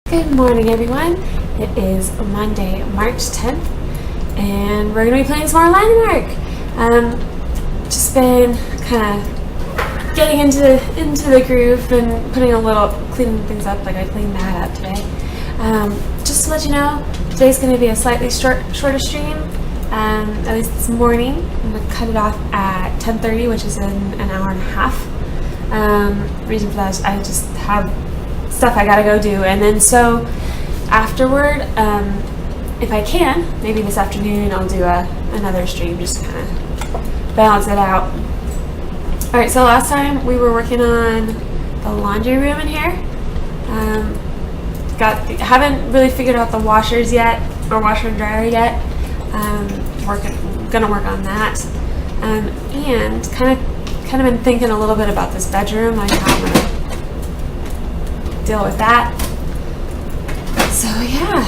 Good morning, everyone. It is Monday, March 10th, and we're going to be playing some more line work. Just been kind of getting into the groove and cleaning things up. Like I cleaned that up today. Just to let you know, today's going to be a slightly shorter stream. At least this morning. I'm going to cut it off at 10:30, which is in an hour and a half. Reason for that is I just have stuff I gotta go do, and then so afterward, if I can, maybe this afternoon I'll do another stream just to kind of balance it out. Alright, so last time we were working on the laundry room in here. Haven't really figured out the washers yet, or washer and dryer yet. Gonna work on that, and kind of been thinking a little bit about this bedroom, like how I'm gonna deal with that. So yeah.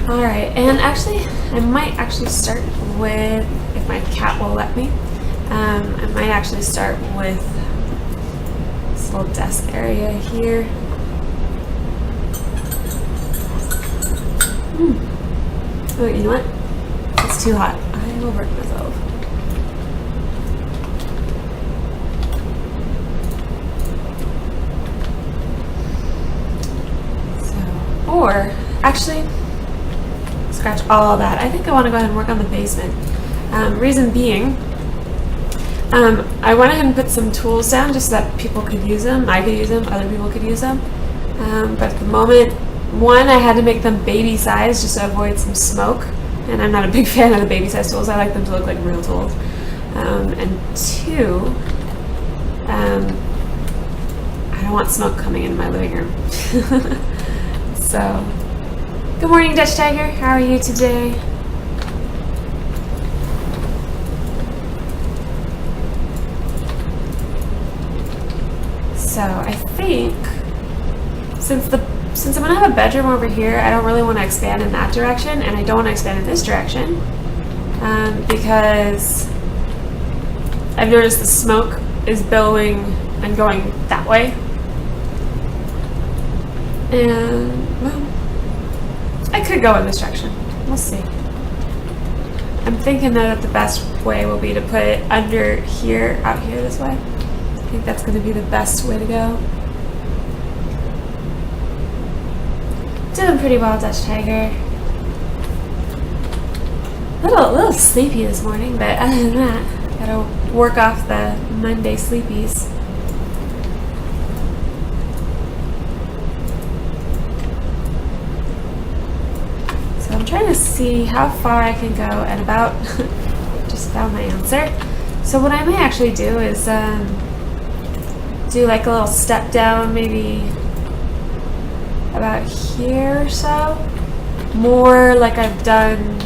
Alright, and actually I might actually start with, if my cat will let me, I might actually start with this little desk area here. Oh, you know what? It's too hot. I will work myself. Or, actually, scratch all of that. I think I want to go ahead and work on the basement. Reason being, I went ahead and put some tools down just so that people could use them. I could use them, other people could use them. But at the moment, one, I had to make them baby size just to avoid some smoke. And I'm not a big fan of the baby size tools. I like them to look like real tools. And two, I don't want smoke coming into my living room. So, good morning, Dutch Tiger. How are you today? So, I think since I'm gonna have a bedroom over here, I don't really want to expand in that direction, and I don't want to expand in this direction because I've noticed the smoke is billowing and going that way. And, well, I could go in this direction. We'll see. I'm thinking that the best way will be to put it under here, out here this way. I think that's going to be the best way to go. Doing pretty well, Dutch Tiger. A little sleepy this morning, but other than that, gotta work off the Monday sleepies. I'm trying to see how far I can go, and just found my answer. So what I may actually do is do like a little step down, maybe about here or so. More like I've done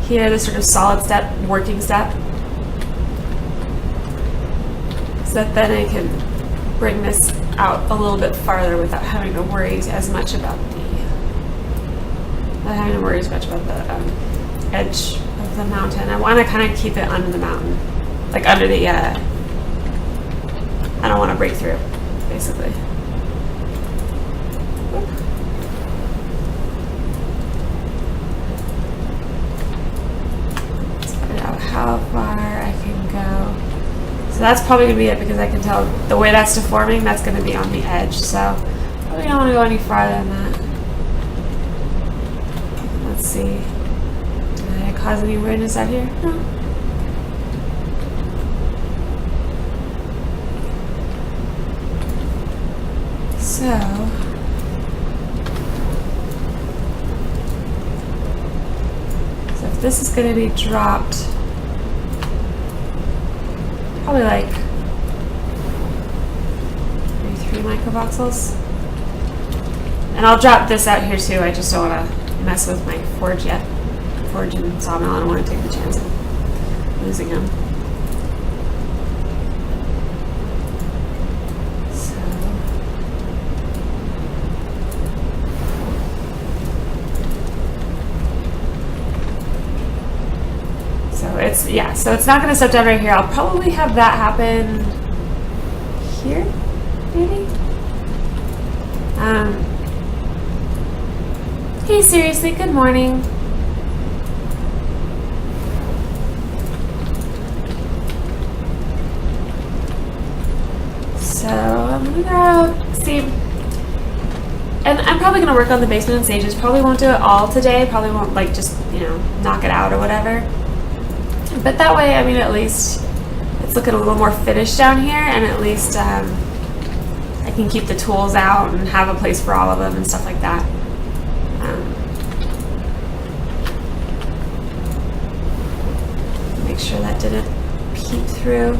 here, this sort of solid step, working step. So that then I can bring this out a little bit farther without having to worry as much about the edge of the mountain. I want to kind of keep it under the mountain, like under the, I don't want to break through, basically. Let's find out how far I can go. So that's probably going to be it, because I can tell the way that's deforming, that's going to be on the edge, so probably don't want to go any farther than that. Let's see. Did I cause any weirdness out here? No. So if this is going to be dropped, probably like maybe 3 microvoxels. And I'll drop this out here too. I just don't want to mess with my forge yet. Forge and sawmill. I don't want to take the chance of losing them. So it's not going to step down right here. I'll probably have that happen here, maybe. Hey, seriously, good morning. So I'm gonna go out, see, and I'm probably gonna work on the basement and stages. Probably won't do it all today. Probably won't like just, you know, knock it out or whatever. But that way, I mean, at least it's looking a little more finished down here, and at least I can keep the tools out and have a place for all of them and stuff like that. Make sure that didn't peep through.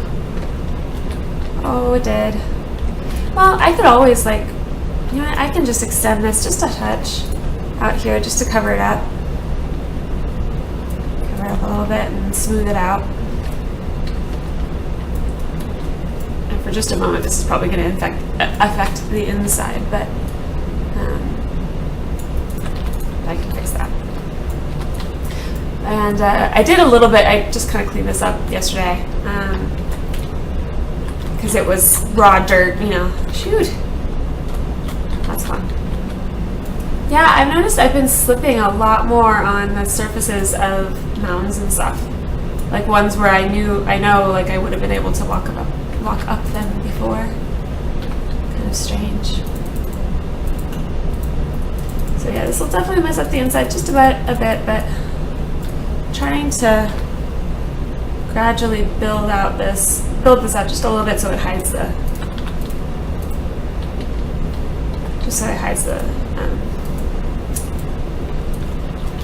Oh, it did. Well, I could always, like, you know what, I can just extend this just a touch out here just to cover it up. Cover it up a little bit and smooth it out. And for just a moment, this is probably going to affect the inside, but I can fix that. And I did a little bit, I just kind of cleaned this up yesterday. Because it was raw dirt, you know. Shoot. That's fun. Yeah, I've noticed I've been slipping a lot more on the surfaces of mountains and stuff. Like ones where I know like I would have been able to walk up them before. Kind of strange. So yeah, this will definitely mess up the inside just about a bit, but I'm trying to gradually build this out just a little bit so it hides the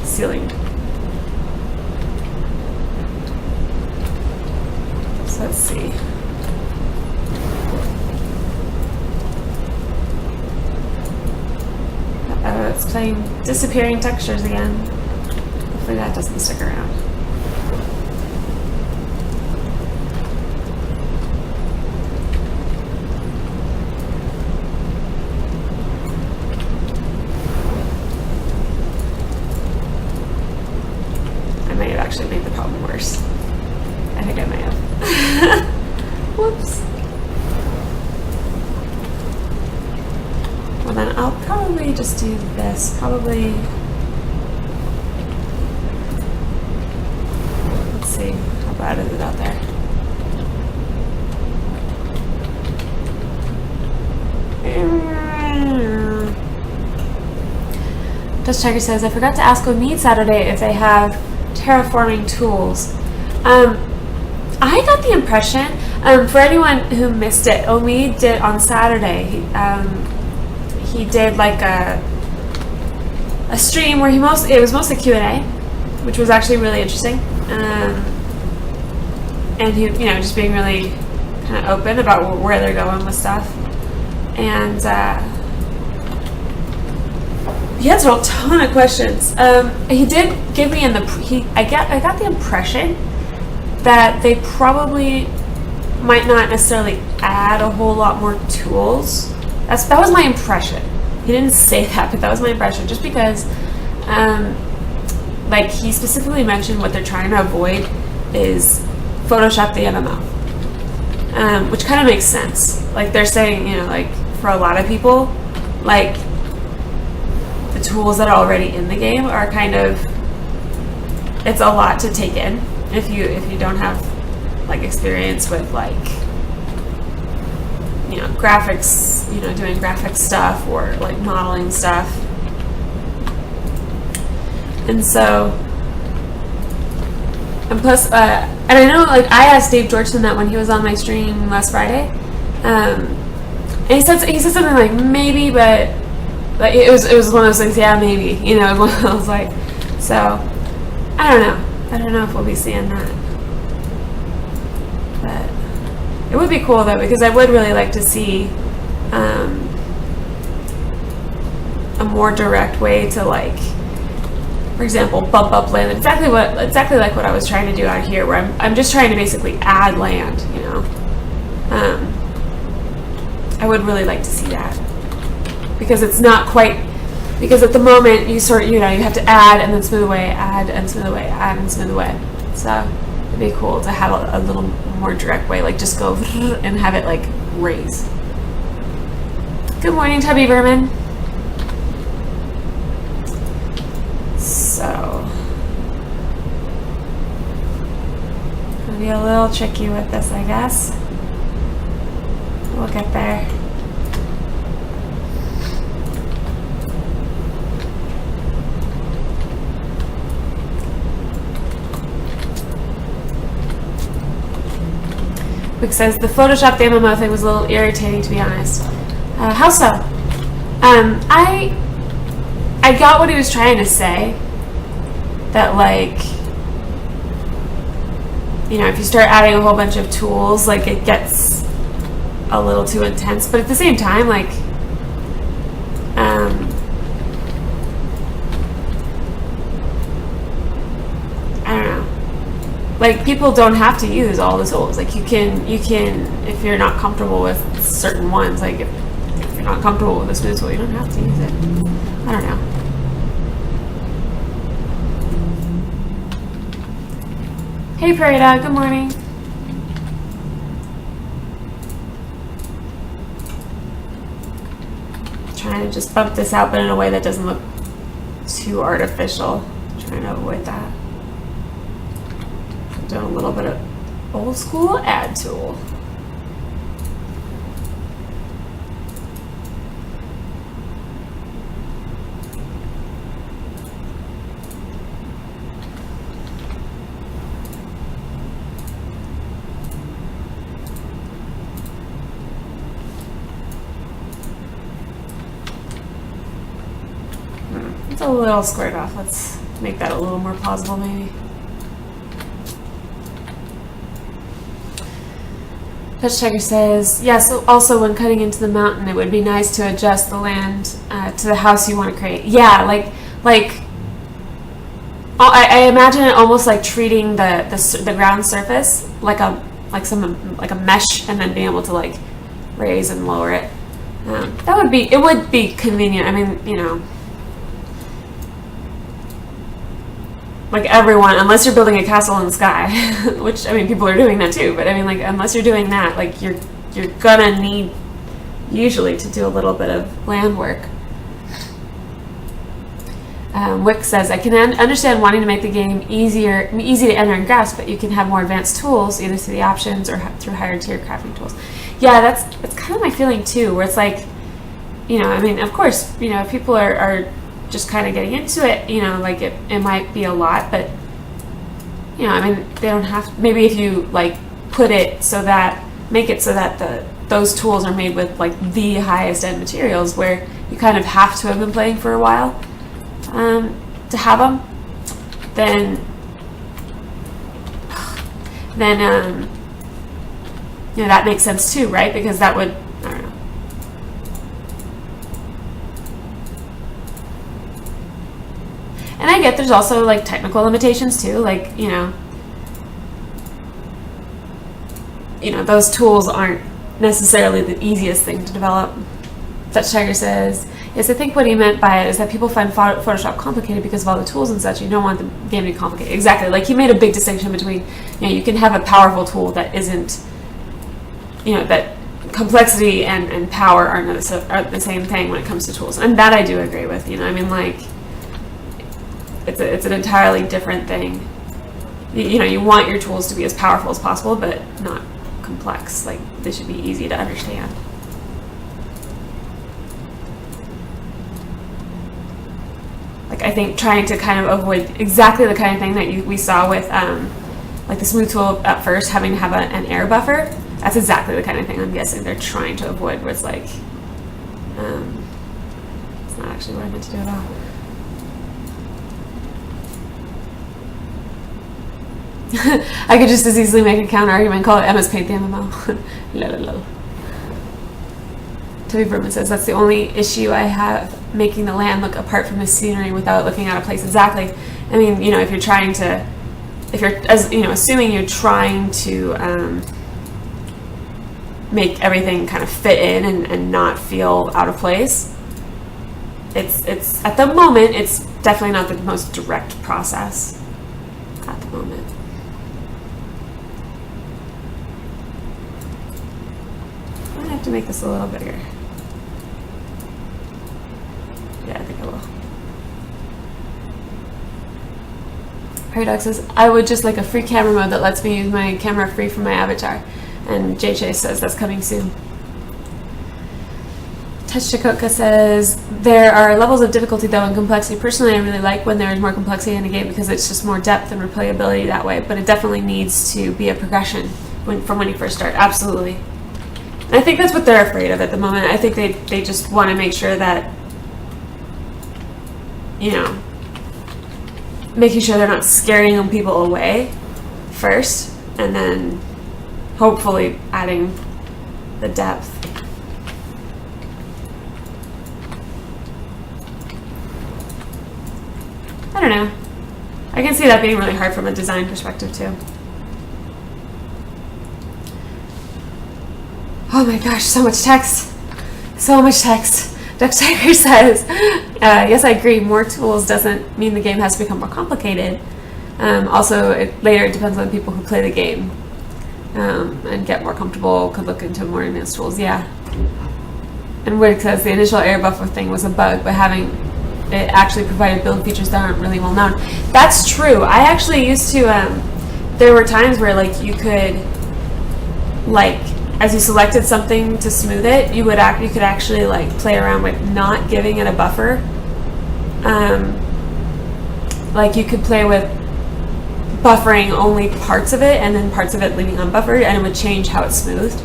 ceiling. So let's see. It's playing disappearing textures again. Hopefully that doesn't stick around. Actually made the problem worse. I think I may have. Whoops. Well then I'll probably just do this. Probably, let's see, how bad is it out there? Dust Tiger says, I forgot to ask Omid Saturday if they have terraforming tools. I got the impression, for anyone who missed it, Omid did on Saturday. He did like a stream where it was mostly Q&A, which was actually really interesting. And he, you know, just being really kind of open about where they're going with stuff. And he answered a ton of questions. He did give me I got the impression that they probably might not necessarily add a whole lot more tools. That was my impression. He didn't say that, but that was my impression. Just because, like, he specifically mentioned what they're trying to avoid is Photoshop the MMO, which kind of makes sense. Like they're saying, you know, like for a lot of people, like the tools that are already in the game are kind of, it's a lot to take in if you don't have like experience with like, you know, graphics, you know, doing graphic stuff or like modeling stuff. And so, and plus, and I know, like, I asked Dave Georgeson that when he was on my stream last Friday, and he said something like maybe, but like it was one of those things. Yeah, maybe, you know. I was like, so I don't know if we'll be seeing that, but it would be cool though, because I would really like to see a more direct way to, like, for example, bump up land. Exactly like what I was trying to do out here, where I'm just trying to basically add land, you know. I would really like to see that, because it's not quite, because at the moment you sort of, you know, you have to add and then smooth away, add and smooth away, add and smooth away. So it'd be cool to have a little more direct way, like just go and have it like raise. Good morning, Tubby Vermin. be a little tricky with this, I guess. We'll get there. Wick says the Photoshop the MMO thing was a little irritating, to be honest. How so? I got what he was trying to say. That, like, you know, if you start adding a whole bunch of tools, like, it gets a little too intense. But at the same time, like, I don't know. Like, people don't have to use all the tools. Like, you can, if you're not comfortable with certain ones, like, if you're not comfortable with a smooth tool, you don't have to use it. I don't know. Hey Parada, good morning. Trying to just bump this out, but in a way that doesn't look too artificial. Trying to avoid that. Doing a little bit of old school add tool. It's a little squared off. Let's make that a little more plausible, maybe. Touch Tiger says, yes, also when cutting into the mountain, it would be nice to adjust the land to the house you want to create. Yeah, like I imagine it almost like treating the ground surface like a mesh, and then being able to like raise and lower it. It would be convenient. I mean, you know, like everyone, unless you're building a castle in the sky, which, I mean, people are doing that too, but I mean, like, unless you're doing that, like, you're gonna need, usually, to do a little bit of land work. Wick says, I can understand wanting to make the game easy to enter and grasp, but you can have more advanced tools, either through the options or through higher tier crafting tools. Yeah, that's kind of my feeling too, where it's like, you know, I mean, of course, you know, if people are just kind of getting into it, you know, like it might be a lot, but, you know, I mean, they don't have, maybe if you like make it so that those tools are made with like the highest end materials, where you kind of have to have been playing for a while to have them, then you know, that makes sense too, right? Because that would, I don't know. And I get there's also like technical limitations too, like, you know, those tools aren't necessarily the easiest thing to develop. Dutch Tiger says, yes, I think what he meant by it is that people find Photoshop complicated because of all the tools and such. You don't want the game to be complicated. Exactly. Like, he made a big distinction between, you know, you can have a powerful tool that isn't, you know, that complexity and power are the same thing when it comes to tools. And that I do agree with, you know. I mean, like, it's an entirely different thing. You know, you want your tools to be as powerful as possible, but not complex. Like, they should be easy to understand. Like, I think trying to kind of avoid exactly the kind of thing that we saw with like the smooth tool at first, having to have an air buffer. That's exactly the kind of thing I'm guessing they're trying to avoid, where it's like, it's not actually what I meant to do at all. I could just as easily make a counter argument and call it MS Paint the MMO. Lol. Toby Berman says, that's the only issue I have, making the land look apart from the scenery without looking out of place. Exactly. I mean, you know, if you're assuming you're trying to make everything kind of fit in and not feel out of place, it's at the moment, it's definitely not the most direct process at the moment. I'm gonna have to make this a little bigger. Yeah, I think I will. Paradox says, I would just like a free camera mode that lets me use my camera free from my avatar. And JJ says that's coming soon. Touch Chakotka says, there are levels of difficulty though and complexity. Personally, I really like when there is more complexity in a game because it's just more depth and replayability that way. But it definitely needs to be a progression from when you first start. Absolutely. And I think that's what they're afraid of at the moment. I think they just want to make sure that, you know, making sure they're not scaring people away first, and then hopefully adding the depth. I don't know. I can see that being really hard from a design perspective too. Oh my gosh, so much text. So much text. Duck Tiger says, yes, I agree. More tools doesn't mean the game has to become more complicated. Also, later it depends on people who play the game and get more comfortable, could look into more advanced tools. Yeah. And Wick says the initial air buffer thing was a bug, but having it actually provided build features that aren't really well known. That's true. I actually used to, there were times where like you could, like, as you selected something to smooth it, you could actually like play around with not giving it a buffer. Like you could play with buffering only parts of it and then parts of it leaving unbuffered, and it would change how it's smoothed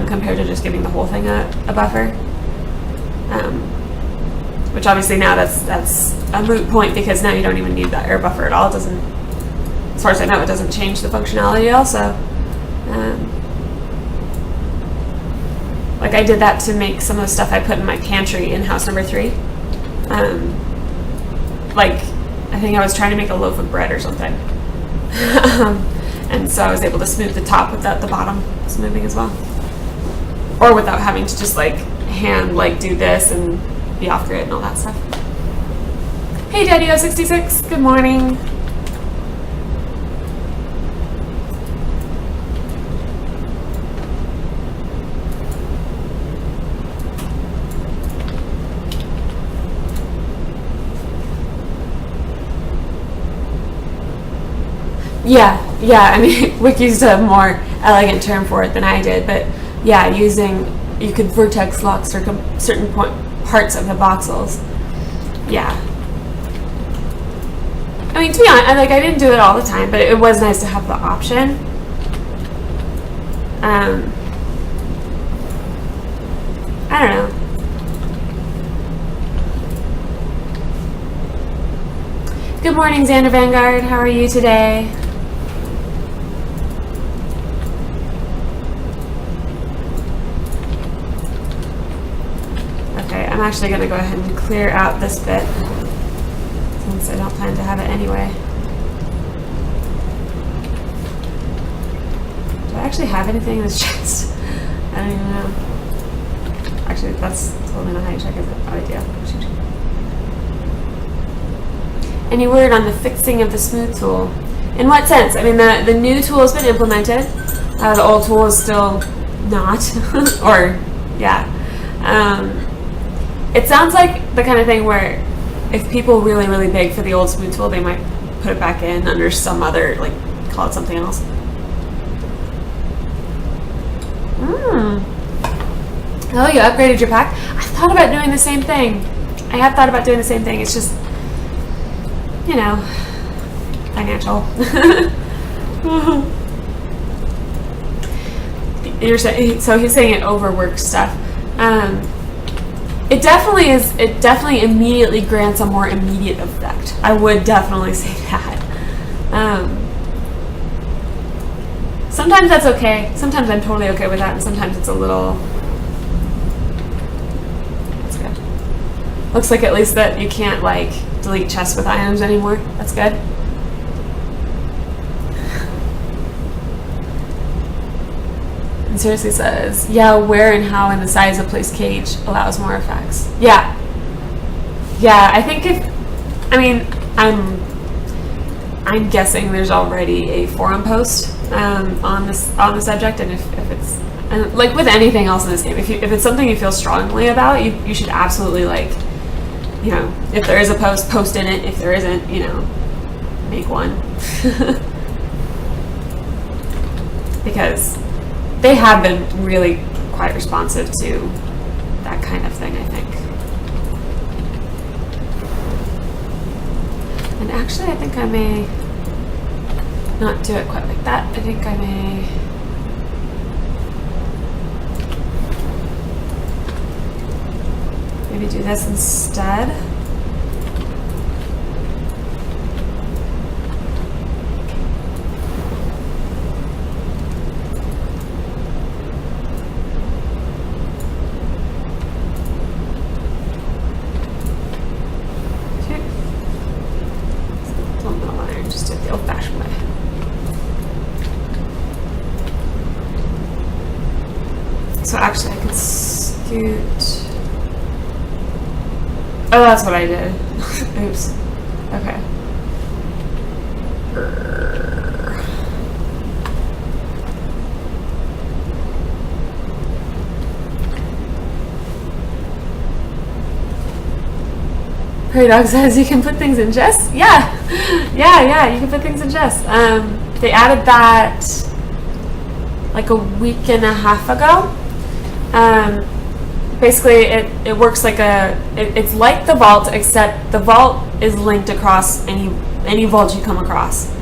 compared to just giving the whole thing a buffer. Which obviously now that's a moot point because now you don't even need that air buffer at all. It doesn't, as far as I know, it doesn't change the functionality also. Like I did that to make some of the stuff I put in my pantry in house number 3. Like I think I was trying to make a loaf of bread or something. And so I was able to smooth the top without the bottom smoothing as well. Or without having to just like hand like do this and be off grid and all that stuff. Hey Daddy-O66, good morning. Yeah, I mean, Wick used a more elegant term for it than I did, but yeah, you could vertex lock certain parts of the voxels. Yeah. I mean, to be honest, I didn't do it all the time, but it was nice to have the option. I don't know. Good morning, Xander Vanguard. How are you today? Okay, I'm actually going to go ahead and clear out this bit since I don't plan to have it anyway. Do I actually have anything in this chest? I don't even know. Actually, that's totally not how you check it. Oh, idea. Any word on the fixing of the smooth tool? In what sense? I mean, the new tool has been implemented. The old tool is still not. Or, yeah. It sounds like the kind of thing where if people really, really beg for the old smooth tool, they might put it back in under some other, like, call it something else. Oh, you upgraded your pack? I thought about doing the same thing. I have thought about doing the same thing. It's just, you know, financial. You're saying, so he's saying it overworks stuff. It definitely is. It definitely immediately grants a more immediate effect. I would definitely say that. Sometimes that's okay. Sometimes I'm totally okay with that, and sometimes it's a little. That's good. Looks like at least that you can't like delete chests with items anymore. That's good. And seriously says, yeah, where and how and the size of place cage allows more effects. Yeah. Yeah, I think I'm guessing there's already a forum post on the subject, and if it's, and like with anything else in this game, if it's something you feel strongly about, you should absolutely, like, you know, if there is a post in it. If there isn't, you know, make one. Because they have been really quite responsive to that kind of thing, I think. And actually, I think I may not do it quite like that. I think I may maybe do this instead. Just do it the old-fashioned way. So actually I could scoot. Oh, that's what I did. Oops. Okay. Prairie Dog says you can put things in Jess. Yeah, you can put things in Jess. They added that like a week and a half ago. Basically, it works like it's like the vault, except the vault is linked across any vault you come across,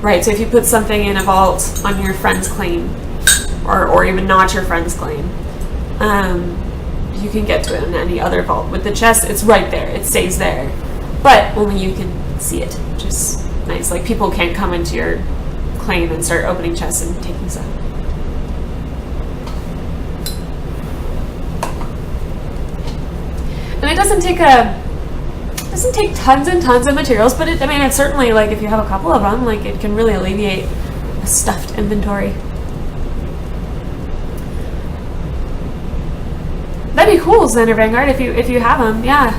right? So if you put something in a vault on your friend's claim, or even not your friend's claim, you can get to it in any other vault. With the chest, it's right there. It stays there. But only you can see it, which is nice. Like, people can't come into your claim and start opening chests and taking stuff. And it doesn't take tons and tons of materials, but it's certainly, like, if you have a couple of them, like, it can really alleviate a stuffed inventory. That'd be cool, Xander Vanguard, if you have them, yeah.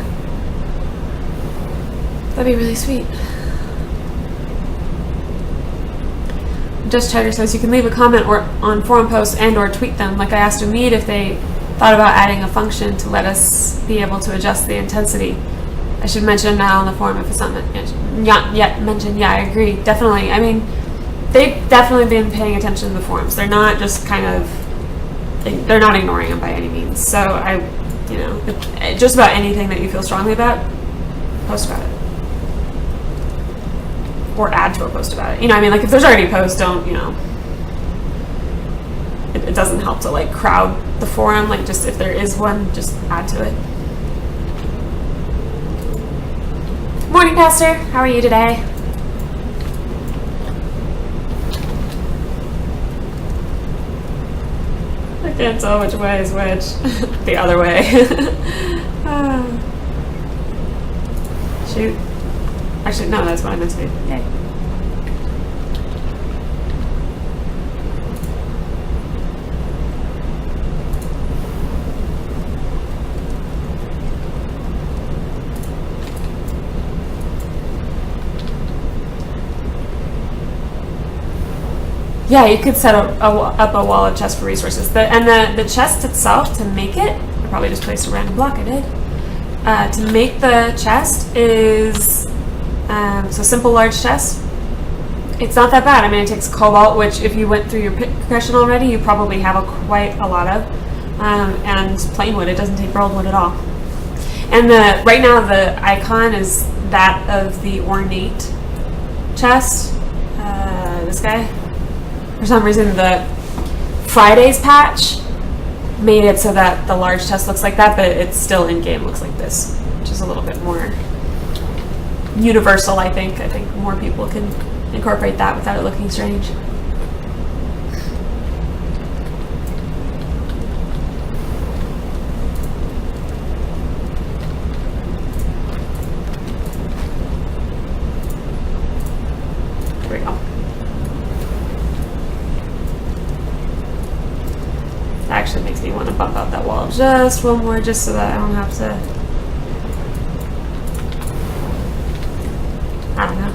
That'd be really sweet. Just Cheddar says you can leave a comment on forum posts and/or tweet them. Like I asked Umid if they thought about adding a function to let us be able to adjust the intensity. I should mention that on the forum if it's not yet mentioned. Yeah, I agree, definitely. I mean, they've definitely been paying attention to the forums. They're not just they're not ignoring them by any means. So just about anything that you feel strongly about, post about it. Or add to a post about it. Like if there's already a post, don't, it doesn't help to like crowd the forum. Like just if there is one, just add to it. Morning, Pastor. How are you today? I can't tell which way is which. The other way. Shoot. Actually, no, that's what I meant to do. Yay. Yeah, you could set up a wall of chest for resources. The chest itself, to make it, I probably just placed a random block, I did. To make the chest is, so simple large chest. It's not that bad. It takes cobalt, which if you went through your pit progression already, you probably have quite a lot of. And plain wood, it doesn't take burled wood at all. And right now the icon is that of the ornate chest. This guy. For some reason, the Fridays patch made it so that the large chest looks like that, but it's still in-game looks like this, which is a little bit more universal, I think. I think more people can incorporate that without it looking strange. There we go. Actually makes me want to bump out that wall just one more, just so that I don't have to, I don't know.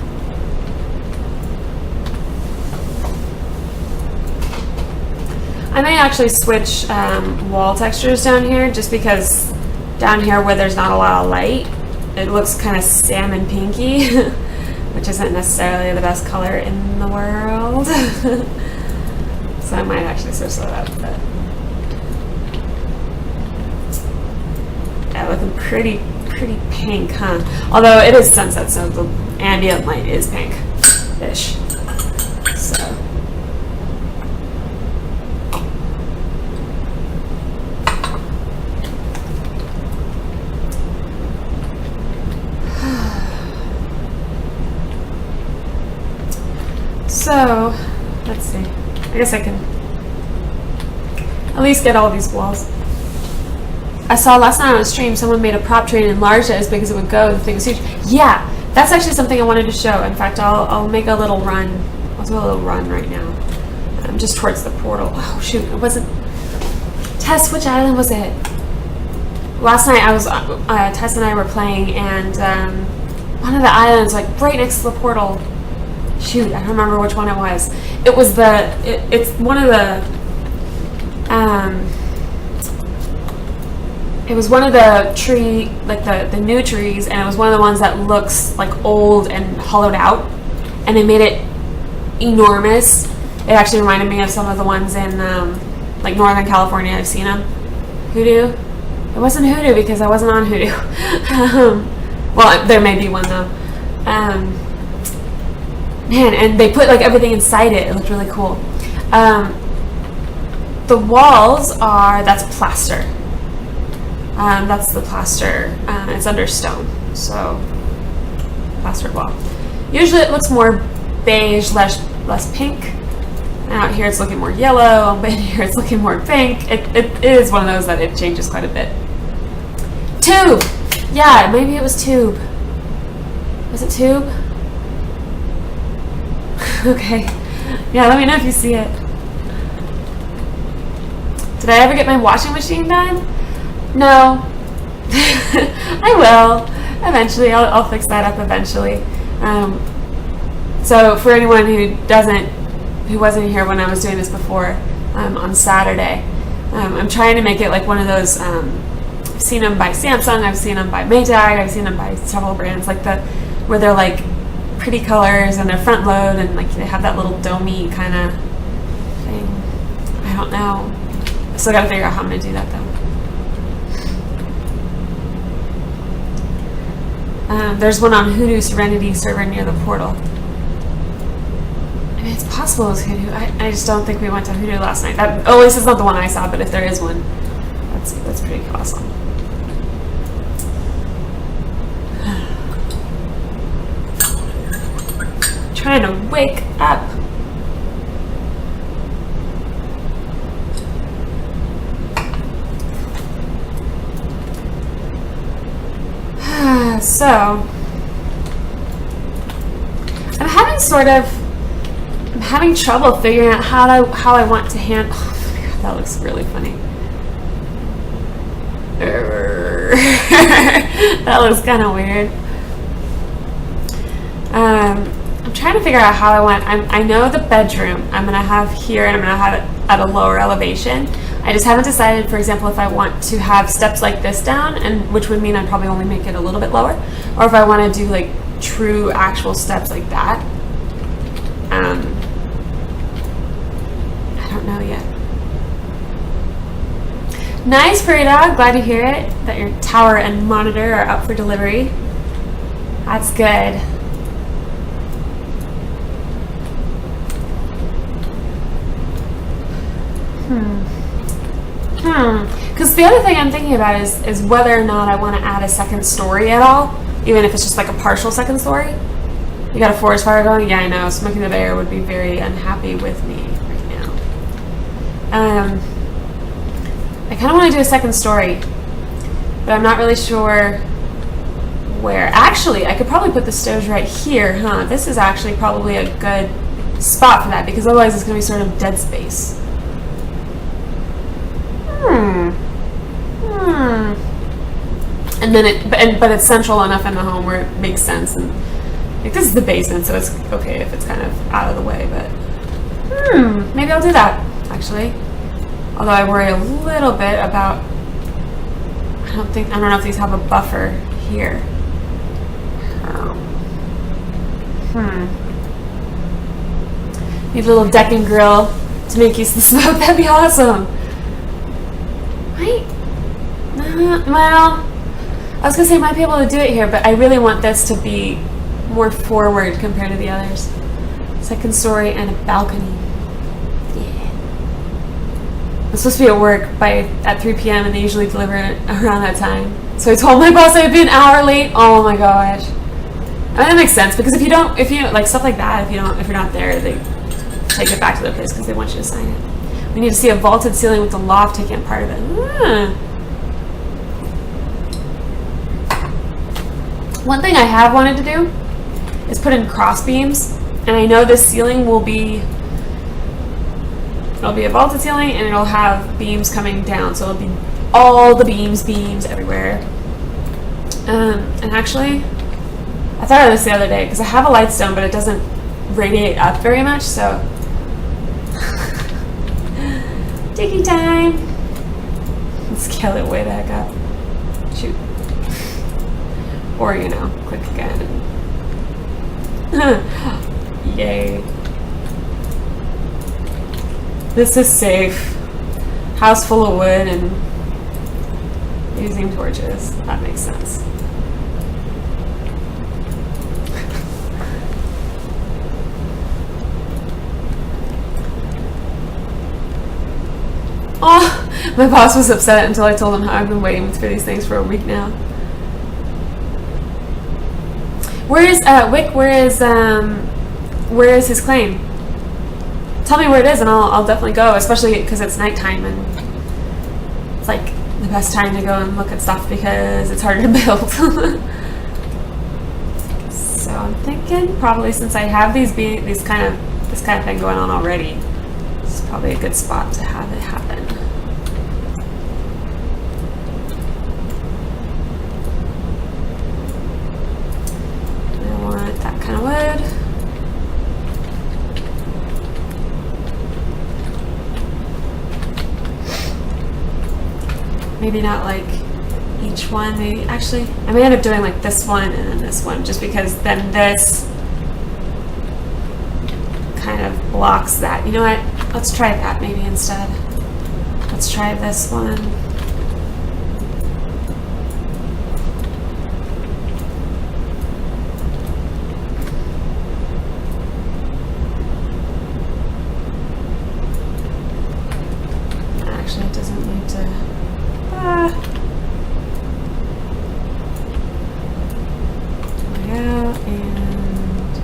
I may actually switch wall textures down here, just because down here where there's not a lot of light, it looks kind of salmon pinky. which isn't necessarily the best color in the world. So I might actually switch that up, but yeah, looking pretty pink, huh? Although it is sunset, so the ambient light is pink-ish. So. So, let's see. I guess I can at least get all these walls. I saw last night on a stream someone made a prop tree and enlarged it as big as it would go. The thing was huge. Yeah, that's actually something I wanted to show. In fact, I'll make a little run. I'll do a little run right now. Just towards the portal. Oh shoot, it wasn't. Tess, which island was it? Last night I was Tess and I were playing, and one of the islands, like right next to the portal. Shoot, I don't remember which one it was. It was it's one of the, it was one of the tree, like the new trees, and it was one of the ones that looks like old and hollowed out, and they made it enormous. It actually reminded me of some of the ones in, like Northern California. I've seen them. Hoodoo? It wasn't Hoodoo because I wasn't on Hoodoo. Well, there may be one though. Man, and they put like everything inside it. It looked really cool. The walls that's plaster. That's the plaster. It's under stone, so plastered wall. Usually it looks more beige, less pink. And out here it's looking more yellow, but here it's looking more pink. It is one of those that it changes quite a bit. Tube! Yeah, maybe it was tube. Was it tube? Okay. Yeah, let me know if you see it. Did I ever get my washing machine done? No. I will. Eventually. I'll fix that up eventually. So for anyone who wasn't here when I was doing this before, on Saturday, I'm trying to make it like one of those, I've seen them by Samsung, I've seen them by Maytag, I've seen them by several brands, like where they're like pretty colors and they're front load and like they have that little domey kind of thing. I don't know. I still gotta figure out how I'm gonna do that though. There's one on Hoodoo Serenity server near the portal. I mean, it's possible it was Hoodoo. I just don't think we went to Hoodoo last night. At least it's not the one I saw, but if there is one, that's pretty awesome. Trying to wake up. So I'm having trouble figuring out how I want to handle. Oh my God, that looks really funny. That looks kind of weird. I'm trying to figure out how I want. I know the bedroom I'm gonna have here, and I'm gonna have it at a lower elevation. I just haven't decided, for example, if I want to have steps like this down, and which would mean I'd probably only make it a little bit lower, or if I want to do like true actual steps like that. I don't know yet. Nice, Prairie Dog. Glad to hear it, that your tower and monitor are up for delivery. That's good. Because the other thing I'm thinking about is whether or not I want to add a second story at all, even if it's just like a partial second story. You got a forest fire going? Yeah, I know. Smoking the Bear would be very unhappy with me right now. I kind of want to do a second story, but I'm not really sure where. Actually, I could probably put the stoves right here, huh? This is actually probably a good spot for that, because otherwise it's going to be sort of dead space. And then but it's central enough in the home where it makes sense. And like, this is the basement, so it's okay if it's kind of out of the way. But maybe I'll do that actually. Although I worry a little bit about. I don't know if these have a buffer here. Need a little deck and grill to make use of the smoke. That'd be awesome. Right? Well, I was gonna say I might be able to do it here, but I really want this to be more forward compared to the others. Second story and a balcony. Yeah. I'm supposed to be at work at 3 p.m. and they usually deliver it around that time. So I told my boss I'd be an hour late. Oh my gosh. I mean, that makes sense because if you like stuff like that, if you're not there, they take it back to their place because they want you to sign it. We need to see a vaulted ceiling with the loft taking part of it. One thing I have wanted to do is put in cross beams, and I know this ceiling it'll be a vaulted ceiling and it'll have beams coming down, so it'll be all the beams everywhere. And actually, I thought of this the other day because I have a light stone, but it doesn't radiate up very much, so digging time. Let's scale it way the heck up. Shoot. Or, click again. Yay. This is safe. House full of wood and using torches. That makes sense. Oh, my boss was upset until I told him how I've been waiting for these things for a week now. Where is Wick? Where is his claim? Tell me where it is, and I'll definitely go. Especially because it's nighttime, and it's like the best time to go and look at stuff because it's harder to build. So I'm thinking probably since I have this kind of thing going on already, it's probably a good spot to have it happen. That kind of wood. Maybe not like each one. Maybe actually, I may end up doing like this one and then this one, just because then this kind of blocks that. You know what? Let's try that maybe instead. Let's try this one. Actually, it doesn't need to. There we go, and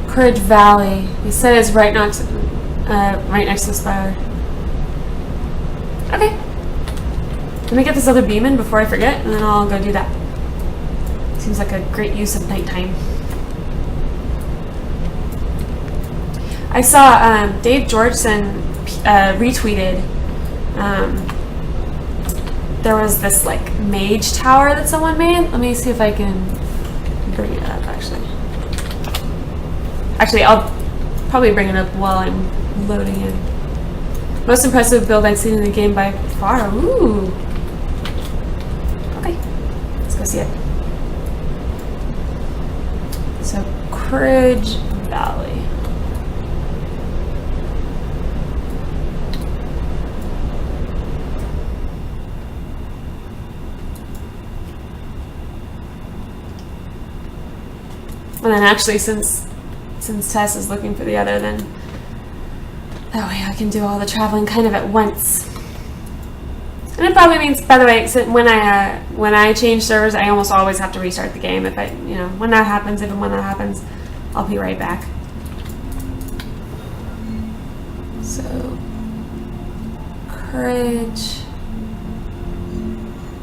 Courage Valley. He said it's right next to the spire. Okay. Let me get this other beam in before I forget, and then I'll go do that. Seems like a great use of nighttime. I saw Dave Georgeson retweeted. There was this like mage tower that someone made. Let me see if I can bring it up. Actually, I'll probably bring it up while I'm loading it. Most impressive build I've seen in the game by far. Ooh. Okay, let's go see it. So Courage Valley. And then actually, since Tess is looking for the other, then that way I can do all the traveling kind of at once. And it probably means, by the way, when I change servers, I almost always have to restart the game. If when that happens, I'll be right back. So, Courage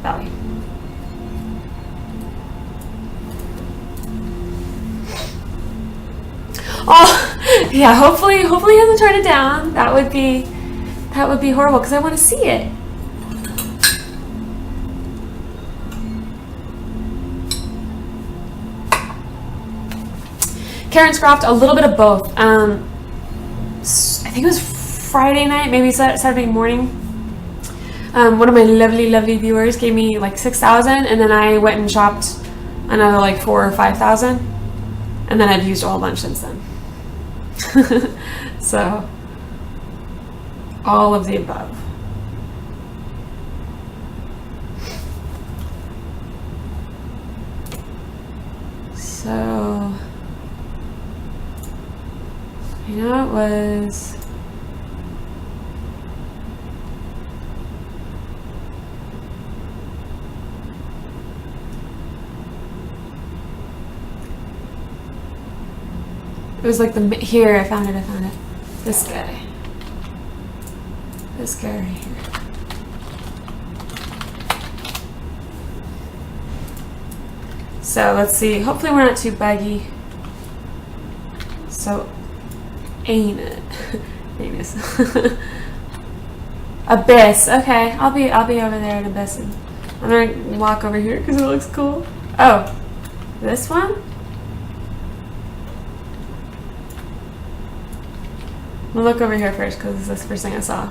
Valley. Oh, yeah, hopefully he hasn't turned it down. That would be horrible because I want to see it. Karen's Croft, a little bit of both. I think it was Friday night, maybe Saturday morning. One of my lovely viewers gave me like 6,000, and then I went and shopped another like 4,000 or 5,000, and then I've used a whole bunch since then. So, all of the above. So, you know, it was like the, here, I found it. This guy right here. So let's see, hopefully we're not too buggy. So, anus. Abyss, okay, I'll be over there at Abyss, and I'm gonna walk over here because it looks cool. Oh, this one? I'm gonna look over here first because this is the first thing I saw.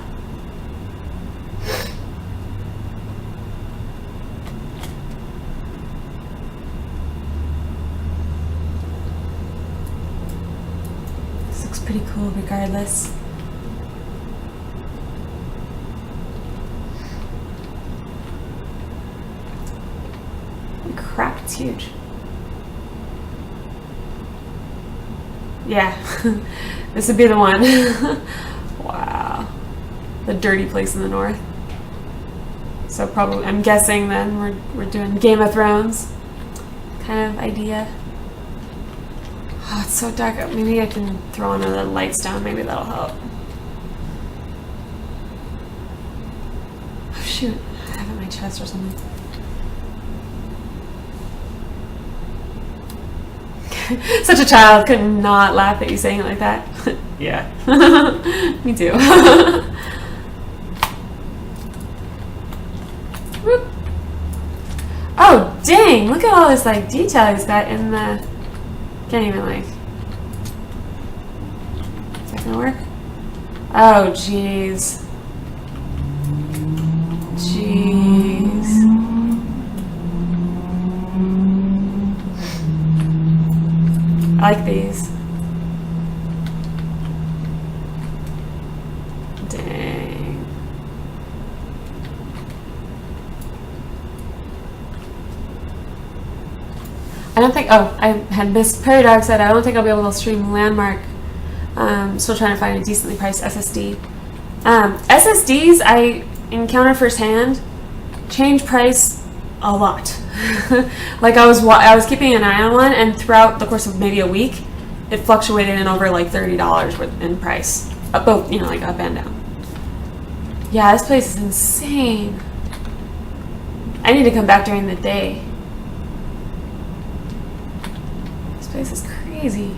This looks pretty cool regardless. Holy crap, it's huge. Yeah. This would be the one. Wow. The dirty place in the north. So probably, I'm guessing then we're doing Game of Thrones kind of idea. Oh, it's so dark. Maybe I can throw another lights down. Maybe that'll help. Oh shoot, I have it in my chest or something. Such a child, could not laugh at you saying it like that. Yeah. Me too. Oh, dang! Look at all this like detail he's got in the... Can't even like... Is that gonna work? Oh, jeez. Jeez. I like these. Dang. I don't think, oh, I had missed, Prairie Dog said, I don't think I'll be able to stream Landmark. Still trying to find a decently priced SSD. SSDs, I encounter firsthand, change price a lot. Like I was keeping an eye on one, and throughout the course of maybe a week, it fluctuated in over like $30 in price. Both, you know, like up and down. Yeah, this place is insane. I need to come back during the day. This place is crazy.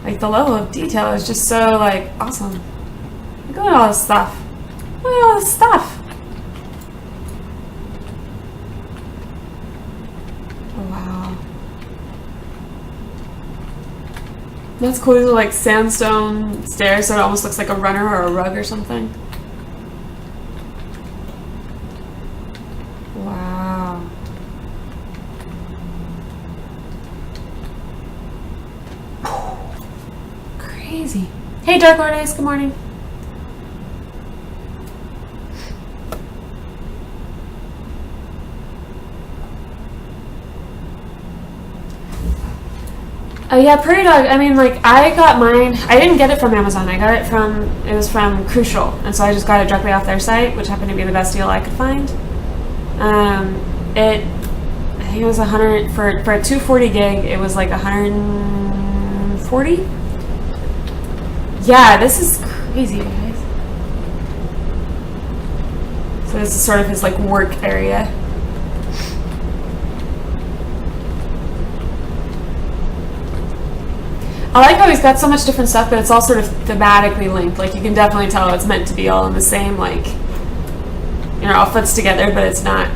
Like the level of detail is just so like awesome. Look at all this stuff. Look at all this stuff. Oh, wow. That's cool. These are like sandstone stairs, so it almost looks like a runner or a rug or something. Wow. Crazy. Hey, Dark Lord Ace, good morning. Oh yeah, Prairie Dog, I mean, like, I got mine, I didn't get it from Amazon, it was from Crucial, and so I just got it directly off their site, which happened to be the best deal I could find. I think it was 100, for a 240 gig, it was like 140? Yeah, this is crazy, guys. So this is sort of his, like, work area. I like how he's got so much different stuff, but it's all sort of thematically linked. Like, you can definitely tell it's meant to be all in the same, like, you know, all fits together, but it's not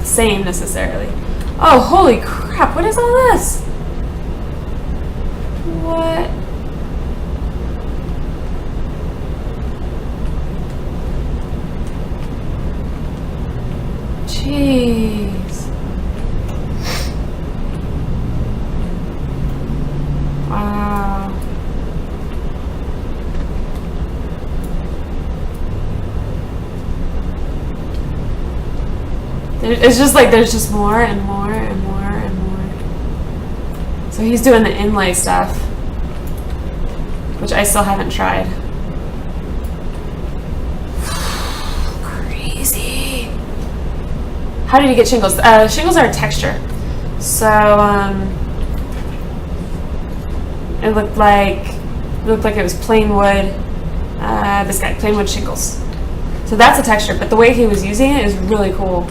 the same necessarily. Oh, holy crap, what is all this? What? Jeez. Wow. It's just like there's just more and more and more and more. So he's doing the inlay stuff, which I still haven't tried. Crazy. How did he get shingles? Shingles are a texture. So it looked like it was plain wood. This guy, plain wood shingles. So that's a texture, but the way he was using it is really cool.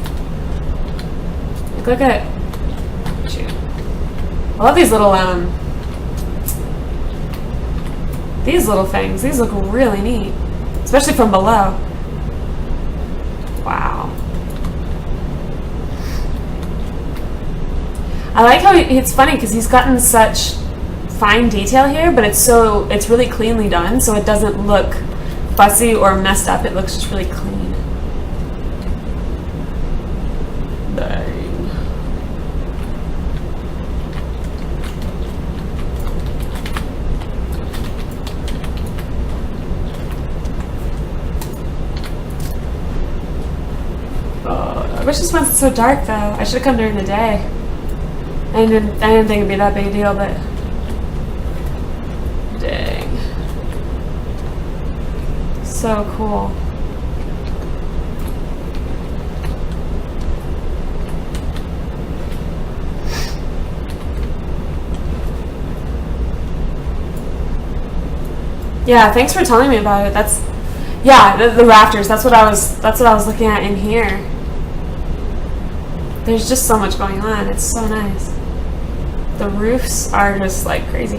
Look at, shoot. I love these little things. These look really neat, especially from below. Wow. I like how it's funny because he's gotten such fine detail here, but it's really cleanly done, so it doesn't look fussy or messed up. It looks just really clean. Dang. I wish this wasn't so dark though. I should have come during the day. I didn't think it'd be that big a deal, but dang. So cool. Yeah, thanks for telling me about it. That's the rafters. That's what I was looking at in here. There's just so much going on. It's so nice. The roofs are just like crazy.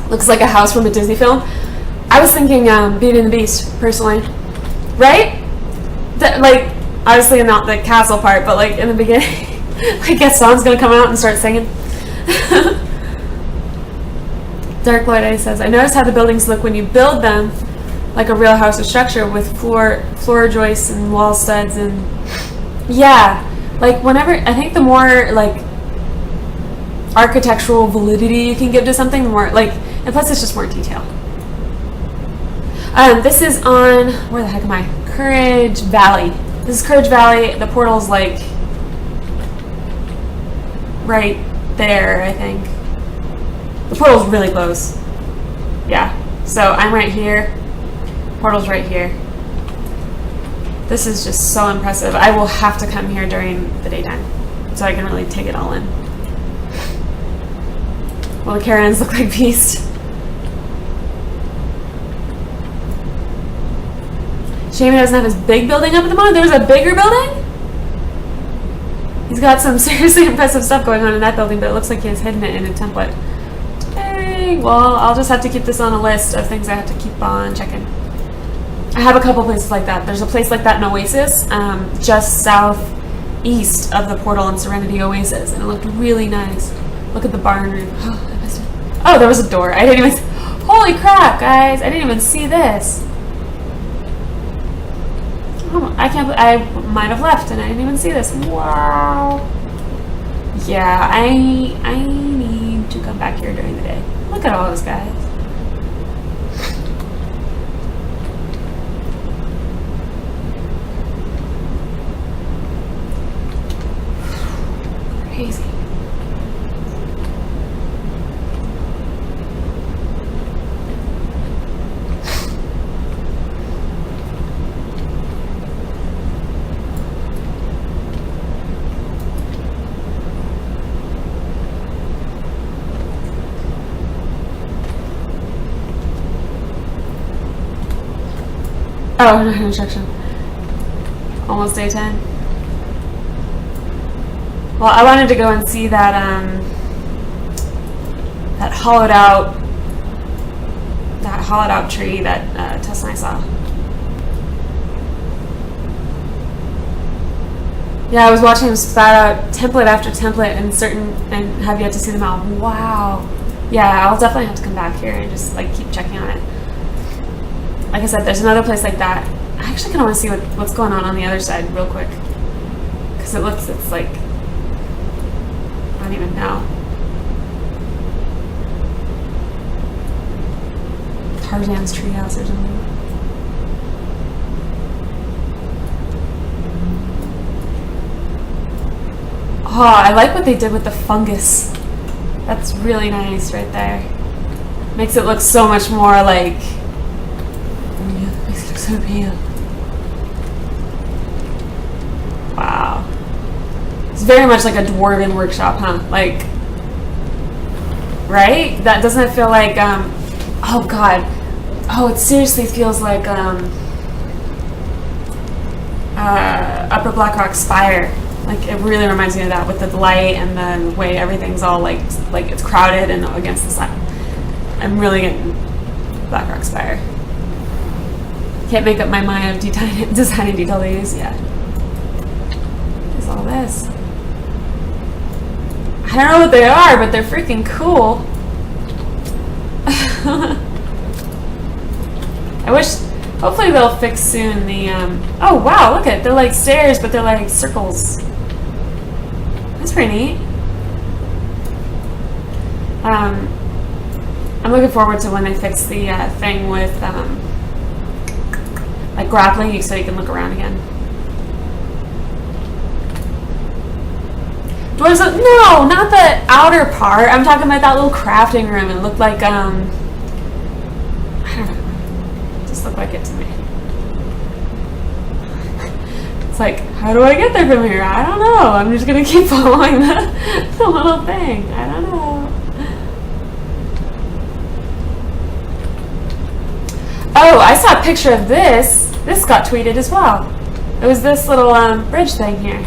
Looks like a house from a Disney film. I was thinking Beauty and the Beast, personally. Right? Like, obviously not the castle part, but like in the beginning, like Gaston's gonna come out and start singing. Dark Lloyd A says, I noticed how the buildings look when you build them like a real house or structure with floor joists and wall studs and yeah, like whenever, I think the more like architectural validity you can give to something, the more like, and plus it's just more detail. This is on, where the heck am I? Courage Valley. This is Courage Valley. The portal's like right there, I think. The portal's really close. Yeah. So I'm right here. Portal's right here. This is just so impressive. I will have to come here during the daytime so I can really take it all in. Well, the Karens look like beasts. Shame he doesn't have his big building up at the moment. There's a bigger building? He's got some seriously impressive stuff going on in that building, but it looks like he has hidden it in a template. Dang. Well, I'll just have to keep this on a list of things I have to keep on checking. I have a couple places like that. There's a place like that in Oasis, just southeast of the portal in Serenity Oasis, and it looked really nice. Look at the barn roof. Oh, I missed it. Oh, there was a door. I didn't even... Holy crap, guys. I didn't even see this. Oh, I might have left and I didn't even see this. Wow. Yeah, I need to come back here during the day. Look at all those guys. Crazy. Oh, no instruction. Almost day 10. Well, I wanted to go and see that that hollowed out that hollowed out tree that Tess and I saw. Yeah, I was watching him spat out template after template and have yet to see them all. Wow. Yeah, I'll definitely have to come back here and just like keep checking on it. Like I said, there's another place like that. I actually kind of want to see what's going on the other side real quick. Because it's like, I don't even know. Tarzan's treehouse or something. Oh, I like what they did with the fungus. That's really nice right there. Makes it look so much more like... makes it look so real. Wow. It's very much like a dwarven workshop, huh? Like... Right? That doesn't it feel like, oh god. Oh, it seriously feels like, Upper Blackrock Spire. Like, it really reminds me of that with the light and the way everything's all like it's crowded and against the sun. I'm really getting Blackrock Spire. Can't make up my mind of designing detail to use yet. What is all this? I don't know what they are, but they're freaking cool. I wish, hopefully they'll fix soon the, oh wow, look at it. They're like stairs, but they're like circles. That's pretty neat. I'm looking forward to when they fix the thing with like grappling so you can look around again. Dwarves, no, not the outer part. I'm talking about that little crafting room. It looked like I don't know. It just looked like it to me. It's like, how do I get there from here? I don't know. I'm just going to keep following the little thing. I don't know. Oh, I saw a picture of this. This got tweeted as well. It was this little bridge thing here.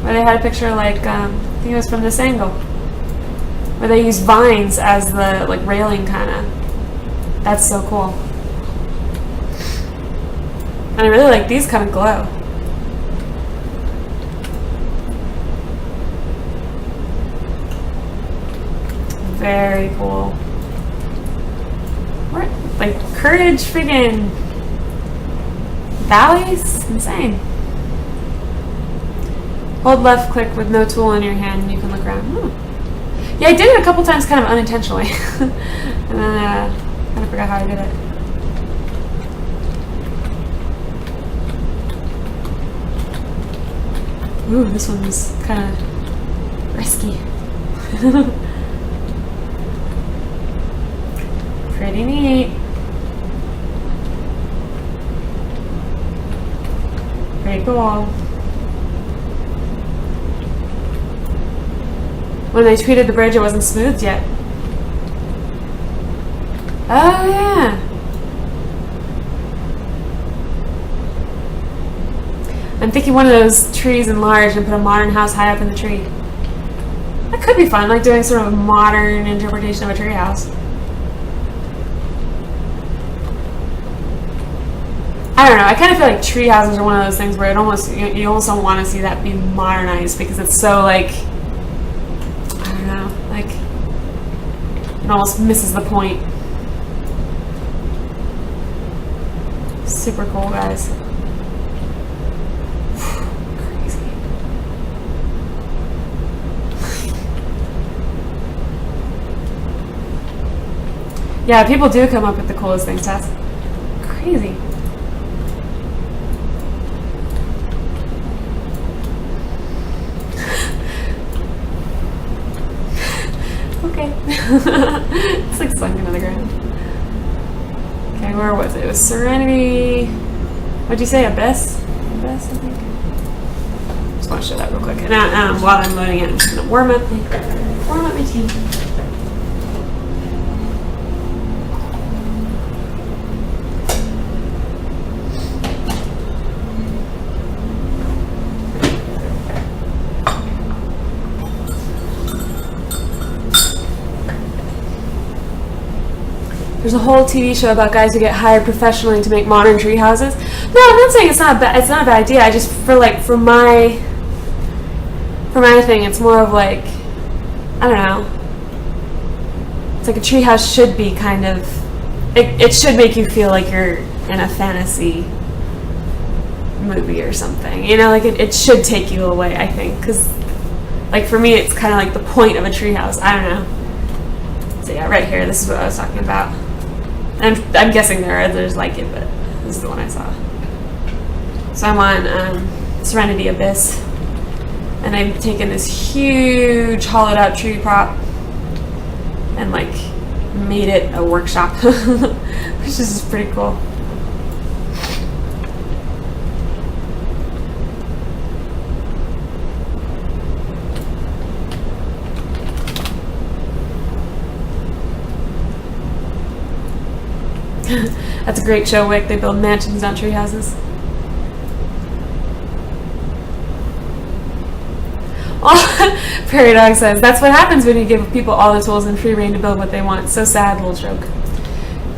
Where they had a picture like, I think it was from this angle. Where they used vines as the like railing kind of. That's so cool. And I really like these kind of glow. Very cool. What? Like courage freaking valleys? Insane. Hold left click with no tool in your hand and you can look around. Yeah, I did it a couple times kind of unintentionally. And then kind of forgot how I did it. Ooh, this one was kind of risky. Pretty neat. Pretty cool. When they tweeted the bridge, it wasn't smoothed yet. Oh, yeah. I'm thinking one of those trees enlarged and put a modern house high up in the tree. That could be fun, like doing sort of a modern interpretation of a tree house. I don't know, I kind of feel like tree houses are one of those things where it almost, you almost don't want to see that be modernized because it's so like, I don't know, like, it almost misses the point. Super cool, guys. Crazy. Yeah, people do come up with the coolest things, Tess. Crazy. Okay. It's like sunken to the ground. Okay, where was it? It was Serenity. What'd you say? Abyss? Abyss, I think. Just want to show that real quick. And while I'm loading it, I'm just gonna warm up my tea. there's a whole TV show about guys who get hired professionally to make modern tree houses. No, I'm not saying it's not a bad idea. I just for my thing, it's more of like, I don't know. It's like a treehouse should be kind of, it should make you feel like you're in a fantasy movie or something. You know, like it should take you away, I think. Because, like, for me, it's kind of like the point of a treehouse. I don't know. So, yeah, right here, this is what I was talking about. And I'm guessing there are others like it, but this is the one I saw. So I'm on Serenity Abyss. And I've taken this huge hollowed out tree prop and like made it a workshop, which is pretty cool. That's a great show, Wick. They build mansions, not tree houses. Prairie Dog says, that's what happens when you give people all the tools and free reign to build what they want. So sad, little joke.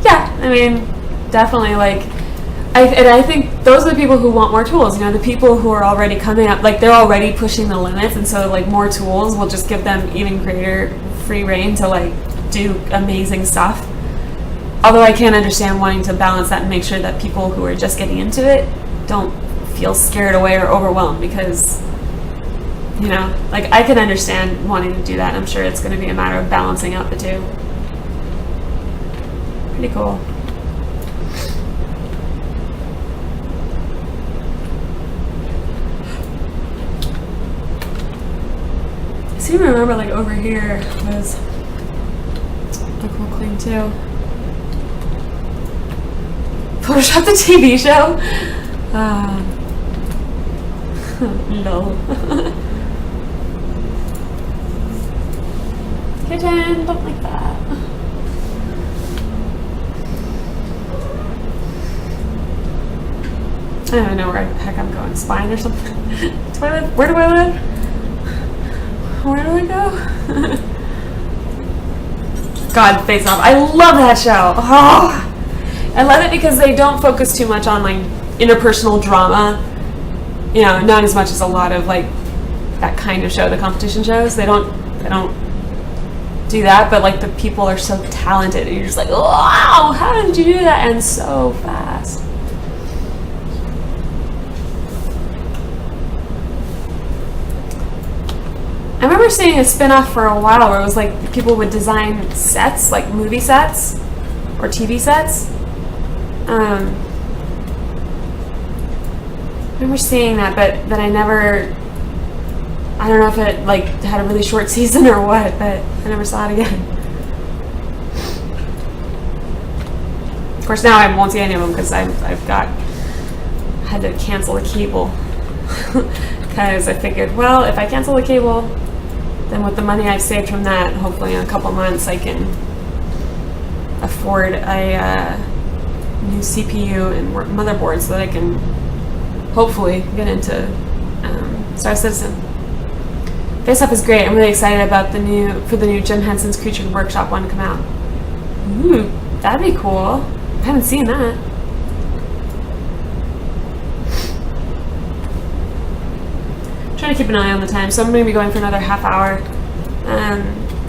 Yeah, I mean, definitely, like, I think those are the people who want more tools, you know, the people who are already coming up, like, they're already pushing the limits, and so, like, more tools will just give them even greater free reign to, like, do amazing stuff. Although I can understand wanting to balance that and make sure that people who are just getting into it don't feel scared away or overwhelmed, because, you know, like, I can understand wanting to do that. I'm sure it's going to be a matter of balancing out the two. Pretty cool. I seem to remember, like, over here was a cool clean too. Photoshop the TV show? No. Kitten, don't like that. I don't even know where the heck I'm going. Spine or something? Do I live? Where do I live? Where do I go? God, Face Off. I love that show. Oh, I love it because they don't focus too much on, like, interpersonal drama. You know, not as much as a lot of, like, that kind of show, the competition shows. They don't do that, but, like, the people are so talented, and you're just like, wow, how did you do that? And so fast. I remember seeing a spin-off for a while where it was like people would design sets, like movie sets or TV sets. I remember seeing that, but I never, I don't know if it, like, had a really short season or what, but I never saw it again. Of course, now I won't see any of them because I had to cancel the cable. Because I figured, well, if I cancel the cable, then with the money I've saved from that, hopefully in a couple months I can afford a new CPU and motherboard so that I can hopefully get into Star Citizen. Face Off is great. I'm really excited about the new Jim Henson's Creature Workshop one to come out. Ooh, that'd be cool. I haven't seen that. Trying to keep an eye on the time, so I'm going to be going for another half hour.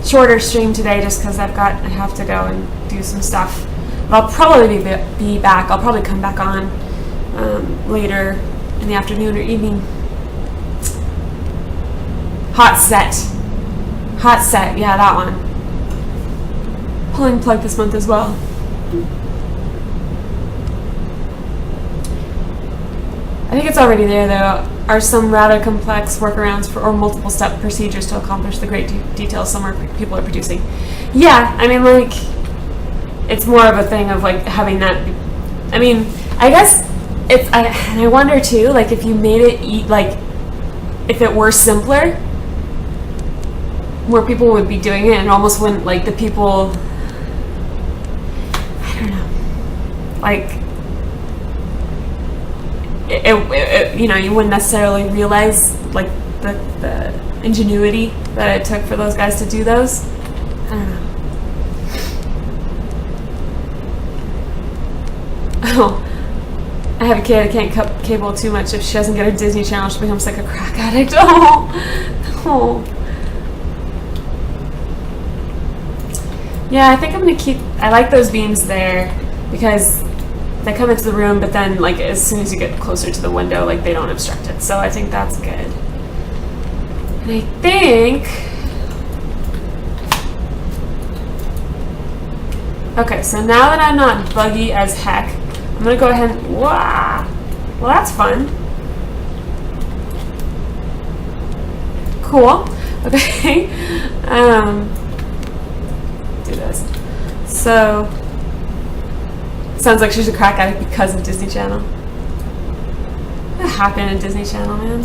Shorter stream today just because I have to go and do some stuff. But I'll probably be back. I'll probably come back on later in the afternoon or evening. Hot Set, yeah, that one. Pulling plug this month as well. I think it's already there, though. Are some rather complex workarounds or multiple step procedures to accomplish the great details some people are producing? Yeah, I mean, like, it's more of a thing of, like, having that. I mean, I guess it's. And I wonder too, like, if you made it like, if it were simpler, more people would be doing it, and almost wouldn't, like, the people. I don't know, like. It, you know, you wouldn't necessarily realize, like, the ingenuity that it took for those guys to do those. I don't know. So I have a kid, I can't cut cable too much. If she doesn't get a Disney Channel, she becomes like a crack addict. Oh. Yeah, I think I'm gonna keep, I like those beams there because they come into the room, but then like as soon as you get closer to the window, like they don't obstruct it. So I think that's good. And I think, okay, so now that I'm not buggy as heck, I'm gonna go ahead and, wow, well that's fun. Cool, okay, do this. So, sounds like she's a crack addict because of Disney Channel. What happened in Disney Channel, man?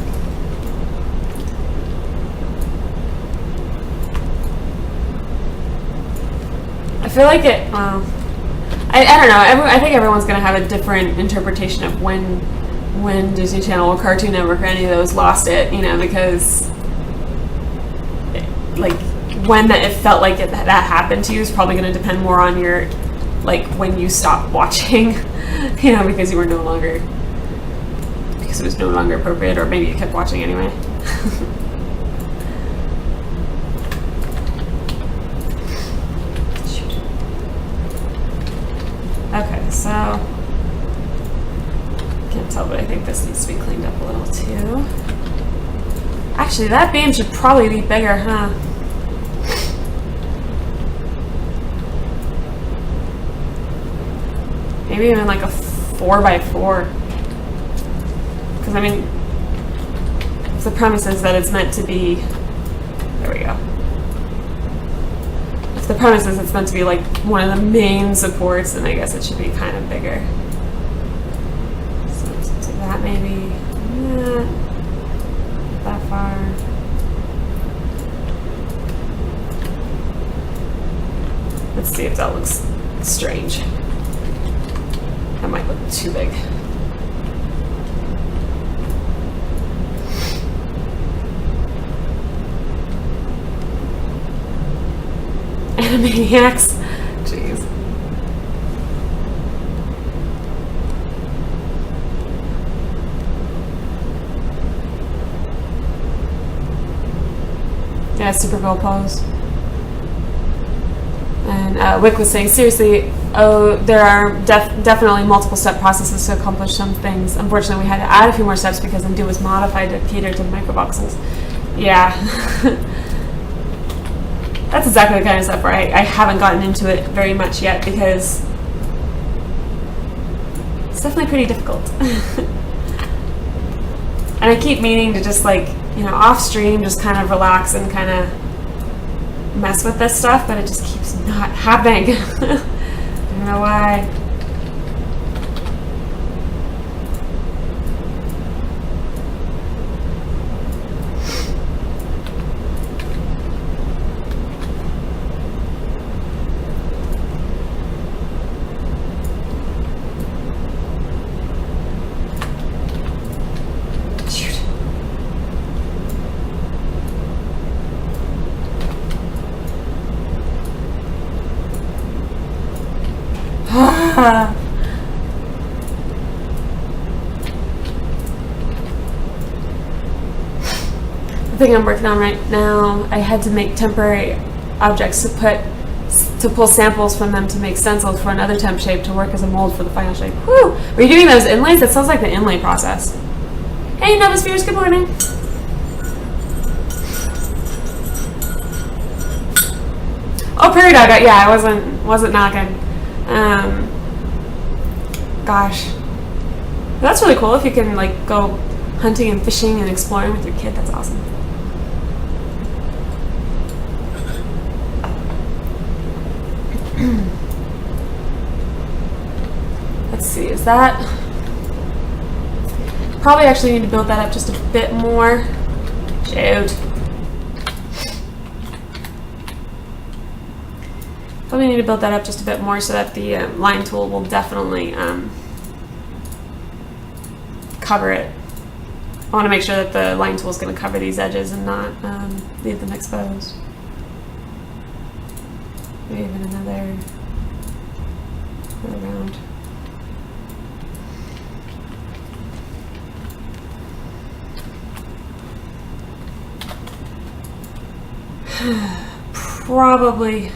I feel like it, well, I don't know. I think everyone's going to have a different interpretation of when Disney Channel or Cartoon Network or any of those lost it, you know, because like when it felt like that happened to you is probably going to depend more on your, like when you stopped watching, you know, because you were no longer, because it was no longer appropriate, or maybe you kept watching anyway. Okay, so can't tell, but I think this needs to be cleaned up a little too. Actually, that beam should probably be bigger, huh? Maybe even like a 4x4. Because I mean, if the premise is that it's meant to be, there we go. If the premise is it's meant to be like one of the main supports, then I guess it should be kind of bigger. So let's do that maybe. Not that far. Let's see if that looks strange. That might look too big. Animaniacs. Jeez. Yeah, Super Bowl pose. And Wick was saying, seriously, oh, there are definitely multiple step processes to accomplish some things. Unfortunately, we had to add a few more steps because Undo was modified to cater to microvoxels. Yeah. That's exactly the kind of stuff where I haven't gotten into it very much yet because it's definitely pretty difficult. And I keep meaning to just like, you know, off stream, just kind of relax and kind of mess with this stuff, but it just keeps not happening. I don't know why. The thing I'm working on right now, I had to make temporary objects to pull samples from them to make stencils for another temp shape to work as a mold for the final shape. Whew! Are you doing those inlays? That sounds like the inlay process. Hey, Novospheres, good morning. Oh, prairie dog. Yeah, I wasn't knocking. Gosh, that's really cool. If you can like go hunting and fishing and exploring with your kid, that's awesome. Let's see, is that, probably actually need to build that up just a bit more. Shoot. Probably need to build that up just a bit more so that the line tool will definitely cover it. I want to make sure that the line tool is going to cover these edges and not leave them exposed. Maybe even another round. Probably.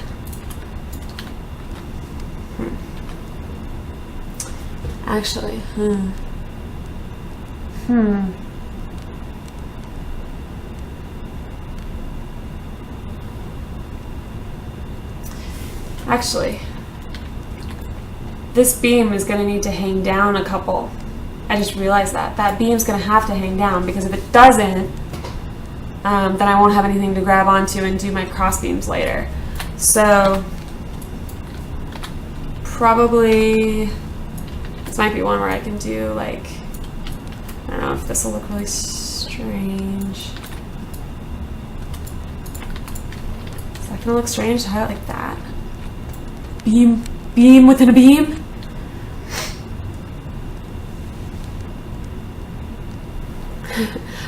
Actually, Actually, this beam is going to need to hang down a couple. I just realized that beam's going to have to hang down, because if it doesn't, then I won't have anything to grab onto and do my cross beams later. So probably this might be one where I can do like, I don't know if this will look really strange. Is that gonna look strange to have it like that? Beam within a beam?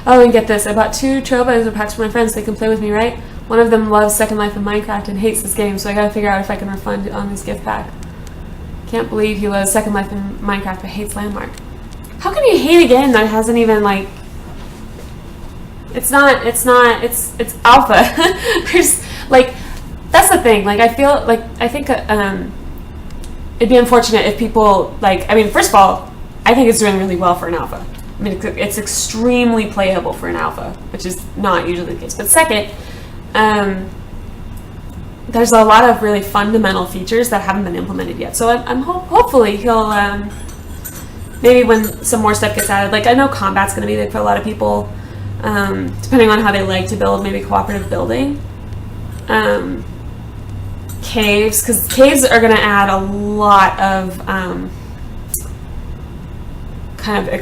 Oh, and get this. I bought 2 Trailblazer packs for my friends. They can play with me, right? One of them loves Second Life and Minecraft and hates this game, so I gotta figure out if I can refund on this gift pack. Can't believe he loves Second Life and Minecraft but hates Landmark. How can he hate a game that hasn't even, like... It's alpha. There's, like... That's the thing. Like, I think it'd be unfortunate if people, like... I mean, first of all, I think it's doing really well for an alpha. I mean, it's extremely playable for an alpha, which is not usually the case. But second, there's a lot of really fundamental features that haven't been implemented yet. So hopefully he'll, maybe when some more stuff gets added, like I know combat's going to be big for a lot of people, depending on how they like to build, maybe cooperative building. Caves, because caves are going to add a lot of kind of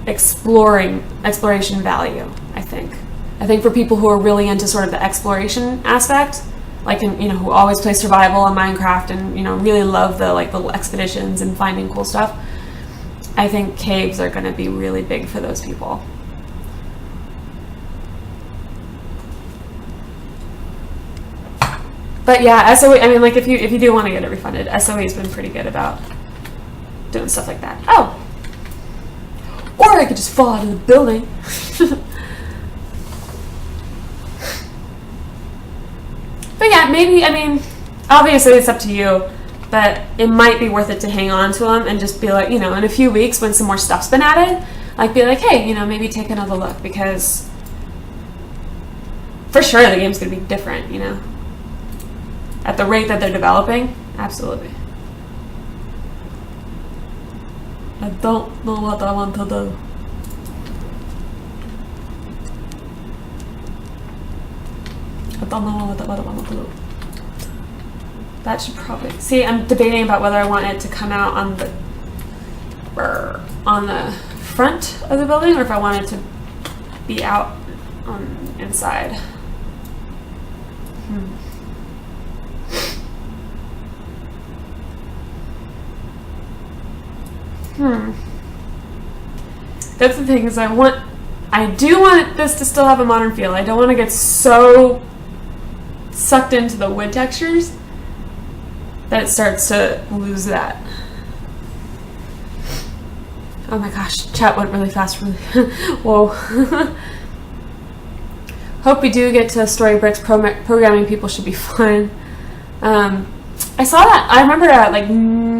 exploration value, I think. I think for people who are really into sort of the exploration aspect, like who always play survival on Minecraft and really love the little expeditions and finding cool stuff, I think caves are going to be really big for those people. But yeah, SOE, I mean, like if you do want to get it refunded, SOE's been pretty good about doing stuff like that. Oh! Or I could just fall out of the building. But yeah, maybe, I mean, obviously it's up to you, but it might be worth it to hang on to them and just be like, in a few weeks when some more stuff's been added, like be like, hey, maybe take another look, because for sure the game's going to be different, At the rate that they're developing, absolutely. I don't know what I want to do. I don't know what I want to do. That should probably... See, I'm debating about whether I want it to come out on the front of the building, or if I want it to be out on inside. That's the thing, is I do want this to still have a modern feel. I don't want to get so sucked into the wood textures that it starts to lose that. Oh my gosh, chat went really fast. Whoa. Hope we do get to Storybricks. Programming people should be fun. I saw that. I remember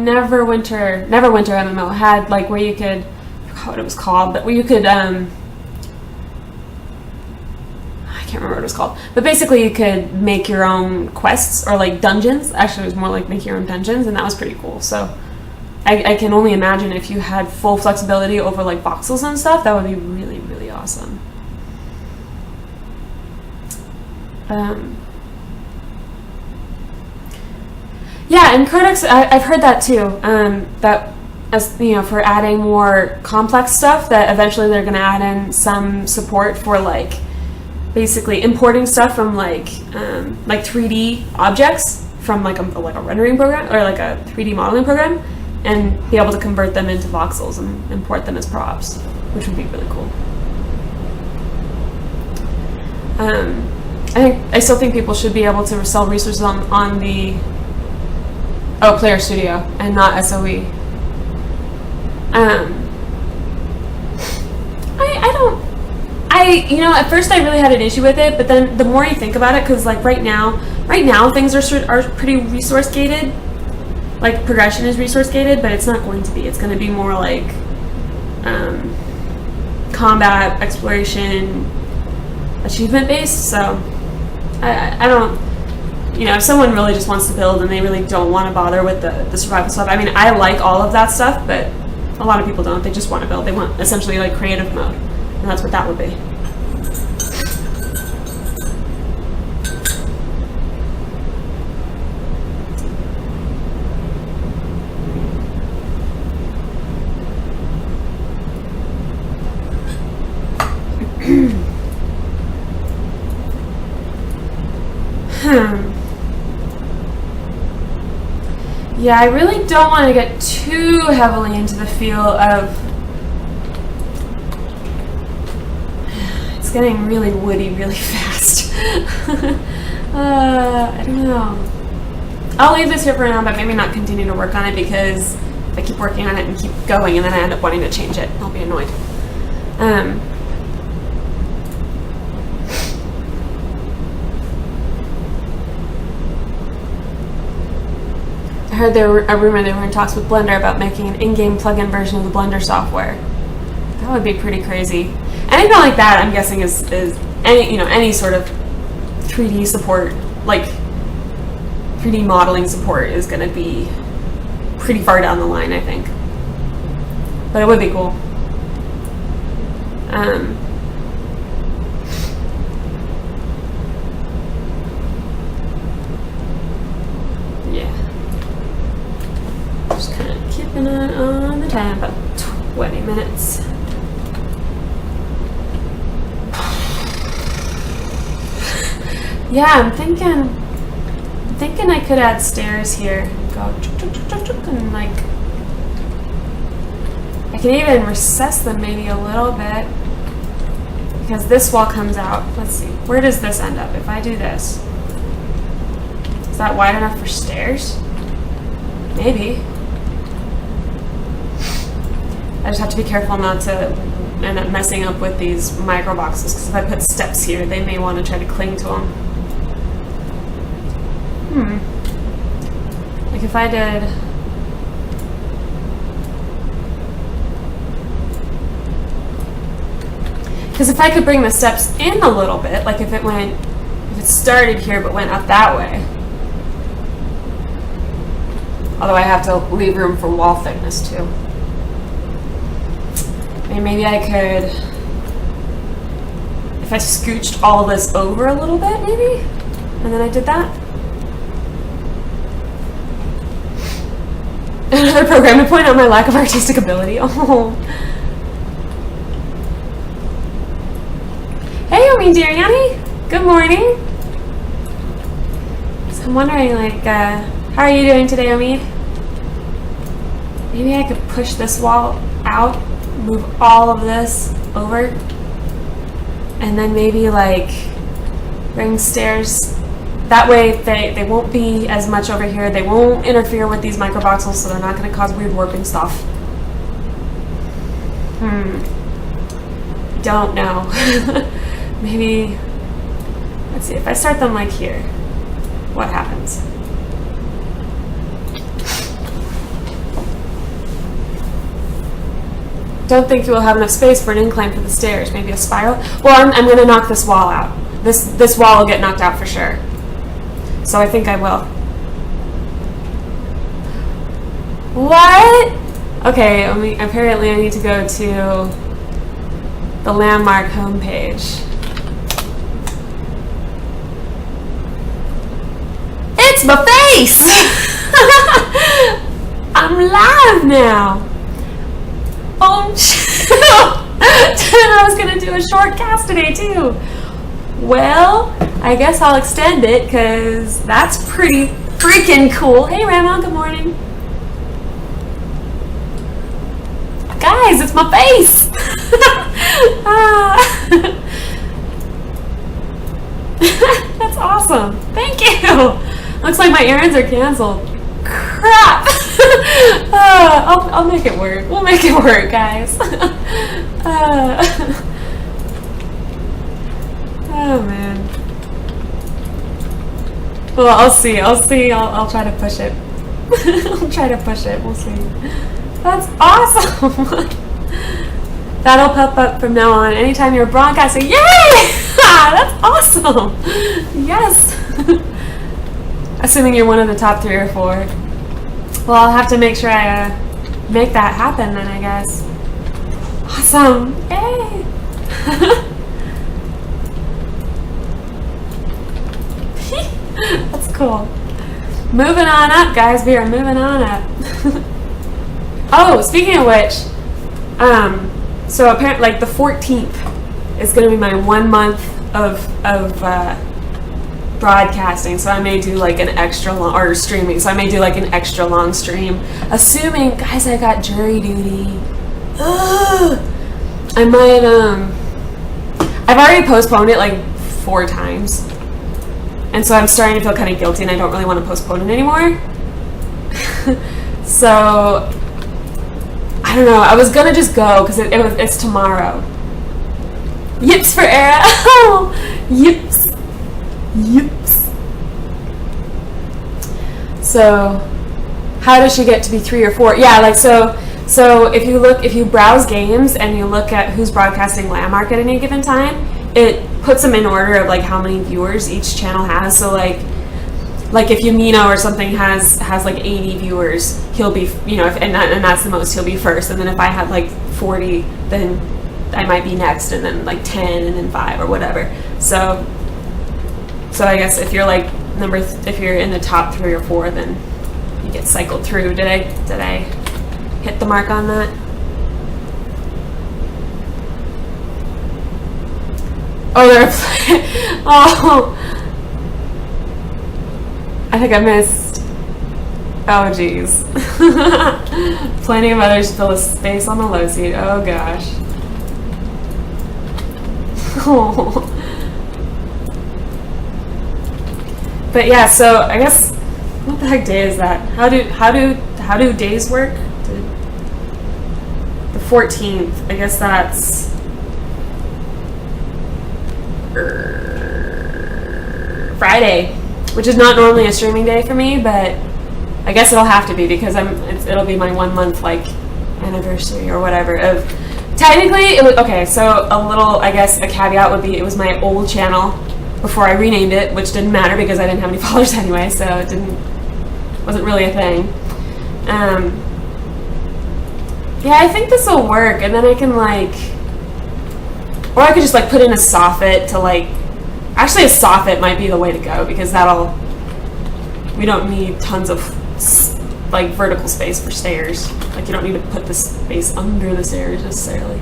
Neverwinter MMO had where you could, I forgot what it was called, but where you could I can't remember what it was called, but basically you could make your own quests or dungeons. Actually, it was more like make your own dungeons, and that was pretty cool. So I can only imagine if you had full flexibility over voxels and stuff, that would be really, really awesome. Yeah, and Codex, I've heard that too. That as for adding more complex stuff, that eventually they're going to add in some support for basically importing stuff from 3D objects from a rendering program or a 3D modeling program, and be able to convert them into voxels and import them as props, which would be really cool. I still think people should be able to sell resources on the Player Studio and not SOE. I you know, at first I really had an issue with it, but then the more you think about it, because like right now things are pretty resource gated. Like progression is resource gated, but it's not going to be. It's going to be more like combat, exploration, achievement based. So I don't, you know, if someone really just wants to build and they really don't want to bother with the survival stuff. I mean, I like all of that stuff, but a lot of people don't. They just want to build. They want essentially like creative mode, and that's what that would be. Yeah, I really don't want to get too heavily into the feel of... It's getting really woody really fast. I don't know. I'll leave this here for now, but maybe not continue to work on it, because if I keep working on it and keep going and then I end up wanting to change it, I'll be annoyed. I heard there were a rumor they were in talks with Blender about making an in-game plug-in version of the Blender software. That would be pretty crazy. Anything like that, I'm guessing, is any sort of 3D support, like 3D modeling support, is going to be pretty far down the line, I think. But it would be cool. Just kind of keeping it on the time, about 20 minutes. Yeah, I'm thinking I could add stairs here and go and like, I can even recess them maybe a little bit, because this wall comes out. Let's see, where does this end up if I do this? Is that wide enough for stairs? Maybe. I just have to be careful not to end up messing up with these micro boxes, because if I put steps here, they may want to try to cling to them. Like if I did... Because if I could bring the steps in a little bit, like if it started here but went up that way. Although I have to leave room for wall thickness too. And maybe I could, if I scooched all this over a little bit, maybe? And then I did that? Another program to point out my lack of artistic ability. Oh. Hey, Omi Dariani. Good morning. So I'm wondering, like, how are you doing today, Omi? Maybe I could push this wall out, move all of this over, and then maybe like bring stairs. That way they won't be as much over here. They won't interfere with these microvoxels, so they're not going to cause weird warping stuff. Don't know. Maybe, let's see, if I start them like here, what happens? Don't think you will have enough space for an incline for the stairs. Maybe a spiral? Well, I'm going to knock this wall out. This wall will get knocked out for sure. So I think I will. What? Okay, apparently I need to go to the landmark homepage. It's my face! I'm live now. Oh, I was gonna do a short cast today too. Well, I guess I'll extend it, because that's pretty freaking cool. Hey Rama, good morning. Guys, it's my face! That's awesome. Thank you. Looks like my errands are canceled. Crap! I'll make it work. We'll make it work, guys. Oh man. Well, I'll see. I'll try to push it. I'll try to push it. We'll see. That's awesome. That'll pop up from now on. Anytime you're broadcasting. Yay! That's awesome. Yes. Assuming you're one of the top 3 or 4. Well, I'll have to make sure I make that happen then, I guess. Awesome. Yay. That's cool. Moving on up, guys. We are moving on up. Oh, speaking of which, so apparently, like the 14th is going to be my 1 month of broadcasting. So I may do like an extra long, or streaming. So I may do like an extra long stream. Assuming, guys, I got jury duty. Ugh. I might. I've already postponed it like 4 times. And so I'm starting to feel kind of guilty, and I don't really want to postpone it anymore. So, I don't know. I was going to just go, because it's tomorrow. Yips for Era. Oh, yips. Yips. So, how does she get to be 3 or 4? Yeah, like, so if you browse games, and you look at who's broadcasting Landmark at any given time, it puts them in order of like how many viewers each channel has. So like if Yumino or something has like 80 viewers, he'll be, you know, and that's the most, he'll be first. And then if I have like 40, then I might be next, and then like 10, and then 5 or whatever. So I guess if you're like if you're in the top 3 or 4, then you get cycled through. Did I hit the mark on that? Oh, oh, I think I missed. Oh, geez. Plenty of others to fill a space on the low seat. Oh, gosh. Oh. But yeah, so I guess, what the heck day is that? How do days work? The 14th. I guess that's Friday, which is not normally a streaming day for me, but I guess it'll have to be, because it'll be my 1 month like anniversary or whatever of, technically it was okay. So a little, I guess a caveat would be, it was my old channel before I renamed it, which didn't matter because I didn't have any followers anyway, so it wasn't really a thing. Yeah, I think this will work, and then I can like, or I could just like put in a soffit to like, actually a soffit might be the way to go, because we don't need tons of like vertical space for stairs. Like you don't need to put the space under the stairs necessarily.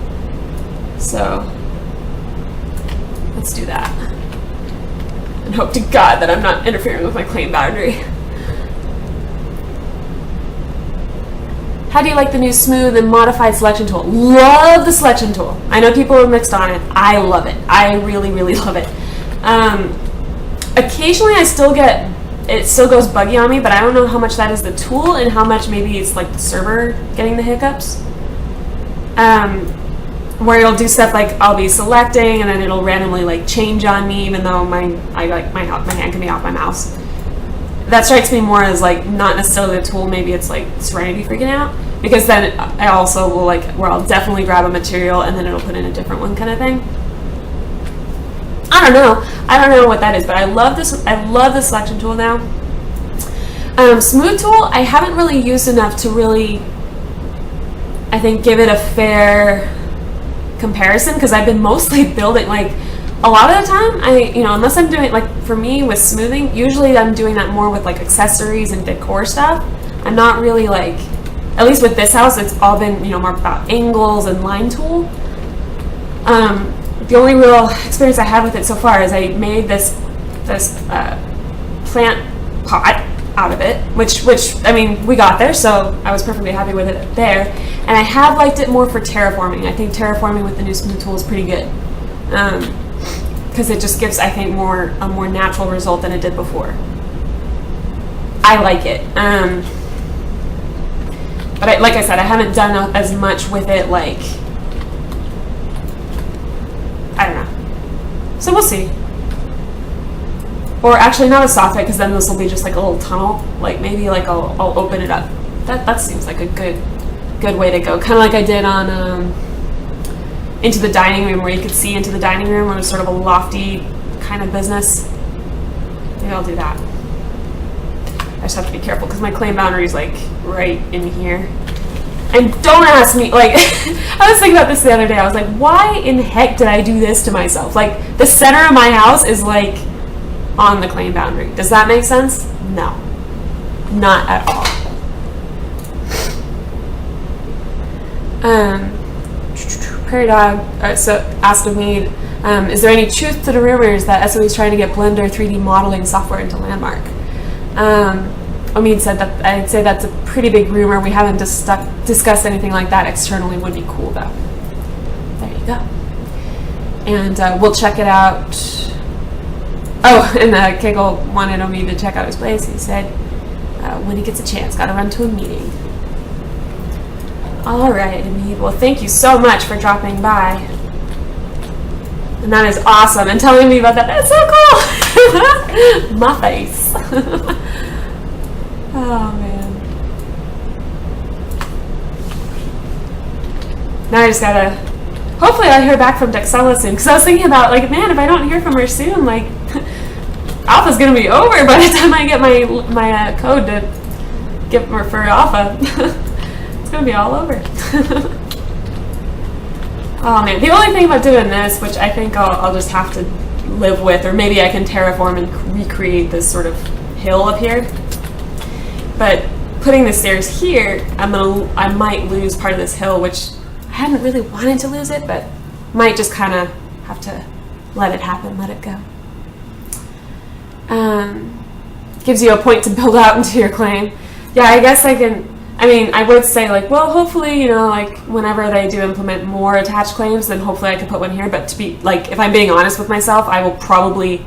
So let's do that. And hope to God that I'm not interfering with my claim boundary. How do you like the new smooth and modified selection tool? Love the selection tool. I know people are mixed on it. I love it. I really, really love it. Occasionally it still goes buggy on me, but I don't know how much that is the tool and how much maybe it's like the server getting the hiccups. Where it'll do stuff like I'll be selecting and then it'll randomly like change on me, even though my hand can be off my mouse. That strikes me more as like not necessarily the tool. Maybe it's like Serenity freaking out, because then I also will like where I'll definitely grab a material and then it'll put in a different one kind of thing. I don't know what that is, but I love this. I love the selection tool now. Smooth tool I haven't really used enough to really, I think, give it a fair comparison, because I've been mostly building like. A lot of the time, unless I'm doing, like, for me, with smoothing, usually I'm doing that more with, like, accessories and decor stuff. I'm not really, like, at least with this house, it's all been, more about angles and line tool. The only real experience I had with it so far is I made this plant pot out of it, which, I mean, we got there, so I was perfectly happy with it there. And I have liked it more for terraforming. I think terraforming with the new smooth tool is pretty good. Because it just gives, I think, a more natural result than it did before. I like it. But like I said, I haven't done as much with it, like, I don't know. So we'll see. or actually not a soffit, because then this will be just like a little tunnel. Like maybe like I'll open it up. That seems like a good way to go. Kind of like I did on Into the Dining Room, where you could see into the dining room, where it was sort of a lofty kind of business. Maybe I'll do that. I just have to be careful because my claim boundary is like right in here. And don't ask me, like, I was thinking about this the other day. I was like, why in heck did I do this to myself? Like, the center of my house is like on the claim boundary. Does that make sense? No, not at all. Prairie Dog so asked Omid, is there any truth to the rumors that SOE is trying to get Blender 3D modeling software into Landmark? Omid said that I'd say that's a pretty big rumor. We haven't discussed anything like that externally. Would be cool though. There you go. And we'll check it out. Oh, and Kegel wanted Omid to check out his place. He said when he gets a chance, got to run to a meeting. All right, Omid. Well, thank you so much for dropping by. And that is awesome. And telling me about that. That's so cool. My face. Oh man. Now I just gotta, hopefully I'll hear back from Dexella soon, because I was thinking about, like, man, if I don't hear from her soon, like, Alpha's gonna be over by the time I get my code to get her for Alpha. It's gonna be all over. Oh man, the only thing about doing this, which I think I'll just have to live with, or maybe I can terraform and recreate this sort of hill up here. But putting the stairs here, I might lose part of this hill, which I hadn't really wanted to lose it, but might just kind of have to let it happen, let it go. Gives you a point to build out into your claim. Yeah, I guess I can, I would say, like, well, hopefully, like, whenever they do implement more attached claims, then hopefully I could put one here. But to be, like, if I'm being honest with myself, I will probably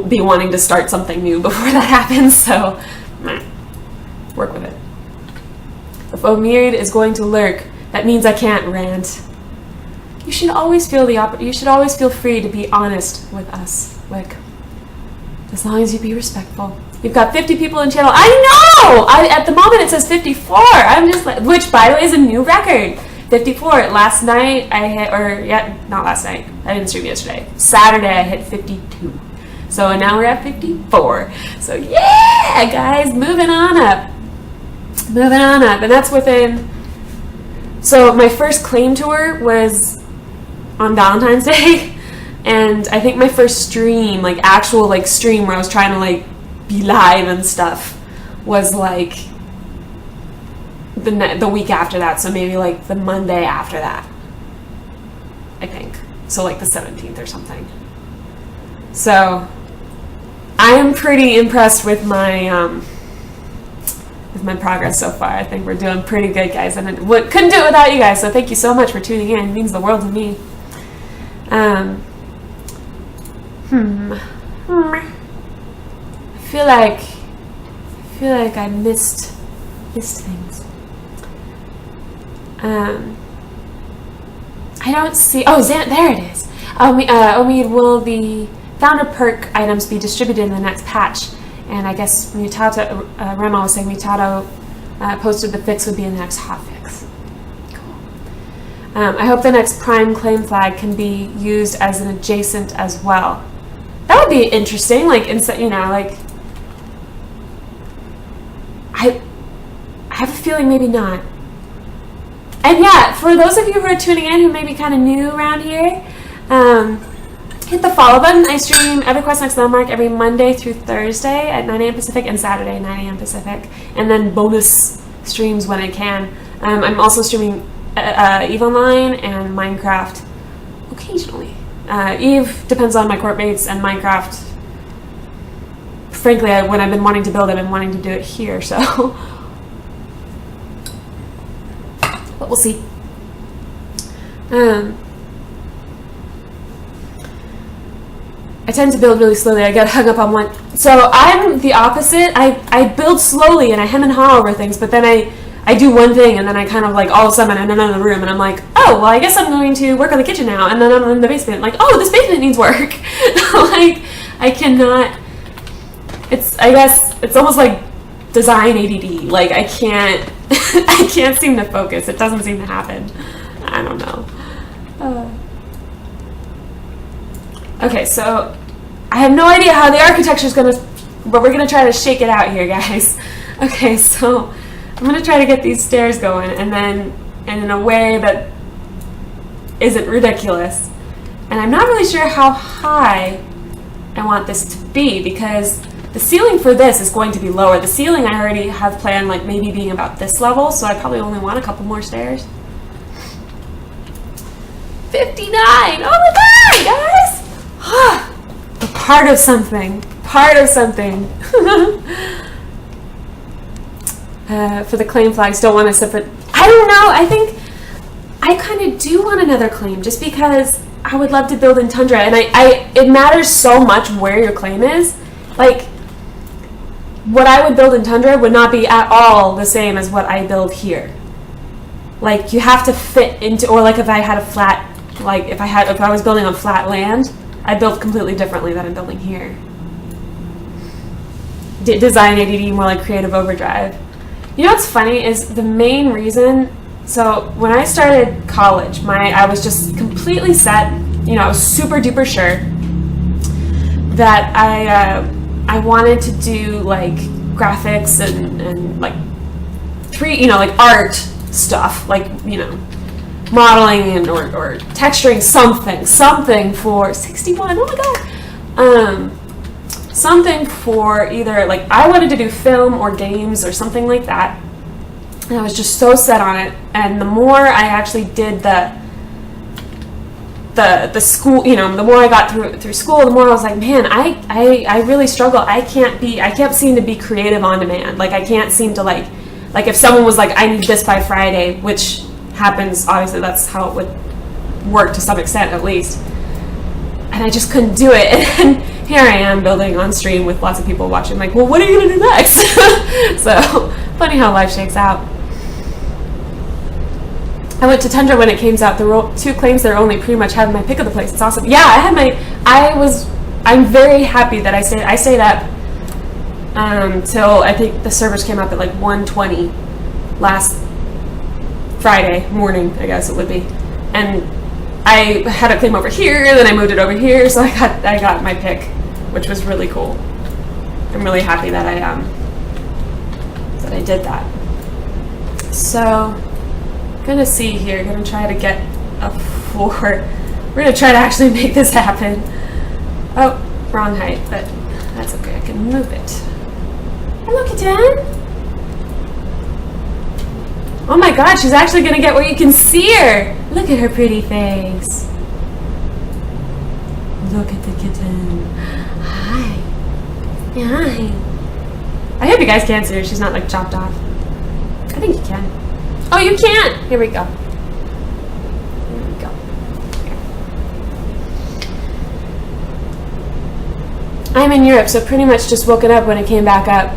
be wanting to start something new before that happens, so work with it. If Omid is going to lurk, that means I can't rant. You should always feel you should always feel free to be honest with us, like, as long as you be respectful. You've got 50 people in channel. I know! At the moment it says 54. I'm just like, which by the way is a new record. 54. Last night I hit, not last night. I didn't stream yesterday. Saturday I hit 52. So now we're at 54. So yeah, guys, moving on up. Moving on up. And that's within, so my first claim tour was on Valentine's Day. And I think my first stream, like actual like stream where I was trying to like be live and stuff, was like the week after that. So maybe like the Monday after that, I think. So like the 17th or something. So I am pretty impressed with my progress so far. I think we're doing pretty good, guys, and couldn't do it without you guys. So thank you so much for tuning in. It means the world to me. I feel like I missed things. I don't see. Oh, there it is. Omid, will the founder perk items be distributed in the next patch? And I guess Mutato, Remo was saying Mutato posted the fix would be in the next hotfix. Cool. I hope the next Prime claim flag can be used as an adjacent as well. That would be interesting. Like, like, I have a feeling maybe not. And yeah, for those of you who are tuning in who may be kind of new around here, hit the follow button. I stream EverQuest Next Landmark every Monday through Thursday at 9 a.m. Pacific and Saturday 9 a.m. Pacific, and then bonus streams when I can. I'm also streaming EVE Online and Minecraft occasionally. EVE depends on my court mates, and Minecraft, frankly, when I've been wanting to build, I've been wanting to do it here, so. But we'll see. I tend to build really slowly. I get hung up on one. So I'm the opposite. I build slowly and I hem and haw over things, but then I do one thing and then I kind of like all of a sudden I'm in another room and I'm like, oh, well, I guess I'm going to work on the kitchen now. And then I'm in the basement like, oh, this basement needs work. Like, I cannot. I guess it's almost like design ADD. Like I can't I can't seem to focus. It doesn't seem to happen. I don't know. Okay, so I have no idea how the architecture is gonna, but we're gonna try to shake it out here, guys. Okay, so I'm gonna try to get these stairs going, and in a way that isn't ridiculous. And I'm not really sure how high I want this to be, because the ceiling for this is going to be lower. The ceiling I already have planned like maybe being about this level, so I probably only want a couple more stairs. 59! Oh my god, guys! But part of something. For the claim flags, don't want a separate. I don't know. I think I kind of do want another claim, just because I would love to build in Tundra, and it matters so much where your claim is. Like, what I would build in Tundra would not be at all the same as what I build here. Like, you have to fit into, or like if I had a flat, like if I was building on flat land, I'd build completely differently than I'm building here. Design ADD, more like creative overdrive. You know what's funny is the main reason. So when I started college, I was just completely set. You know, I was super duper sure that I wanted to do like graphics and like like art stuff, like, you know, modeling and or texturing something for 61. Oh my god. Something for either, like, I wanted to do film or games or something like that. And I was just so set on it. And the more I actually did the school, you know, the more I got through school, the more I was like, man, I really struggle. I can't seem to be creative on demand. Like, I can't seem to like if someone was like, I need this by Friday, which happens, obviously that's how it would work to some extent at least. And I just couldn't do it. And here I am building on stream with lots of people watching, like, well, what are you going to do next? So, funny how life shakes out. I went to Tundra when it came out. There were 2 claims that are only pretty much having my pick of the place. It's awesome. Yeah, I'm very happy that I stayed up till I think the servers came up at like 1:20 last Friday morning, I guess it would be. And I had a claim over here, then I moved it over here, so I got my pick, which was really cool. I'm really happy that I did that. So, gonna see here. Gonna try to get a 4. We're gonna try to actually make this happen. Oh, wrong height, but that's okay. I can move it. Hello, kitten. Oh my god, she's actually gonna get where you can see her. Look at her pretty face. Look at the kitten. Hi. Yeah, hi. I hope you guys can see her. She's not like chopped off. I think you can. Oh, you can't. Here we go. Here we go. Here. I'm in Europe, so pretty much just woken up when it came back up.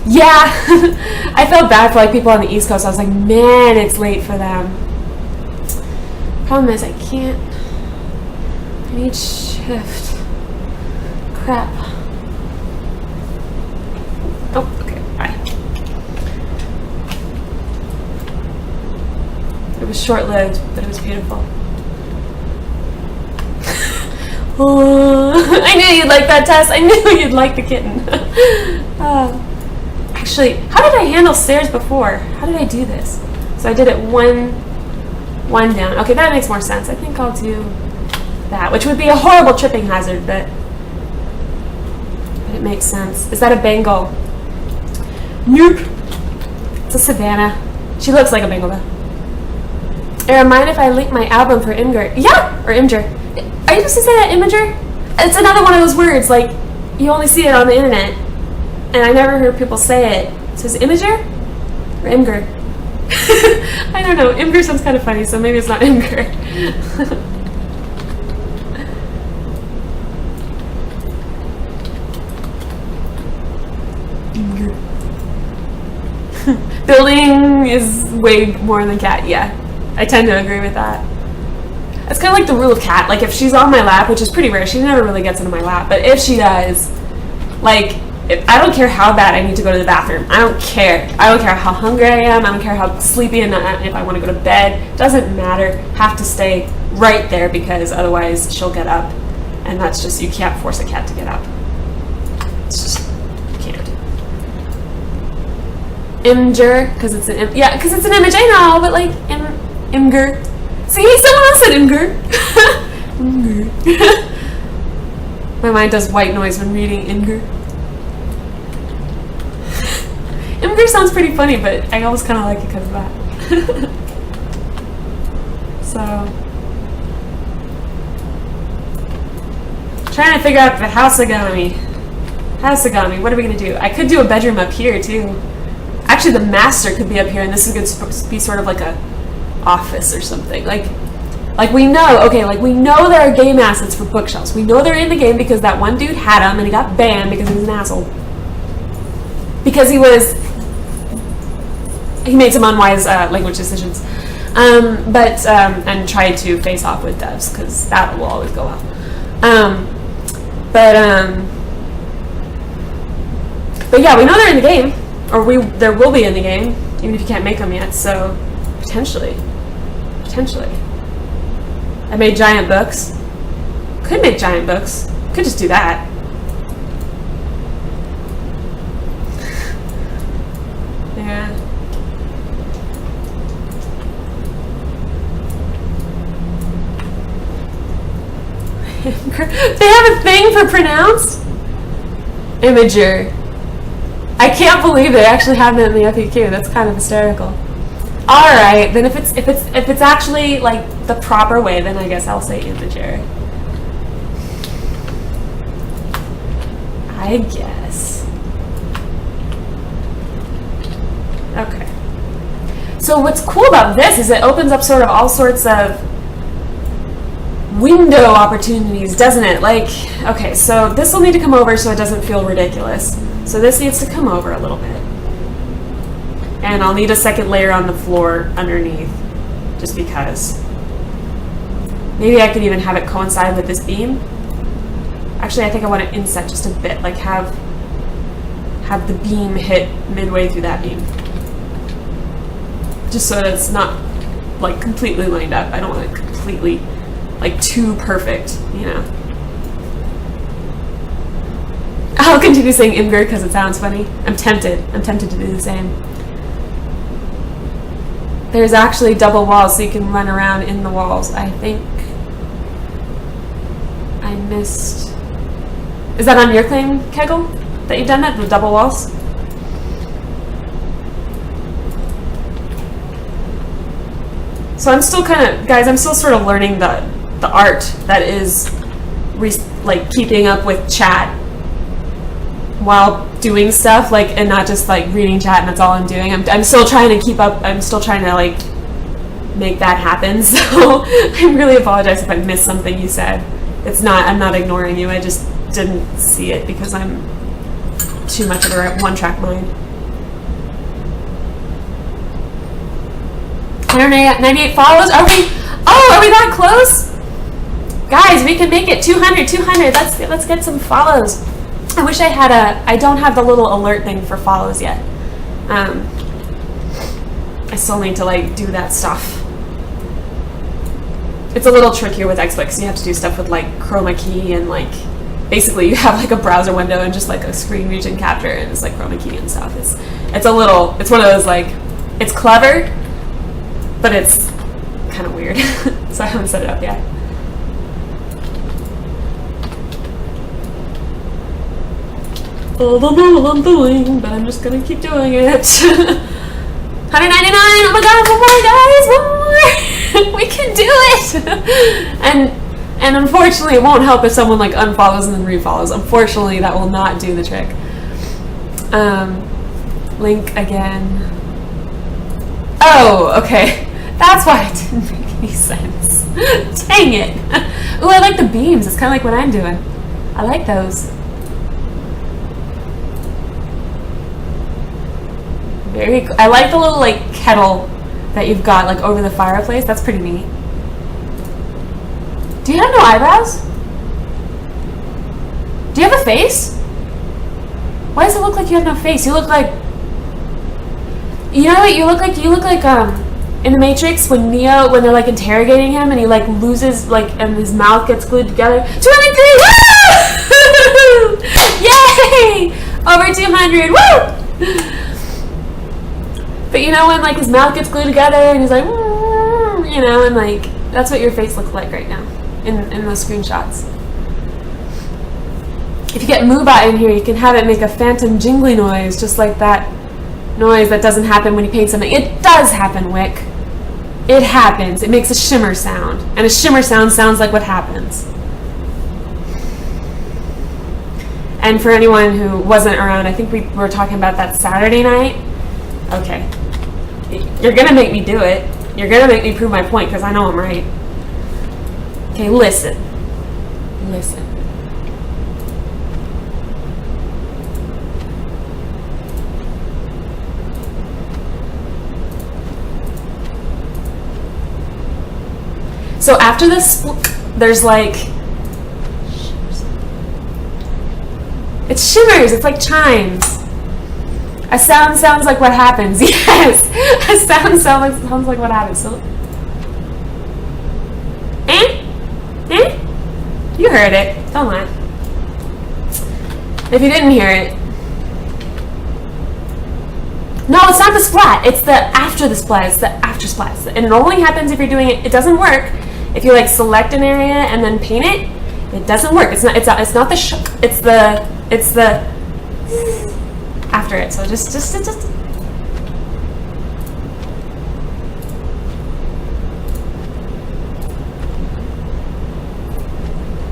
Yeah, I felt bad for like people on the East Coast. I was like, man, it's late for them. Problem is, I can't. I need shift. Crap. Oh, okay, bye. It was short-lived, but it was beautiful. Oh, I knew you'd like that, Tess. I knew you'd like the kitten. Actually, how did I handle stairs before? How did I do this? So I did it one down. Okay, that makes more sense. I think I'll do that, which would be a horrible tripping hazard, but it makes sense. Is that a Bengal? Nope. It's a Savannah. She looks like a Bengal though. Era, mind if I link my album for Imgur? Yeah! Or Imgur. Are you supposed to say that, Imager? It's another one of those words, like, you only see it on the internet. And I never heard people say it. So is it Imager? Or Imgur? I don't know. Imgur sounds kind of funny, so maybe it's not Imgur. Building is way more than cat, yeah. I tend to agree with that. it's kind of like the rule of cat. Like, if she's on my lap, which is pretty rare, she never really gets into my lap, but if she does, like, I don't care how bad I need to go to the bathroom. I don't care. I don't care how hungry I am. I don't care how sleepy and if I want to go to bed. Doesn't matter. Have to stay right there because otherwise she'll get up. And that's just, you can't force a cat to get up. It's just, you can't. Imgur, because it's an, yeah, because it's an image, I know, but like, Imgur. See, someone else said Imgur. Imgur. My mind does white noise when reading Imgur. Imgur sounds pretty funny, but I always kind of like it because of that. So, trying to figure out the house-agami. House-agami, what are we going to do? I could do a bedroom up here, too. Actually, the master could be up here, and this is going to be sort of like a office or something. Like we know, okay, like we know there are game assets for bookshelves. We know they're in the game because that one dude had them, and he got banned because he was an asshole. Because he made some unwise language decisions. And tried to face off with devs, because that will always go well. But yeah, we know they're in the game, or there will be in the game, even if you can't make them yet. So potentially, I made giant books. Could make giant books. Could just do that. Yeah. They have a thing for pronounced? Imager. I can't believe they actually have that in the FAQ. That's kind of hysterical. All right, then if it's actually like the proper way, then I guess I'll say imager. I guess. Okay. So what's cool about this is it opens up sort of all sorts of window opportunities, doesn't it? Like, okay, so this will need to come over so it doesn't feel ridiculous. So this needs to come over a little bit. And I'll need a second layer on the floor underneath, just because. Maybe I could even have it coincide with this beam. Actually, I think I want to inset just a bit, like have the beam hit midway through that beam. Just so that it's not like completely lined up. I don't want it completely like too perfect, you know. I'll continue saying Imgur because it sounds funny. I'm tempted to do the same. There's actually double walls so you can run around in the walls. I think I missed. Is that on your claim, Kegel? That you've done that, the double walls? So I'm still kind of, guys, I'm still sort of learning the art that is like keeping up with chat while doing stuff, like, and not just like reading chat and that's all I'm doing. I'm still trying to keep up. I'm still trying to like make that happen. So I really apologize if I missed something you said. It's not, I'm not ignoring you. I just didn't see it because I'm too much of a one-track mind. 198 follows. Are we that close? Guys, we can make it 200. Let's get some follows. I wish I had I don't have the little alert thing for follows yet. I still need to like do that stuff. It's a little trickier with Xbox because you have to do stuff with like chroma key and like basically you have like a browser window and just like a screen region capture and it's like chroma key and stuff. It's one of those like, it's clever, but it's kind of weird. So I haven't set it up yet. I don't know what I'm doing, but I'm just gonna keep doing it. 199! Oh my god, one more, guys! One more! We can do it! And unfortunately, it won't help if someone like unfollows and then refollows. Unfortunately, that will not do the trick. Link again. Oh, okay. That's why it didn't make any sense. Dang it! Ooh, I like the beams. It's kind of like what I'm doing. I like those. Very cool. I like the little like kettle that you've got like over the fireplace. That's pretty neat. Do you have no eyebrows? Do you have a face? Why does it look like you have no face? You look like... You know what you look like? You look like, in The Matrix, when Neo, when they're, like, interrogating him, and he, like, loses, like, and his mouth gets glued together. 203! Woo! Yay! Over 200! Woo! But you know when, like, his mouth gets glued together, and he's like, you know, and, like, that's what your face looks like right now, in those screenshots. If you get Moobot in here, you can have it make a phantom jingly noise, just like that noise that doesn't happen when you paint something. It does happen, Wick. It happens. It makes a shimmer sound. And a shimmer sound sounds like what happens. And for anyone who wasn't around, I think we were talking about that Saturday night. Okay. You're going to make me do it. You're going to make me prove my point because I know I'm right. Okay, listen. Listen. So after this, there's like, it's shimmers, it's like chimes. A sound sounds like what happens, yes. A sound sounds like what happens. So, you heard it, don't lie. If you didn't hear it, no, it's not the splat, it's the after the splat, it's the after splat. And it only happens if you're doing it, it doesn't work. If you like select an area and then paint it, it doesn't work. It's not the it's the after it. So just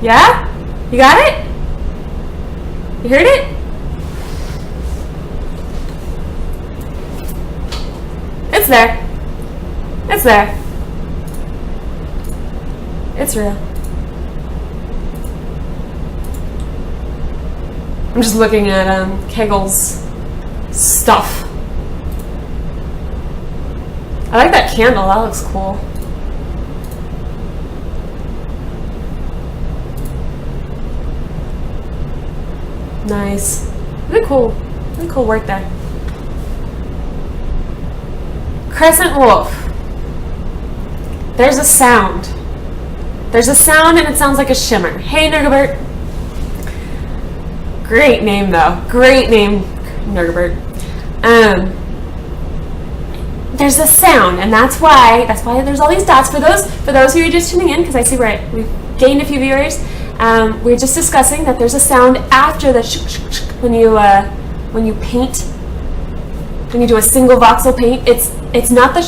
yeah? You got it? You heard it? It's there. It's there. It's real. I'm just looking at Kegel's stuff. I like that candle. That looks cool. Nice. Really cool. Really cool work there. Crescent Wolf. There's a sound. There's a sound and it sounds like a shimmer. Hey, Nergabert. Great name, though. Great name, Nergabert. There's a sound, and that's why there's all these dots. For those who are just tuning in, because I see we've gained a few viewers. We're just discussing that there's a sound after the when you paint. When you do a single voxel paint, it's not the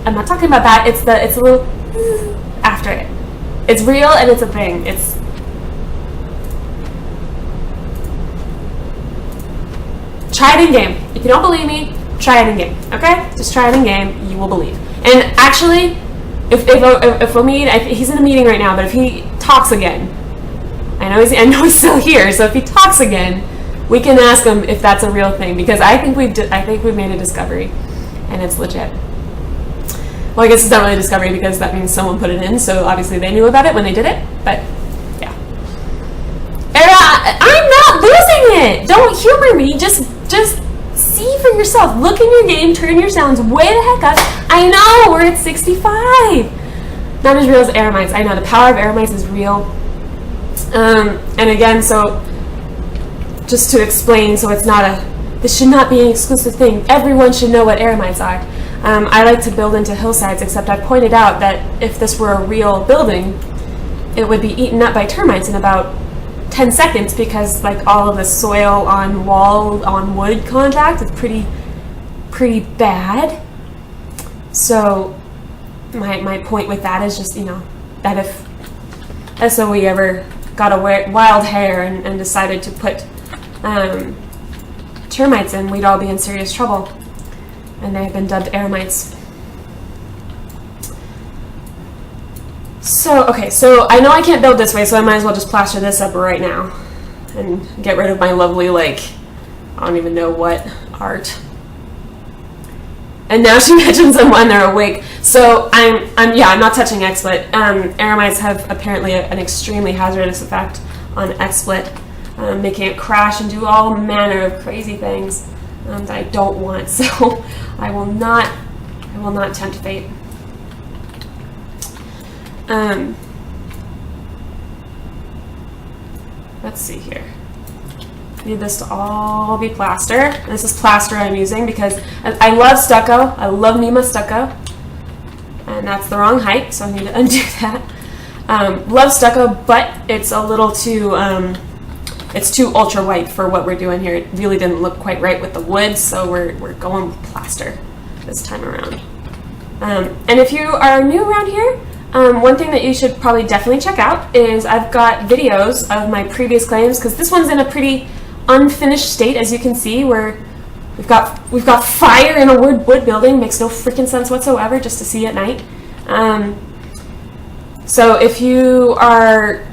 I'm not talking about that. It's a little after it. It's real and it's a thing. Try it in game. If you don't believe me, try it in game. Okay? Just try it in game. You will believe. And actually, if Omid, he's in a meeting right now, but if he talks again, I know he's still here. So if he talks again, we can ask him if that's a real thing, because I think we've made a discovery, and it's legit. Well, I guess it's not really a discovery because that means someone put it in, so obviously they knew about it when they did it, but yeah. Era, I'm not losing it! Don't humor me, just see for yourself. Look in your game, turn your sounds way the heck up. I know, we're at 65! Not as real as Eremites. I know, the power of Eremites is real. And again, so, just to explain, so it's not this should not be an exclusive thing. Everyone should know what Eremites are. I like to build into hillsides, except I pointed out that if this were a real building, it would be eaten up by termites in about 10 seconds because like all of the soil on wall on wood contact is pretty bad. So my point with that is just, that if SOE ever got a wild hair and decided to put termites in, we'd all be in serious trouble. And they have been dubbed Eremites. So, okay, so I know I can't build this way, so I might as well just plaster this up right now and get rid of my lovely, I don't even know what art. And now she mentions them when they're awake. So I'm not touching XSplit. Aramites have apparently an extremely hazardous effect on XSplit, making it crash and do all manner of crazy things that I don't want. So I will not tempt fate. Let's see here. Need this to all be plaster. This is plaster I'm using because I love stucco. I love Nima stucco. And that's the wrong height, so I need to undo that. Love stucco, but it's a little too, it's too ultra white for what we're doing here. It really didn't look quite right with the wood, so we're going with plaster this time around. And if you are new around here, one thing that you should probably definitely check out is I've got videos of my previous claims, because this one's in a pretty unfinished state, as you can see, where we've got fire in a wood building. Makes no freaking sense whatsoever just to see at night. So if you are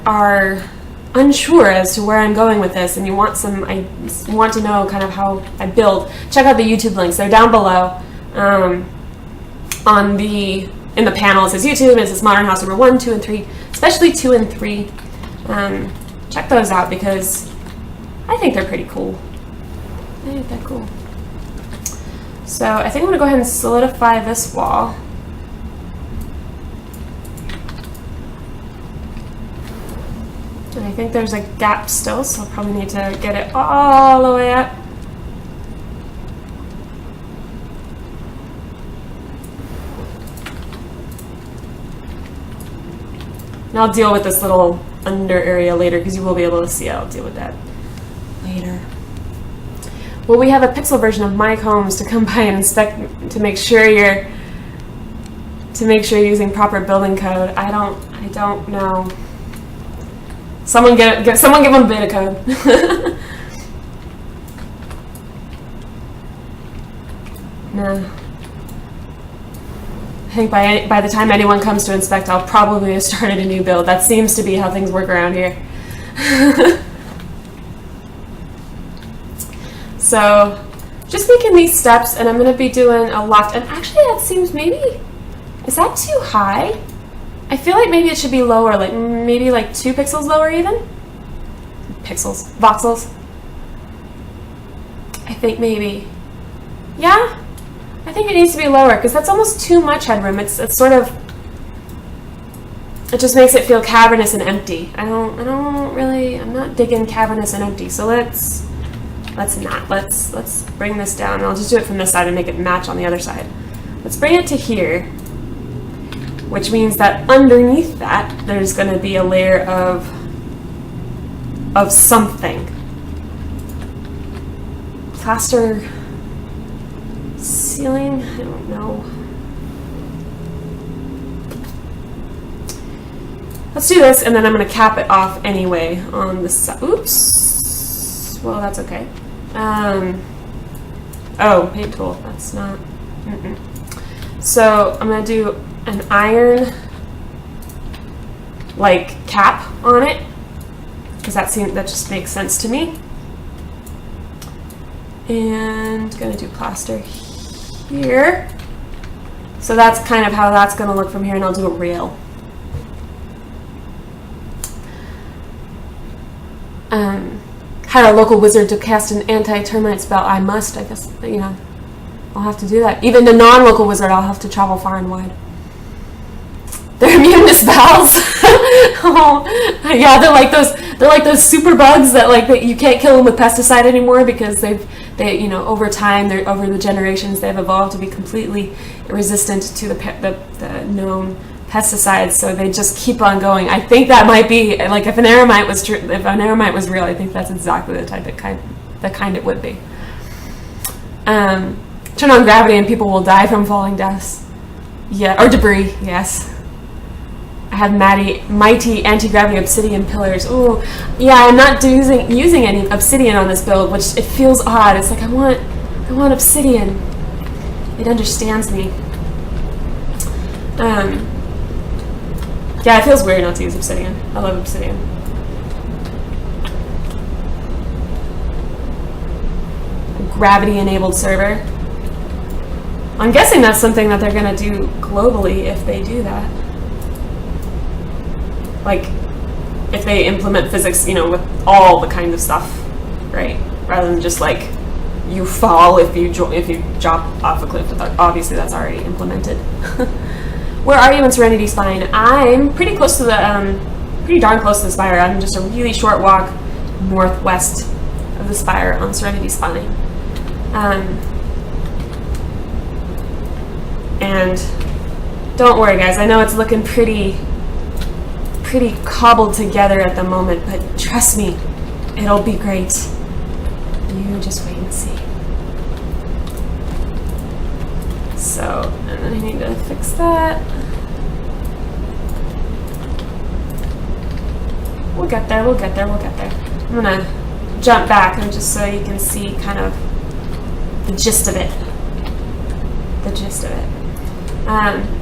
unsure as to where I'm going with this and you want to know kind of how I build, check out the YouTube links. They're down below. In the panel it says YouTube, it says Modern House number 1, 2, and 3, especially 2 and 3. Check those out because I think they're pretty cool. I think they're cool. So I think I'm going to go ahead and solidify this wall. And I think there's a gap still, so I'll probably need to get it all the way up. And I'll deal with this little under area later because you will be able to see it. I'll deal with that later. Will we have a pixel version of Mike Holmes to come by and inspect to make sure you're using proper building code? I don't know. Someone give him beta code. No. I think by the time anyone comes to inspect, I'll probably have started a new build. That seems to be how things work around here. So, just making these steps, and I'm going to be doing a loft. And actually, that seems is that too high? I feel like maybe it should be lower, like maybe like 2 pixels lower even? Pixels. Voxels. I think maybe. Yeah? I think it needs to be lower because that's almost too much headroom. It's sort of, it just makes it feel cavernous and empty. I'm not digging cavernous and empty. So let's bring this down. I'll just do it from this side and make it match on the other side. Let's bring it to here, which means that underneath that there's going to be a layer of something. Plaster ceiling? I don't know. Let's do this, and then I'm going to cap it off anyway on the side. Oops. Well, that's okay. Oh, paint tool. That's not. So I'm going to do an iron like cap on it because that just makes sense to me. And going to do plaster here. So that's kind of how that's going to look from here, and I'll do a rail. Hire a local wizard to cast an anti-termite spell. I must, I guess, I'll have to do that. Even the non-local wizard, I'll have to travel far and wide. They're immune to spells. Oh, yeah, they're like those super bugs that you can't kill them with pesticide anymore because they over time, over the generations, they've evolved to be completely resistant to the known pesticides. So they just keep on going. I think that might be like if an aramite was true, if an aramite was real, I think that's exactly the kind it would be. Turn on gravity and people will die from falling deaths. Yeah, or debris. Yes. I have mighty anti-gravity obsidian pillars. Oh, yeah, I'm not using any obsidian on this build, which it feels odd. It's like I want obsidian. It understands me. Yeah, it feels weird not to use obsidian. I love obsidian. A gravity-enabled server. I'm guessing that's something that they're going to do globally if they do that. Like, if they implement physics, you know, with all the kind of stuff, right? Rather than just like you fall if you drop off a cliff. Obviously, that's already implemented. Where are you in Serenity Spine? I'm pretty close to the, pretty darn close to the spire. I'm just a really short walk northwest of the spire on Serenity Spine. And don't worry, guys. I know it's looking pretty cobbled together at the moment, but trust me, it'll be great. You just wait and see. So, and then I need to fix that. We'll get there, we'll get there, we'll get there. I'm gonna jump back and just so you can see kind of the gist of it. The gist of it.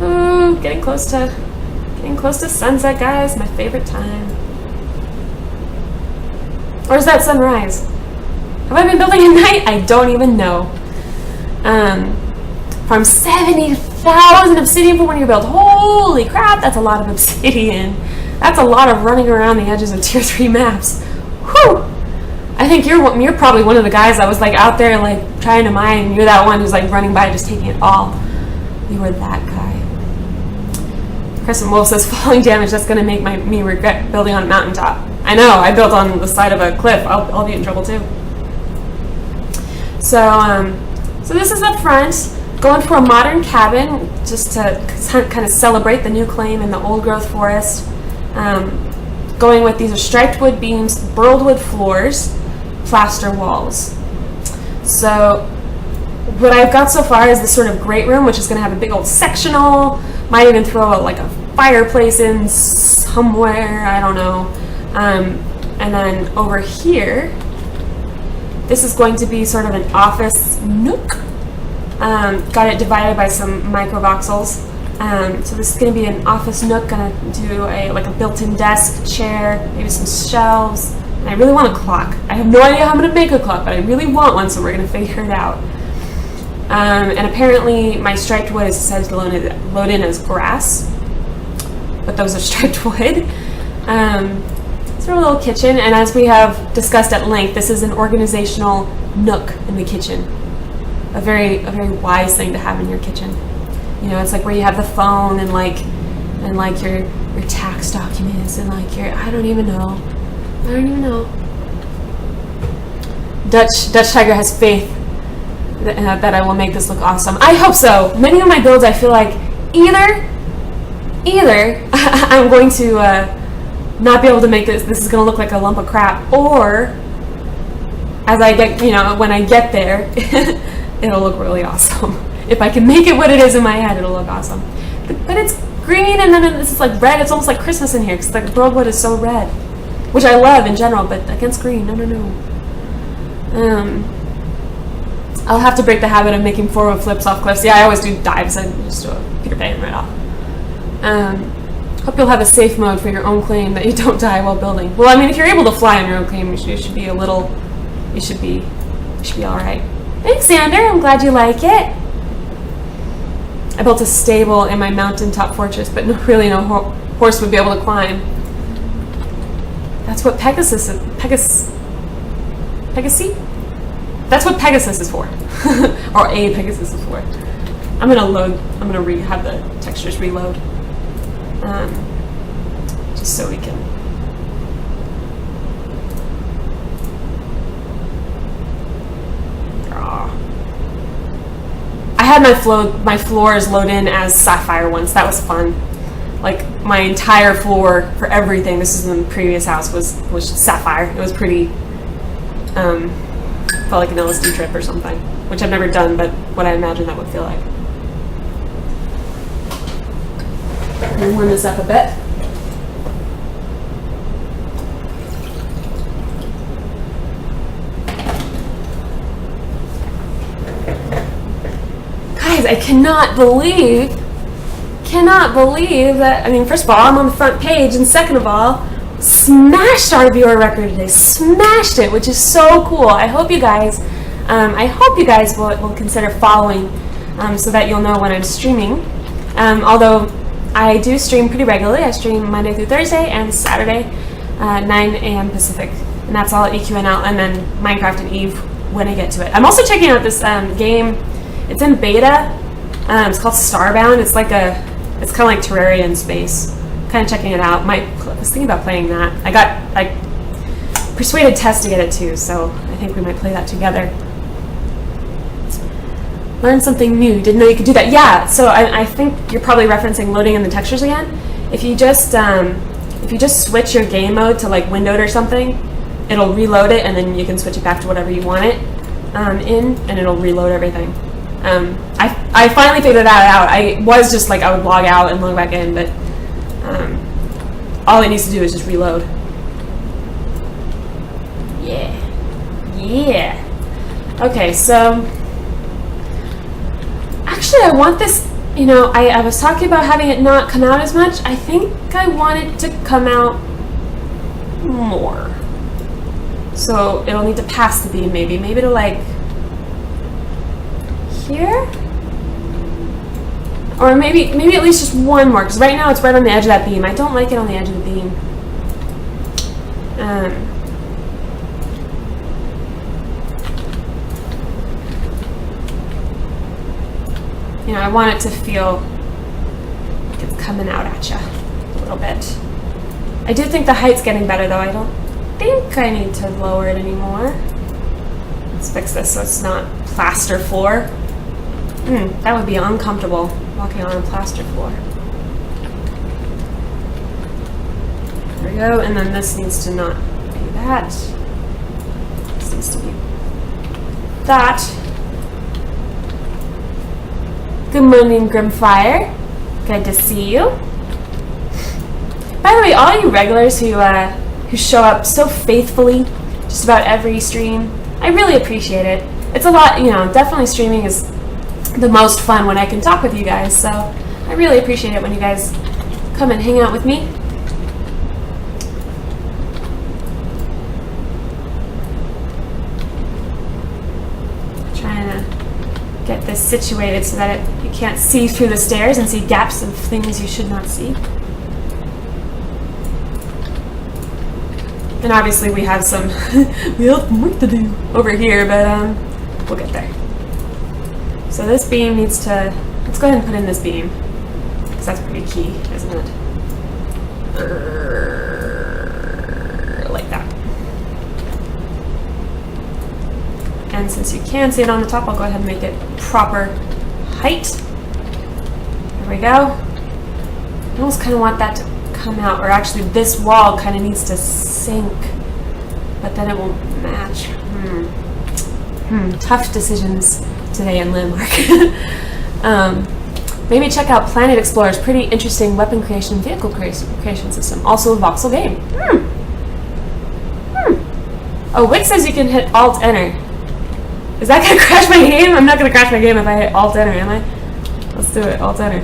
Ooh, getting close to sunset, guys. My favorite time. Or is that sunrise? Have I been building at night? I don't even know. Farm 70,000 obsidian for when you build. Holy crap, that's a lot of obsidian. That's a lot of running around the edges of tier 3 maps. Whew! I think you're probably one of the guys that was like out there like trying to mine. You're that one who's like running by just taking it all. You were that guy. Crescent Wolf says falling damage. That's going to make me regret building on a mountaintop. I know. I built on the side of a cliff. I'll be in trouble too. So this is up front. Going for a modern cabin just to kind of celebrate the new claim in the old growth forest. Going with these are striped wood beams, burled wood floors, plaster walls. So what I've got so far is this sort of great room, which is going to have a big old sectional. Might even throw like a fireplace in somewhere. I don't know. And then over here, this is going to be sort of an office nook. Got it divided by some microvoxels. So this is going to be an office nook. Going to do a built-in desk, chair, maybe some shelves. And I really want a clock. I have no idea how I'm going to make a clock, but I really want one, so we're going to figure it out. And apparently my striped wood is said to load in as grass, but those are striped wood. It's our little kitchen, and as we have discussed at length, this is an organizational nook in the kitchen. A very wise thing to have in your kitchen. You know, it's like where you have the phone and like your tax documents and like your I don't even know. Dutch Tiger has faith that I will make this look awesome. I hope so. Many of my builds, I feel like either I'm going to not be able to make this is going to look like a lump of crap, or as I get, when I get there, it'll look really awesome. If I can make it what it is in my head, it'll look awesome. But it's green, and then this is like red. It's almost like Christmas in here, because like burled wood is so red, which I love in general, but against green, no. I'll have to break the habit of making forward flips off cliffs. Yeah, I always do dives. I just do a Peter Pan right off. Hope you'll have a safe mode for your own claim that you don't die while building. Well, I mean, if you're able to fly on your own claim, you should be all right. Thanks, Xander. I'm glad you like it. I built a stable in my mountaintop fortress, but no horse would be able to climb. That's what Pegasus is. Pegasus? That's what Pegasus is for. Or a Pegasus is for. I'm gonna have the textures reload. Just so we can. I had my floors load in as sapphire once. That was fun. Like my entire floor for everything. This is in the previous house was sapphire. It was pretty. Felt like an LSD trip or something, which I've never done, but what I imagine that would feel like. Let me warm this up a bit. Guys, I cannot believe that, I mean, first of all, I'm on the front page, and second of all, smashed our viewer record today. Smashed it, which is so cool. I hope you guys will consider following so that you'll know when I'm streaming. Although I do stream pretty regularly. I stream Monday through Thursday and Saturday, 9 a.m. Pacific, and that's all at EQN out, and then Minecraft and Eve when I get to it. I'm also checking out this game. It's in beta. It's called Starbound. It's kind of like Terraria in space. Kind of checking it out. I was thinking about playing that. I persuaded Tess to get it too, so I think we might play that together. Learn something new. Didn't know you could do that. Yeah, so I think you're probably referencing loading in the textures again. If you just switch your game mode to like windowed or something, it'll reload it, and then you can switch it back to whatever you want it in, and it'll reload everything. I finally figured that out. I was just like, I would log out and log back in, but all it needs to do is just reload. Yeah. Okay, so actually I want this, I was talking about having it not come out as much. I think I want it to come out more. So it'll need to pass the beam maybe to like here? Or maybe at least just one more, because right now it's right on the edge of that beam. I don't like it on the edge of the beam. I want it to feel like it's coming out at you a little bit. I do think the height's getting better though. I don't think I need to lower it anymore. Let's fix this so it's not plaster floor. That would be uncomfortable, walking on a plaster floor. There we go, and then this needs to not be that. This needs to be that. Good morning, Grimfire. Good to see you. By the way, all you regulars who show up so faithfully just about every stream, I really appreciate it. It's a lot, definitely streaming is the most fun when I can talk with you guys, so I really appreciate it when you guys come and hang out with me. Trying to get this situated so that you can't see through the stairs and see gaps of things you should not see. And obviously we have some work to do over here, but we'll get there. So this beam needs to, let's go ahead and put in this beam, because that's pretty key, isn't it? Like that. And since you can see it on the top, I'll go ahead and make it proper height. There we go. I almost kind of want that to come out, or actually this wall kind of needs to sink, but then it won't match. Tough decisions today in Landmark. Maybe check out Planet Explorer's pretty interesting weapon creation and vehicle creation system. Also a voxel game. Oh, Wick says you can hit Alt-Enter. Is that gonna crash my game? I'm not gonna crash my game if I hit Alt-Enter, am I? Let's do it, Alt-Enter.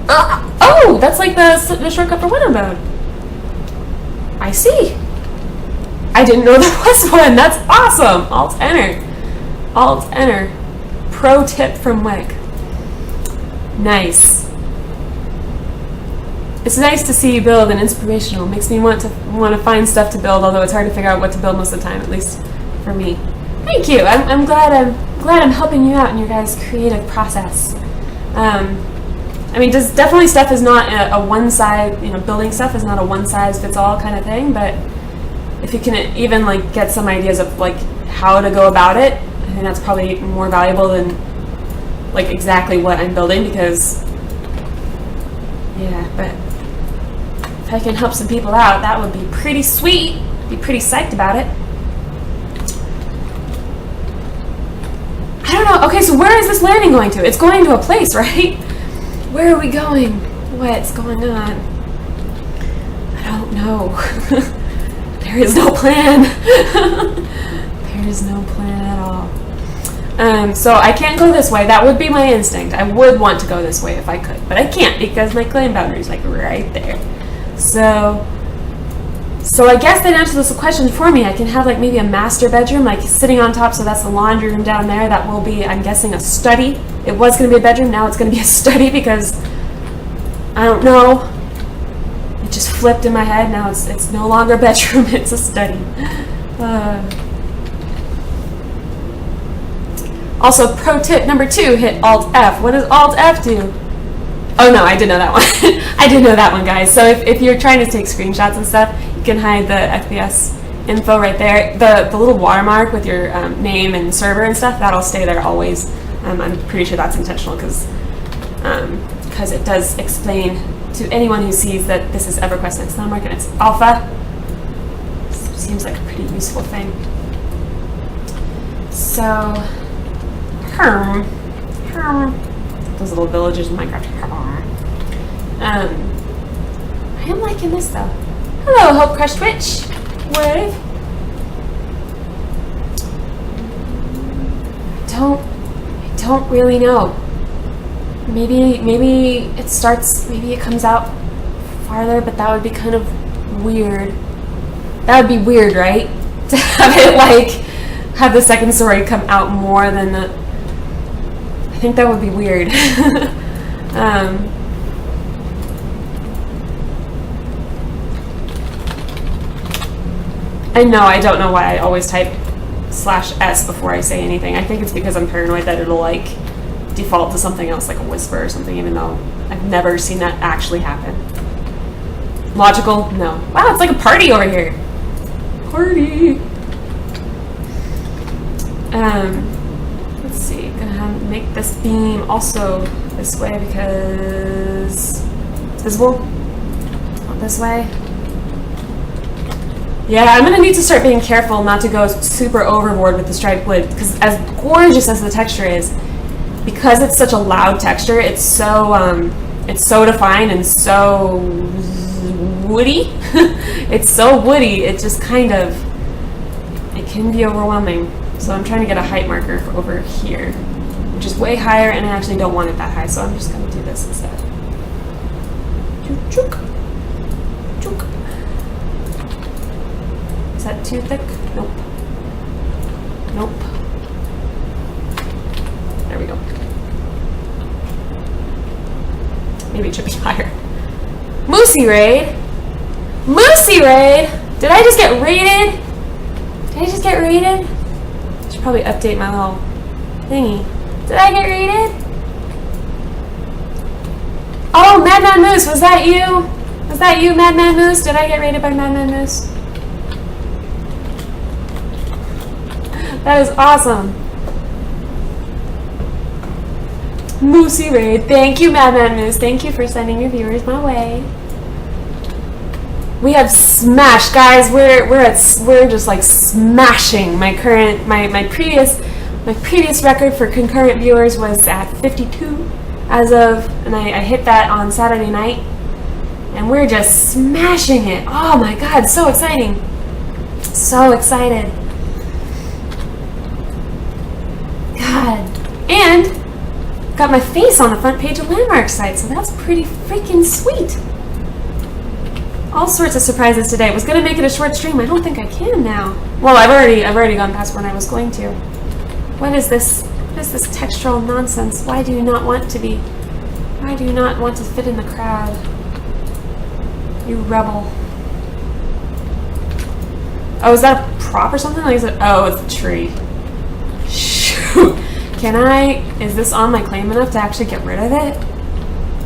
Oh, that's like the shortcut for window mode. I see. I didn't know there was one. That's awesome. Alt-Enter. Alt-Enter. Pro tip from Wick. Nice. It's nice to see you build and inspirational. Makes me want to find stuff to build, although it's hard to figure out what to build most of the time, at least for me. Thank you. I'm glad I'm helping you out in your guys' creative process. I mean, definitely stuff is not a one size, building stuff is not a one size fits all kind of thing, but if you can even like get some ideas of like how to go about it, I think that's probably more valuable than like exactly what I'm building, because but if I can help some people out, that would be pretty sweet. Be pretty psyched about it. I don't know. Okay, so where is this landing going to? It's going to a place, right? Where are we going? What's going on? I don't know. There is no plan. There is no plan at all. So I can't go this way. That would be my instinct. I would want to go this way if I could, but I can't because my claim boundary is like right there. So I guess that answers this question for me. I can have like maybe a master bedroom, like sitting on top, so that's the laundry room down there. That will be, I'm guessing, a study. It was going to be a bedroom, now it's going to be a study because, I don't know, it just flipped in my head. Now it's no longer a bedroom, it's a study. Also, pro tip number 2, hit Alt-F. What does Alt-F do? Oh no, I did know that one. I did know that one, guys. So if you're trying to take screenshots and stuff, you can hide the FPS info right there. The little watermark with your name and server and stuff, that'll stay there always. I'm pretty sure that's intentional because it does explain to anyone who sees that this is EverQuest Next Landmark and it's alpha. Seems like a pretty useful thing. So, those little villagers in Minecraft. I am liking this though. Hello, Hope Crush Twitch. Wave. I don't really know. Maybe it starts, maybe it comes out farther, but that would be kind of weird. That would be weird, right? To have it have the second story come out more than the, I think that would be weird. I know, I don't know why I always type /S before I say anything. I think it's because I'm paranoid that it'll default to something else, like a whisper or something, even though I've never seen that actually happen. Logical? No. Wow, it's like a party over here. Party! Let's see, gonna make this beam also this way because it's visible. Not this way. Yeah, I'm gonna need to start being careful not to go super overboard with the striped wood because as gorgeous as the texture is, because it's such a loud texture, it's so defined and so woody. It's so woody, it just kind of, it can be overwhelming. So I'm trying to get a height marker for over here, which is way higher, and I actually don't want it that high, so I'm just gonna do this instead. Chook. Chook. Is that too thick? Nope. Nope. There we go. Maybe it should be higher. Moosey Raid! Moosey Raid! Did I just get raided? Did I just get raided? I should probably update my little thingy. Did I get raided? Oh, Madman Moose, was that you? Was that you, Madman Moose? Did I get raided by Madman Moose? That is awesome. Moosey Raid. Thank you, Madman Moose. Thank you for sending your viewers my way. We have smashed, guys. We're just like smashing my previous record for concurrent viewers was at 52 as of, and I hit that on Saturday night, and we're just smashing it. Oh my God, so exciting. So excited. God. And got my face on the front page of Landmark site, so that's pretty freaking sweet. All sorts of surprises today. I was gonna make it a short stream. I don't think I can now. Well, I've already gone past when I was going to. What is this? What is this textural nonsense? Why do you not want to be? Why do you not want to fit in the crowd? You rebel. Oh, is that a prop or something? Like, is it? Oh, it's a tree. Shoot. Can I? Is this on my claim enough to actually get rid of it?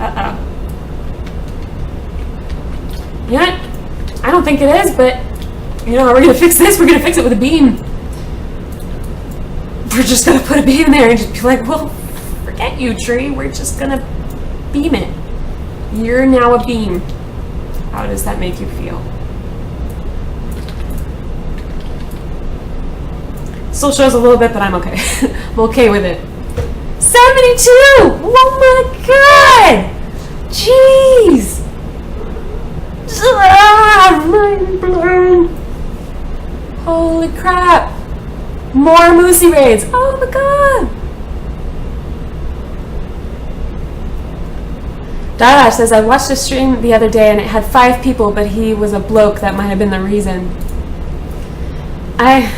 Uh-oh. You know what? I don't think it is, but you know how we're gonna fix this? We're gonna fix it with a beam. We're just gonna put a beam there and just be like, well, forget you, tree. We're just gonna beam it. You're now a beam. How does that make you feel? Still shows a little bit, but I'm okay. I'm okay with it. 72! Oh my God! Jeez! Mind blown. Holy crap! More Moosey Raids! Oh my God! Dadash says, I watched a stream the other day and it had 5 people, but he was a bloke. That might have been the reason. I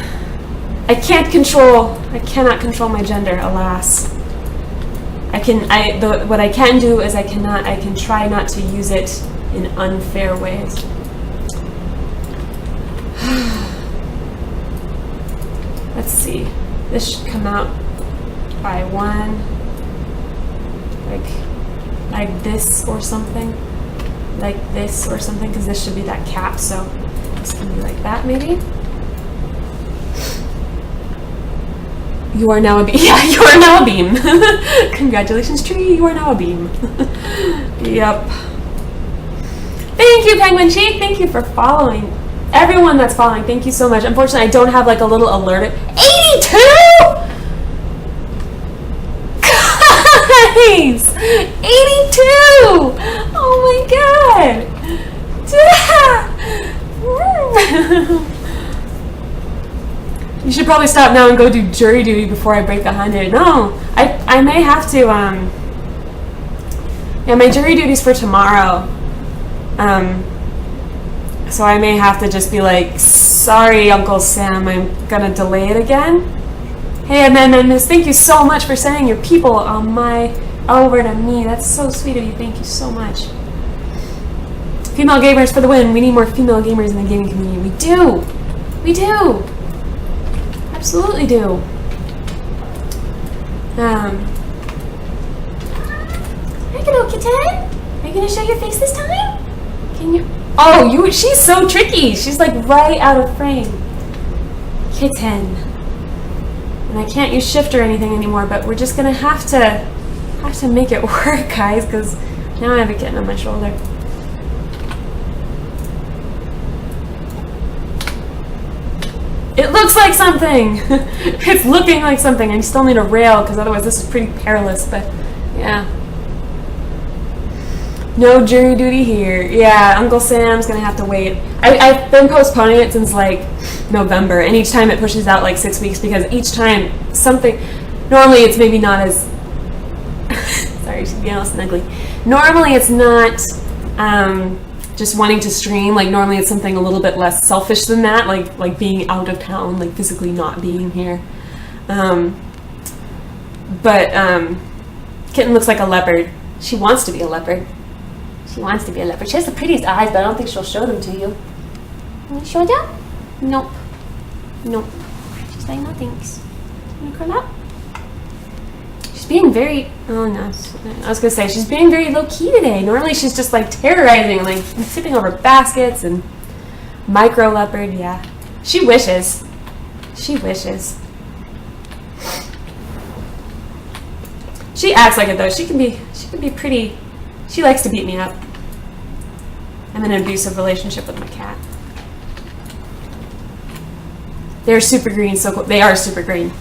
cannot control my gender, alas. what I can do is I can try not to use it in unfair ways. Let's see. This should come out by 1, like this or something, because this should be that cap. So this can be like that, maybe. You are now a beam. Yeah, you are now a beam. Congratulations, tree. You are now a beam. Yep. Thank you, Penguin Cheek. Thank you for following. Everyone that's following, thank you so much. Unfortunately, I don't have like a little alert. 82! Guys! 82! Oh my god! You should probably stop now and go do jury duty before I break 100. No, I may have to, yeah, my jury duty's for tomorrow. So I may have to just be like, sorry, Uncle Sam, I'm gonna delay it again. Hey, Miss, thank you so much for sending your people over to me. That's so sweet of you. Thank you so much. Female gamers for the win. We need more female gamers in the gaming community. We do. We do. Absolutely do. Hi, hello, kitten. Are you gonna show your face this time? Can you? Oh, she's so tricky. She's like right out of frame. Kitten. And I can't use shift or anything anymore, but we're just gonna have to make it work, guys, because now I have a kitten on my shoulder. It looks like something. It's looking like something. I still need a rail because otherwise this is pretty perilous, but yeah. No jury duty here. Yeah, Uncle Sam's gonna have to wait. I've been postponing it since like November, and each time it pushes out like 6 weeks because each time something, normally it's maybe not as, sorry, she's being all snuggly. Normally it's not just wanting to stream, like normally it's something a little bit less selfish than that, like being out of town, like physically not being here. But Kitten looks like a leopard. She wants to be a leopard. She wants to be a leopard. She has the prettiest eyes, but I don't think she'll show them to you. Want to show them? Nope. Nope. She's like, no thanks. You want to curl up? She's being very, oh no, I was going to say, she's being very low-key today. Normally she's just like terrorizing, like tipping over baskets and micro leopard, yeah. She wishes. She wishes. She acts like it though. She can be pretty, she likes to beat me up. I'm in an abusive relationship with my cat. They're super green, so cool. They are super green.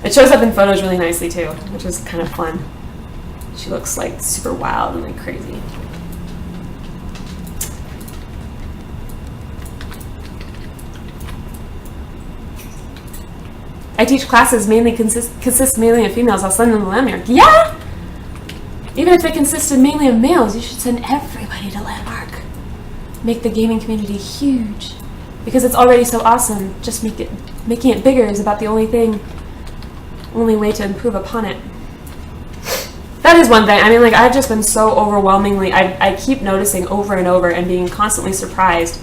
It shows up in photos really nicely too, which is kind of fun. She looks like super wild and like crazy. I teach classes mainly consist mainly of females. I'll send them to Landmark. Yeah! Even if they consisted mainly of males, you should send everybody to Landmark. Make the gaming community huge. Because it's already so awesome. Just making it bigger is about the only way to improve upon it. That is one thing. I mean, like, I've just been so overwhelmingly, I keep noticing over and over and being constantly surprised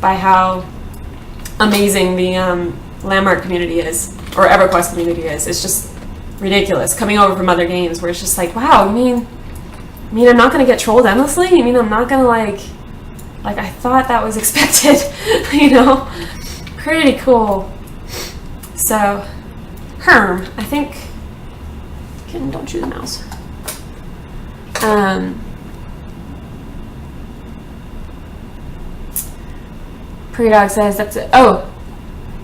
by how amazing the Landmark community is, or EverQuest community is. It's just ridiculous. Coming over from other games where it's just like, wow, you mean I'm not going to get trolled endlessly? You mean I'm not going to like I thought that was expected, you know? Pretty cool. So, Herm, I think, don't chew the mouse. Pre-Dog says that's it. Oh,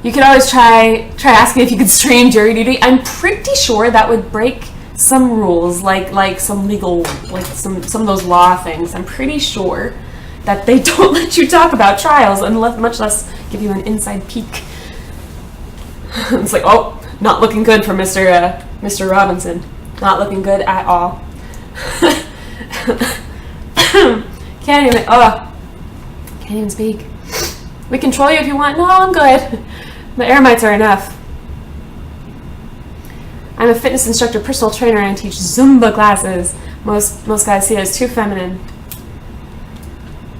you could always try asking if you could stream jury duty. I'm pretty sure that would break some rules, like some legal, like some of those law things. I'm pretty sure that they don't let you talk about trials, much less give you an inside peek. It's like, oh, not looking good for Mr. Robinson. Not looking good at all. Can't even speak. We control you if you want. No, I'm good. The air mites are enough. I'm a fitness instructor, personal trainer, and I teach Zumba classes. Most guys see it as too feminine.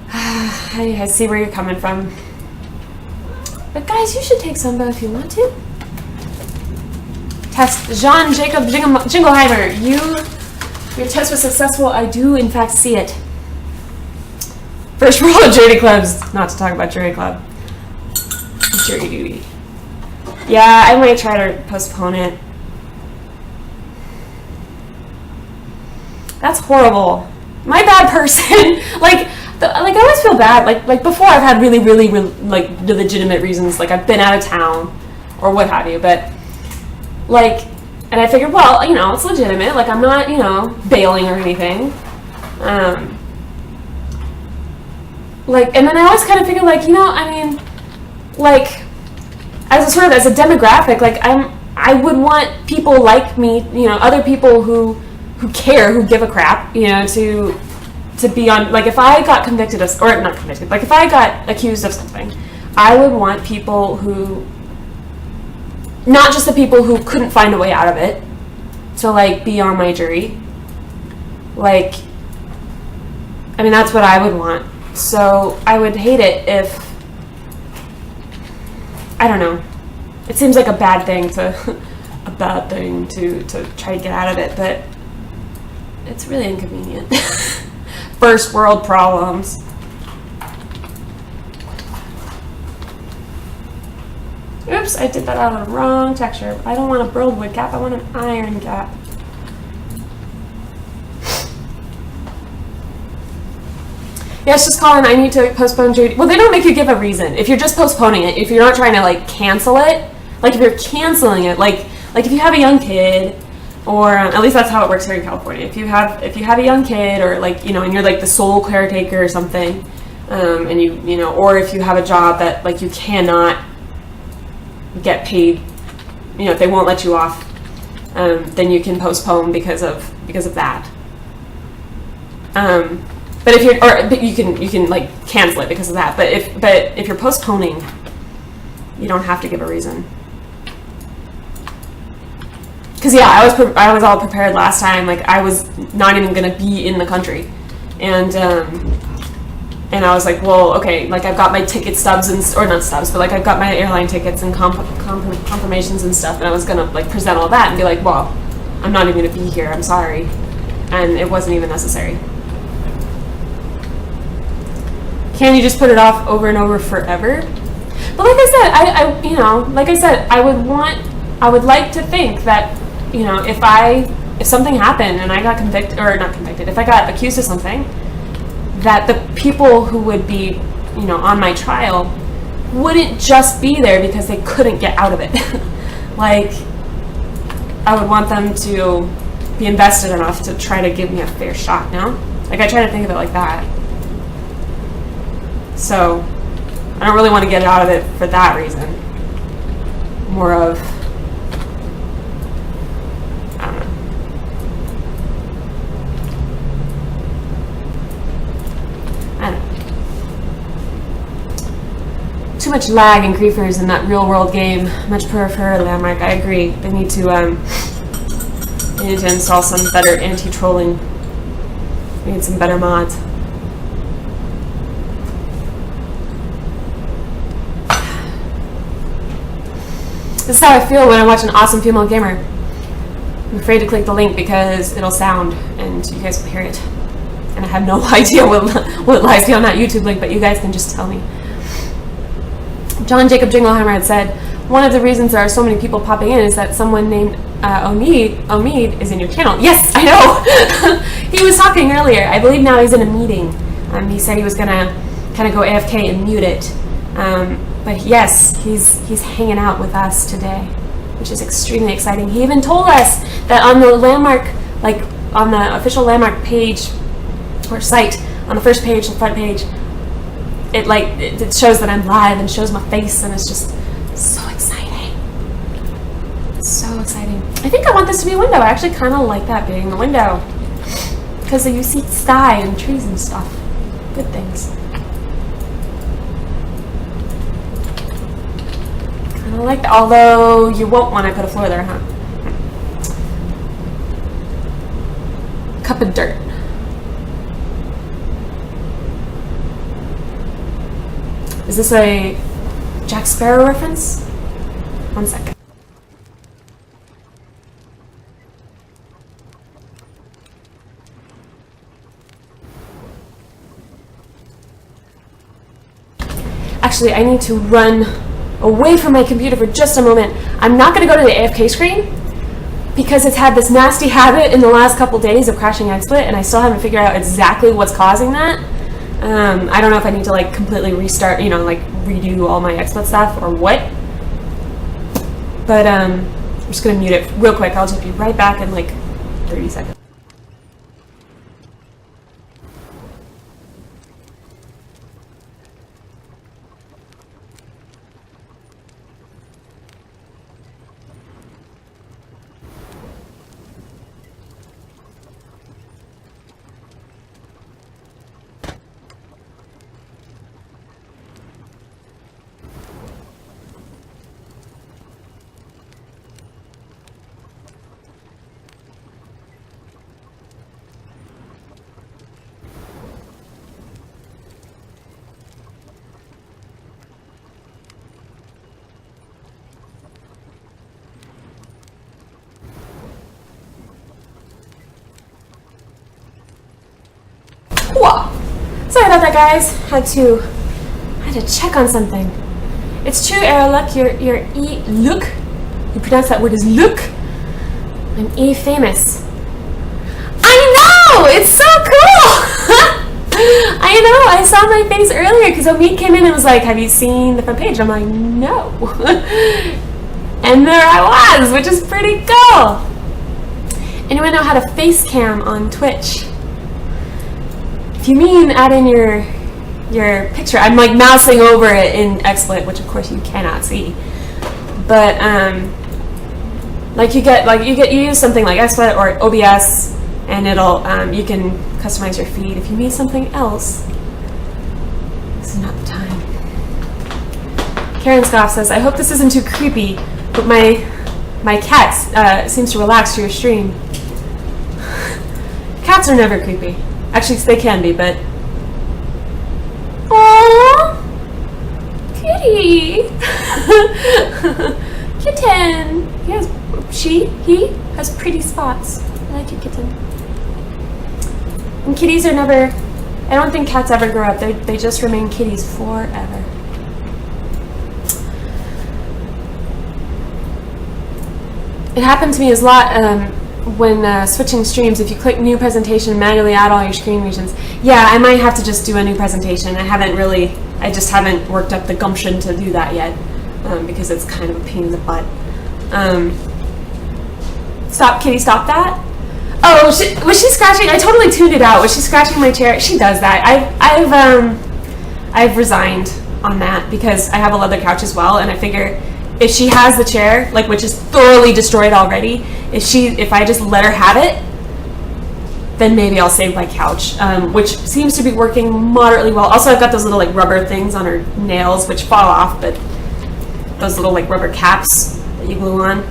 I see where you're coming from. But guys, you should take Zumba if you want to. Test Jean Jacob Jingleheimer. Your test was successful. I do in fact see it. First rule of jury clubs, not to talk about jury club. Jury duty. Yeah, I might try to postpone it. That's horrible. My bad person. Like I always feel bad. Like before, I've had really like legitimate reasons. Like I've been out of town or what have you. But like, and I figured, well, you know, it's legitimate. Like I'm not, you know, bailing or anything. Like, and then I always kind of figured, like, you know, I mean, like, as a demographic, like I would want people like me, you know, other people who care, who give a crap, you know, to be on, like, if I got convicted of, or not convicted, like, if I got accused of something, I would want people who, not just the people who couldn't find a way out of it, to, like, be on my jury. Like, I mean, that's what I would want. So I would hate it if, I don't know, it seems like a bad thing to try to get out of it, but it's really inconvenient. First world problems. Oops, I did that out of the wrong texture. I don't want a burled wood cap, I want an iron cap. Yes, just Colin, I need to postpone jury. Well, they don't make you give a reason. If you're just postponing it, if you're not trying to, like, cancel it, like, if you're canceling it, like if you have a young kid, or at least that's how it works here in California. If you have a young kid, or, like, you know, and you're like the sole caretaker or something, and you know, or if you have a job that, like, you cannot get paid, you know, if they won't let you off, then you can postpone because of that. But if you're, but you can like cancel it because of that. But if you're postponing, you don't have to give a reason. Because yeah, I was all prepared last time. Like I was not even gonna be in the country, and I was like, well, okay, like I've got my ticket stubs or not stubs, but like I've got my airline tickets and confirmations and stuff, and I was gonna like present all that and be like, well, I'm not even gonna be here. I'm sorry, and it wasn't even necessary. Can you just put it off over and over forever? But like I said, I would like to think that, you know, if something happened and I got convicted, or not convicted, if I got accused of something, that the people who would be, you know, on my trial wouldn't just be there because they couldn't get out of it. Like, I would want them to be invested enough to try to give me a fair shot, no? Like, I try to think of it like that. So, I don't really want to get out of it for that reason. More of, I don't know. I don't know. Too much lag and griefers in that real world game. Much prefer Landmark. I agree. They need to install some better anti-trolling. We need some better mods. This is how I feel when I watch an awesome female gamer. I'm afraid to click the link because it'll sound and you guys will hear it. And I have no idea what lies beyond that YouTube link, but you guys can just tell me. John Jacob Jingleheimer had said, one of the reasons there are so many people popping in is that someone named Omid is in your channel. Yes, I know! He was talking earlier. I believe now he's in a meeting. He said he was going to kind of go AFK and mute it. But yes, he's hanging out with us today, which is extremely exciting. He even told us that on the Landmark, like on the official Landmark page or site, on the first page, the front page, it shows that I'm live and shows my face, and it's just so exciting. So exciting. I think I want this to be a window. I actually kind of like that being a window because you see sky and trees and stuff. Good things. I like that, although you won't want to put a floor there, huh? cup of dirt. Is this a Jack Sparrow reference? One second. Actually, I need to run away from my computer for just a moment. I'm not going to go to the AFK screen because it's had this nasty habit in the last couple days of crashing XSplit, and I still haven't figured out exactly what's causing that. I don't know if I need to like completely restart, you know, like redo all my XSplit stuff or what. But I'm just going to mute it real quick. I'll just be right back in like 30 seconds. Whoa. Sorry about that, guys. Had to check on something. It's true, Aeroluck. You're look. You pronounce that word as look. I'm famous. I know. It's so cool. I know. I saw my face earlier because Omid came in and was like, "Have you seen the front page?" I'm like, "No." And there I was, which is pretty cool. Anyone know how to face cam on Twitch? If you mean add in your picture, I'm like mousing over it in XSplit, which of course you cannot see. But you use something like XSplit or OBS, and it'll you can customize your feed. If you need something else, this is not the time. Karen Scoff says, "I hope this isn't too creepy, but my cat seems to relax to your stream." Cats are never creepy. Actually, they can be, but... Aww! Kitty! Kitten! He has pretty spots. I like your kitten. And kitties are never... I don't think cats ever grow up. They just remain kitties forever. It happened to me a lot when switching streams. If you click new presentation, manually add all your screen regions. Yeah, I might have to just do a new presentation. I just haven't worked up the gumption to do that yet because it's kind of a pain in the butt. Stop, kitty, stop that. Oh, was she scratching? I totally tuned it out. Was she scratching my chair? She does that. I've resigned on that because I have a leather couch as well, and I figure if she has the chair, like, which is thoroughly destroyed already, if I just let her have it, then maybe I'll save my couch, which seems to be working moderately well. Also, I've got those little like rubber things on her nails, which fall off, but those little like rubber caps that you glue on.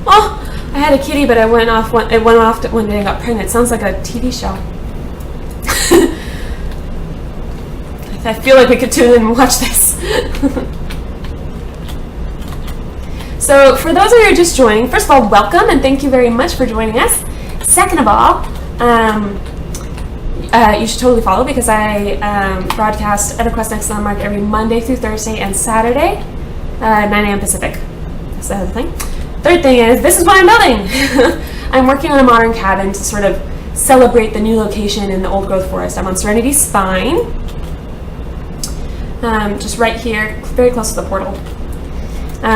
Oh, I had a kitty, but it went off one day I got pregnant. It sounds like a TV show. I feel like we could tune in and watch this. So for those of you who are just joining, first of all, welcome and thank you very much for joining us. Second of all, you should totally follow because I broadcast EverQuest Next Landmark every Monday through Thursday and Saturday, 9 a.m. Pacific. That's the other thing. Third thing is, this is what I'm building. I'm working on a modern cabin to sort of celebrate the new location in the old growth forest. I'm on Serenity Spine, just right here, very close to the portal.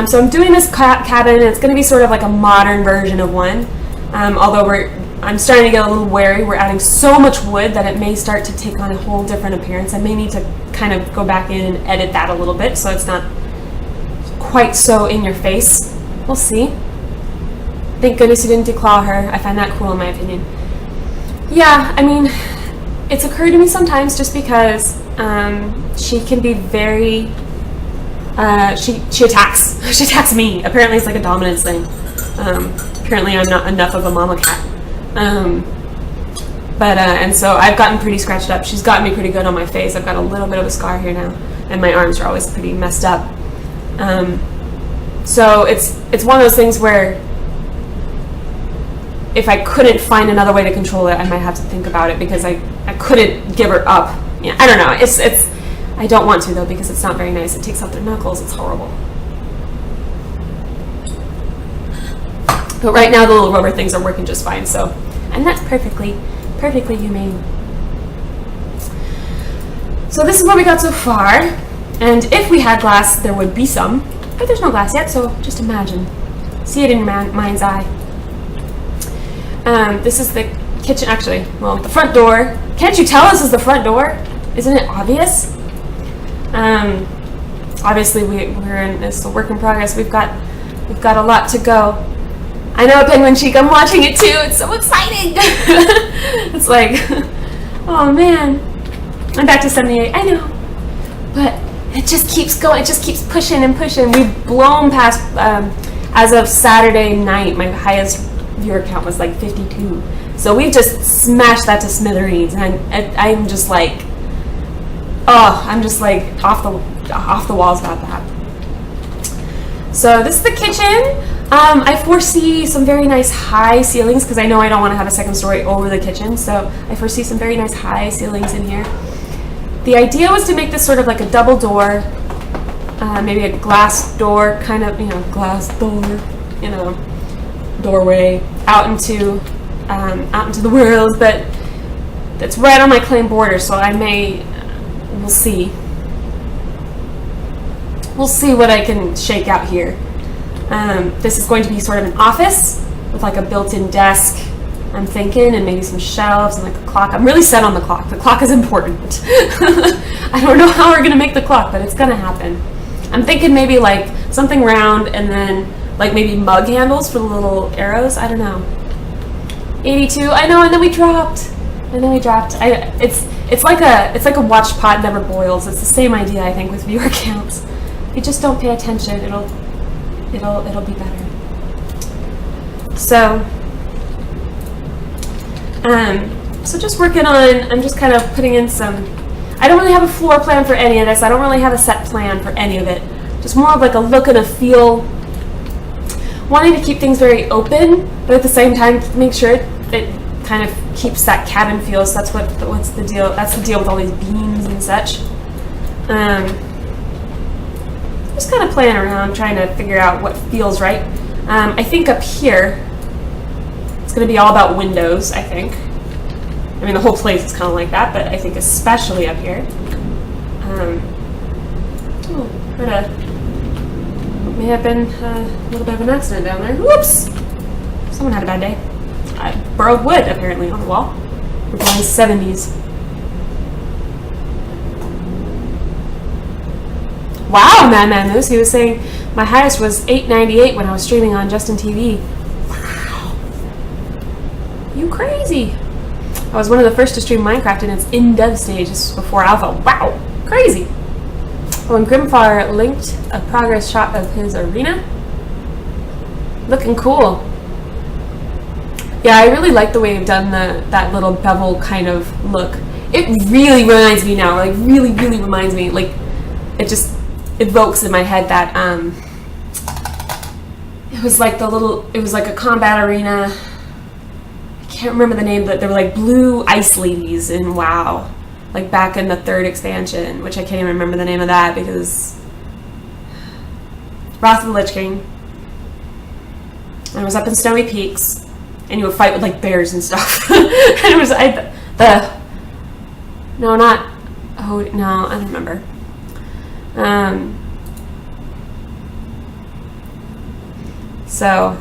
So I'm doing this cabin, and it's going to be sort of like a modern version of one. Although I'm starting to get a little wary. We're adding so much wood that it may start to take on a whole different appearance. I may need to kind of go back in and edit that a little bit so it's not quite so in your face. We'll see. Thank goodness you didn't declaw her. I find that cool in my opinion. Yeah, I mean, it's occurred to me sometimes just because she can be very... she attacks. She attacks me. Apparently it's like a dominance thing. Apparently I'm not enough of a mama cat. And so I've gotten pretty scratched up. She's gotten me pretty good on my face. I've got a little bit of a scar here now, and my arms are always pretty messed up. So it's one of those things where if I couldn't find another way to control it, I might have to think about it, because I couldn't give her up. Yeah, I don't know. It's I don't want to, though, because it's not very nice. It takes out their knuckles. It's horrible. But right now the little rubber things are working just fine. So, and that's perfectly humane. So this is what we got so far. And if we had glass, there would be some, but there's no glass yet. So just imagine, see it in your mind's eye. This is the kitchen, actually. Well, the front door. Can't you tell this is the front door? Isn't it obvious? Obviously we're in this a work in progress. We've got a lot to go. I know, Penguin Cheek, I'm watching it too. It's so exciting. It's like, oh man, I'm back to 78. I know, but it just keeps going. It just keeps pushing and pushing. We've blown past. As of Saturday night, my highest viewer count was like 52. So we just smashed that to smithereens, and I'm just like, oh, I'm just like off the walls about that. So this is the kitchen. I foresee some very nice high ceilings, because I know I don't want to have a second story over the kitchen, so I foresee some very nice high ceilings in here. The idea was to make this sort of like a double door, maybe a glass door, kind of, glass door, doorway out into the world, but that's right on my claim border, so we'll see. We'll see what I can shake out here. This is going to be sort of an office with like a built-in desk, I'm thinking, and maybe some shelves and like a clock. I'm really set on the clock. The clock is important. I don't know how we're going to make the clock, but it's going to happen. I'm thinking maybe like something round, and then like maybe mug handles for the little arrows. I don't know. 82. I know, and then we dropped. It's like a watched pot never boils. It's the same idea, I think, with viewer counts. If you just don't pay attention, it'll be better. So just working on, I'm just kind of putting in some, I don't really have a floor plan for any of this. I don't really have a set plan for any of it. Just more of like a look and a feel. Wanting to keep things very open, but at the same time make sure it kind of keeps that cabin feel. So that's what's the deal. That's the deal with all these beams and such. Just kind of playing around, trying to figure out what feels right. I think up here, it's going to be all about windows, I think. I mean, the whole place is kind of like that, but I think especially up here. May have been a little bit of an accident down there. Whoops! Someone had a bad day. I borrowed wood, apparently, on the wall. We're going 70s. Wow, Madman Moose. He was saying my highest was 898 when I was streaming on Justin TV. Wow. You crazy. I was one of the first to stream Minecraft in its in-dev stage. This was before alpha. Wow. Crazy. When Grimfar linked a progress shot of his arena. Looking cool. Yeah, I really like the way you've done that little bevel kind of look. It really reminds me now. Like, really, really reminds me. Like, it just evokes in my head that it was like a combat arena. I can't remember the name, but there were like blue ice ladies in WoW, like back in the 3rd expansion, which I can't even remember the name of that because Wrath of the Lich King. And it was up in Snowy Peaks, and you would fight with like bears and stuff. And it was I don't remember. So,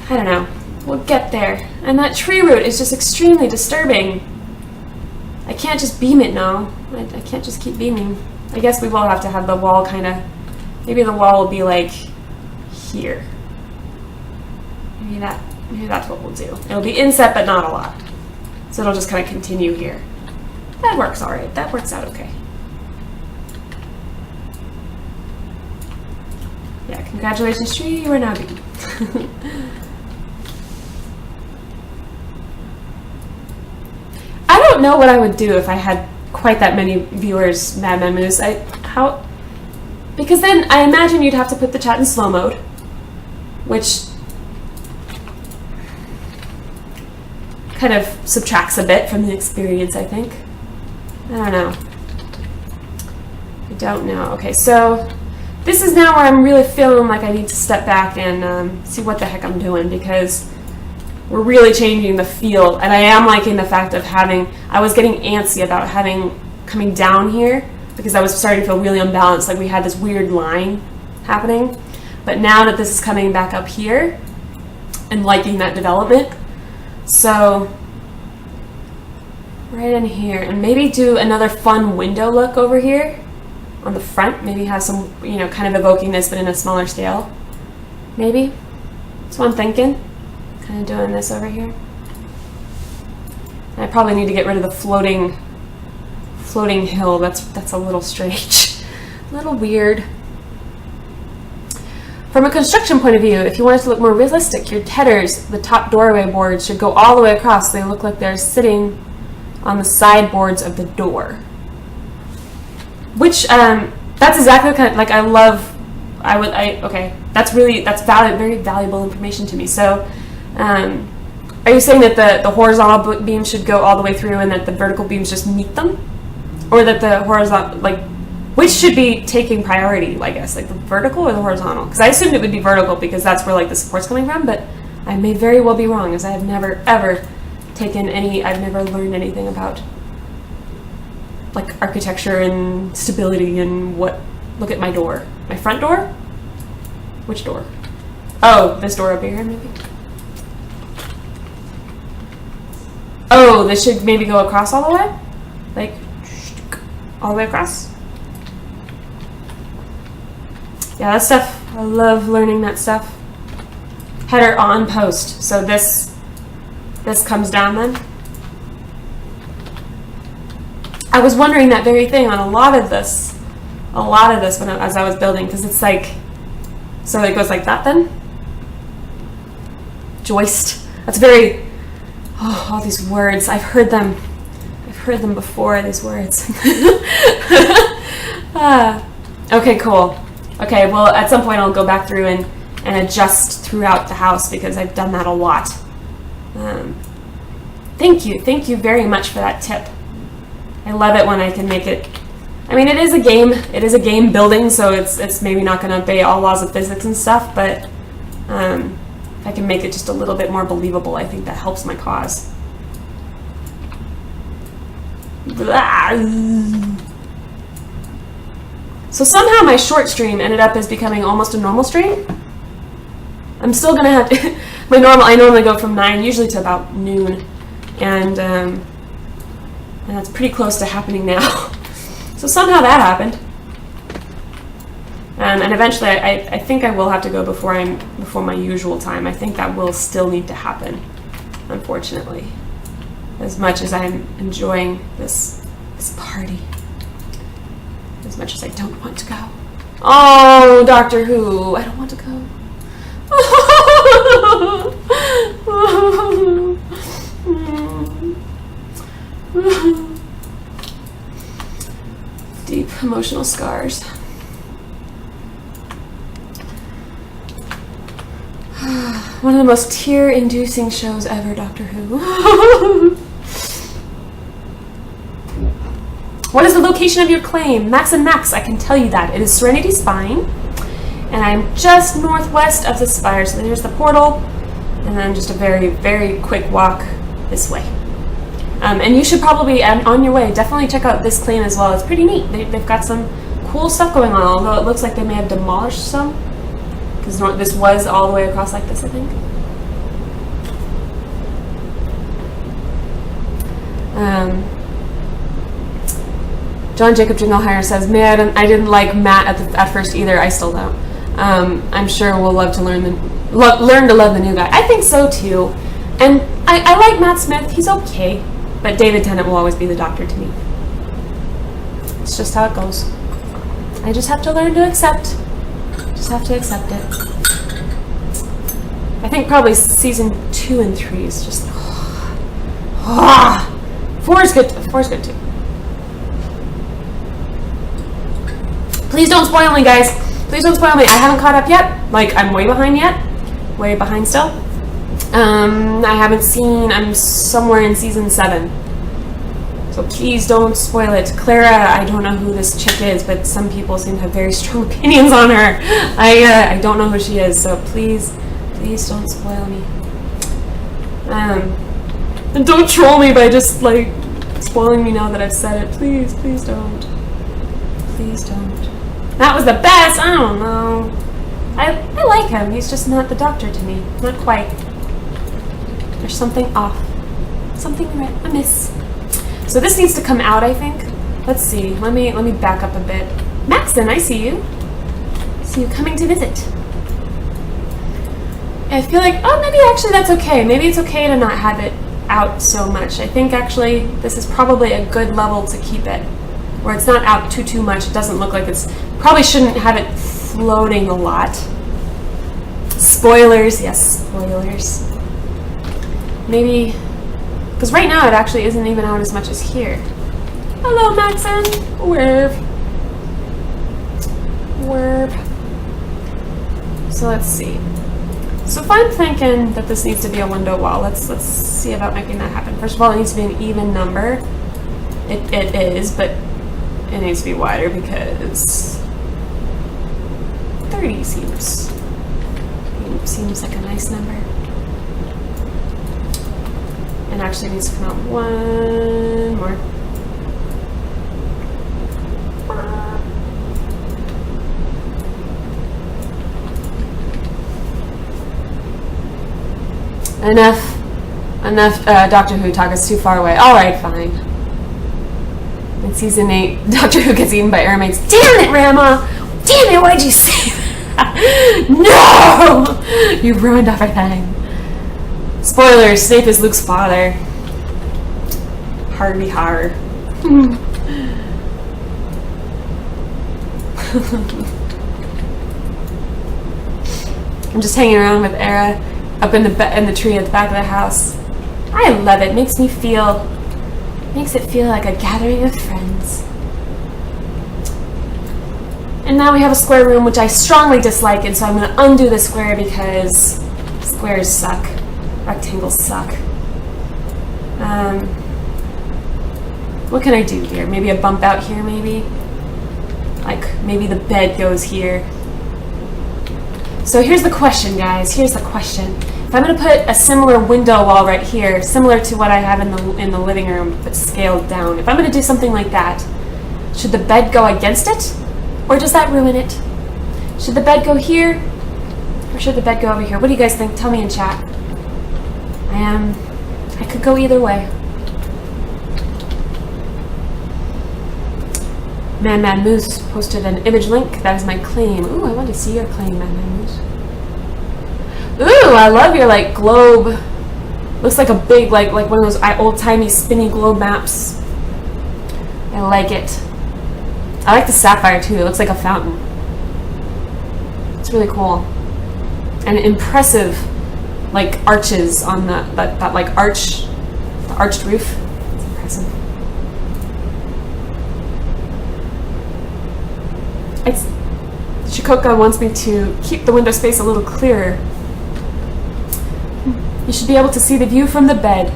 I don't know. We'll get there. And that tree root is just extremely disturbing. I can't just beam it, no. I can't just keep beaming. I guess we will have to have the wall kind of... Maybe the wall will be like here. Maybe that's what we'll do. It'll be inset, but not a lot. So it'll just kind of continue here. That works alright. That works out okay. Yeah, congratulations, tree, you are now beaten. don't know what I would do if I had quite that many viewers, Madman Moose. Because then I imagine you'd have to put the chat in slow mode, which kind of subtracts a bit from the experience, I think. I don't know. I don't know. Okay, so this is now where I'm really feeling like I need to step back and see what the heck I'm doing, because we're really changing the feel, and I am liking the fact of I was getting antsy about coming down here, because I was starting to feel really unbalanced, like we had this weird line happening. But now that this is coming back up here, and liking that development, so right in here, and maybe do another fun window look over here on the front, maybe have some, kind of evoking this, but in a smaller scale, maybe. That's what I'm thinking. Kind of doing this over here. And I probably need to get rid of the floating hill. That's a little strange, a little weird. From a construction point of view, if you want it to look more realistic, your headers, the top doorway boards, should go all the way across. They look like they're sitting on the sideboards of the door. Which, that's exactly the kind of, like, okay, that's very valuable information to me. So, are you saying that the horizontal beams should go all the way through and that the vertical beams just meet them? Or that the horizontal, like, which should be taking priority, I guess, like the vertical or the horizontal? Because I assumed it would be vertical because that's where, like, the support's coming from, but I may very well be wrong, as I have never, ever I've never learned anything about, like, architecture and stability and look at my door. My front door? Which door? Oh, this door up here, maybe? Oh, this should maybe go across all the way? Like, all the way across? Yeah, that stuff, I love learning that stuff. Header on post. So this comes down then. I was wondering that very thing on a lot of this as I was building, because it's like, so it goes like that then? Joist. That's very, all these words, I've heard them before, these words. Okay, cool. Okay, well, at some point I'll go back through and adjust throughout the house, because I've done that a lot. Thank you very much for that tip. I love it when I can make it. I mean, it is a game building, so it's maybe not going to obey all laws of physics and stuff, but if I can make it just a little bit more believable, I think that helps my cause. So somehow my short stream ended up as becoming almost a normal stream. I'm still gonna have to, I normally go from 9 usually to about noon, and that's pretty close to happening now. So somehow that happened, and eventually I think I will have to go before my usual time. I think that will still need to happen, unfortunately, as much as I'm enjoying this party, as much as I don't want to go. Oh, Doctor Who, I don't want to go. Deep emotional scars. One of the most tear-inducing shows ever, Doctor Who. What is the location of your claim? Max and Max, I can tell you that. It is Serenity Spine, and I'm just northwest of the spire. So there's the portal, and then just a very, very quick walk this way. And you should probably, on your way, definitely check out this claim as well. It's pretty neat. They've got some cool stuff going on, although it looks like they may have demolished some, because this was all the way across like this, I think. John Jacob Jingleheimer says, "Man, I didn't like Matt at first either. I still don't. I'm sure we'll love to learn to love the new guy. I think so too. And I like Matt Smith. He's okay, but David Tennant will always be the Doctor to me. It's just how it goes. I just have to learn to accept. Just have to accept it. I think probably season 2 and 3 is just 4 4 is good. 4 is good too. Please don't spoil me, guys. Please don't spoil me. I haven't caught up yet. Like, I'm way behind yet. Way behind still. I haven't seen, I'm somewhere in season 7. So please don't spoil it. Clara, I don't know who this chick is, but some people seem to have very strong opinions on her. I don't know who she is, so please don't spoil me. And don't troll me by just, like, spoiling me now that I've said it. Please don't. Please don't. That was the best! I don't know. I like him. He's just not the doctor to me. Not quite. There's something off. Something amiss. So this needs to come out, I think. Let's see. Let me back up a bit. Maxon, I see you. See you coming to visit. I feel like, oh, maybe actually that's okay. Maybe it's okay to not have it out so much. I think actually this is probably a good level to keep it, where it's not out too much. It doesn't look like it's, probably shouldn't have it floating a lot. Spoilers, yes, spoilers. Maybe, because right now it actually isn't even out as much as here. Hello, Maxon. Werb. So let's see. So if I'm thinking that this needs to be a window wall, let's see about making that happen. First of all, it needs to be an even number. It is, but it needs to be wider because 30 seems like a nice number. And actually needs to come out one more. Enough Doctor Who talk is too far away. Alright, fine. In season 8, Doctor Who gets eaten by airmates. Damn it, Rama! Damn it, why'd you say that? No! You ruined everything. Spoilers, Snape is Luke's father. Harvey har. I'm just hanging around with Era up in the tree at the back of the house. I love it. Makes it feel like a gathering of friends. And now we have a square room, which I strongly dislike, and so I'm going to undo the square because squares suck. Rectangles suck. What can I do here? Maybe a bump out here, maybe? Like, maybe the bed goes here. So here's the question, guys. Here's the question. If I'm going to put a similar window wall right here, similar to what I have in the living room, but scaled down, if I'm going to do something like that, should the bed go against it? Or does that ruin it? Should the bed go here? Or should the bed go over here? What do you guys think? Tell me in chat. I could go either way. Man Moose posted an image link. That is my claim. Ooh, I want to see your claim, Man Moose. Ooh, I love your, like, globe. Looks like a big, like one of those old-timey spinny globe maps. I like it. I like the sapphire, too. It looks like a fountain. It's really cool. And impressive, like, arches on that like, the arched roof. It's impressive. Shikoka wants me to keep the window space a little clearer. You should be able to see the view from the bed.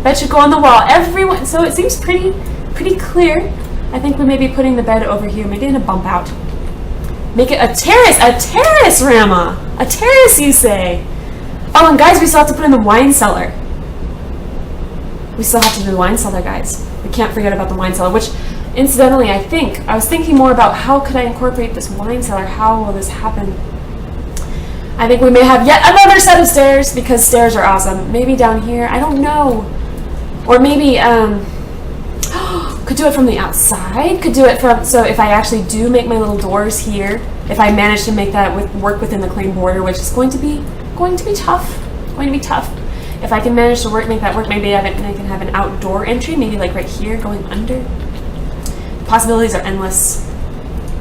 Bed should go on the wall. Everyone, so it seems pretty clear. I think we may be putting the bed over here, maybe in a bump out. Make it a terrace, Rama. A terrace, you say? Oh, and guys, we still have to put in the wine cellar. We still have to do the wine cellar, guys. We can't forget about the wine cellar, which, incidentally, I was thinking more about how could I incorporate this wine cellar? How will this happen? I think we may have yet another set of stairs, because stairs are awesome. Maybe down here, I don't know. Or maybe, could do it from the outside, could do it from, so if I actually do make my little doors here, if I manage to make that work within the claim border, which is going to be tough. If I can manage to make that work, maybe I can have an outdoor entry, maybe like right here, going under. Possibilities are endless.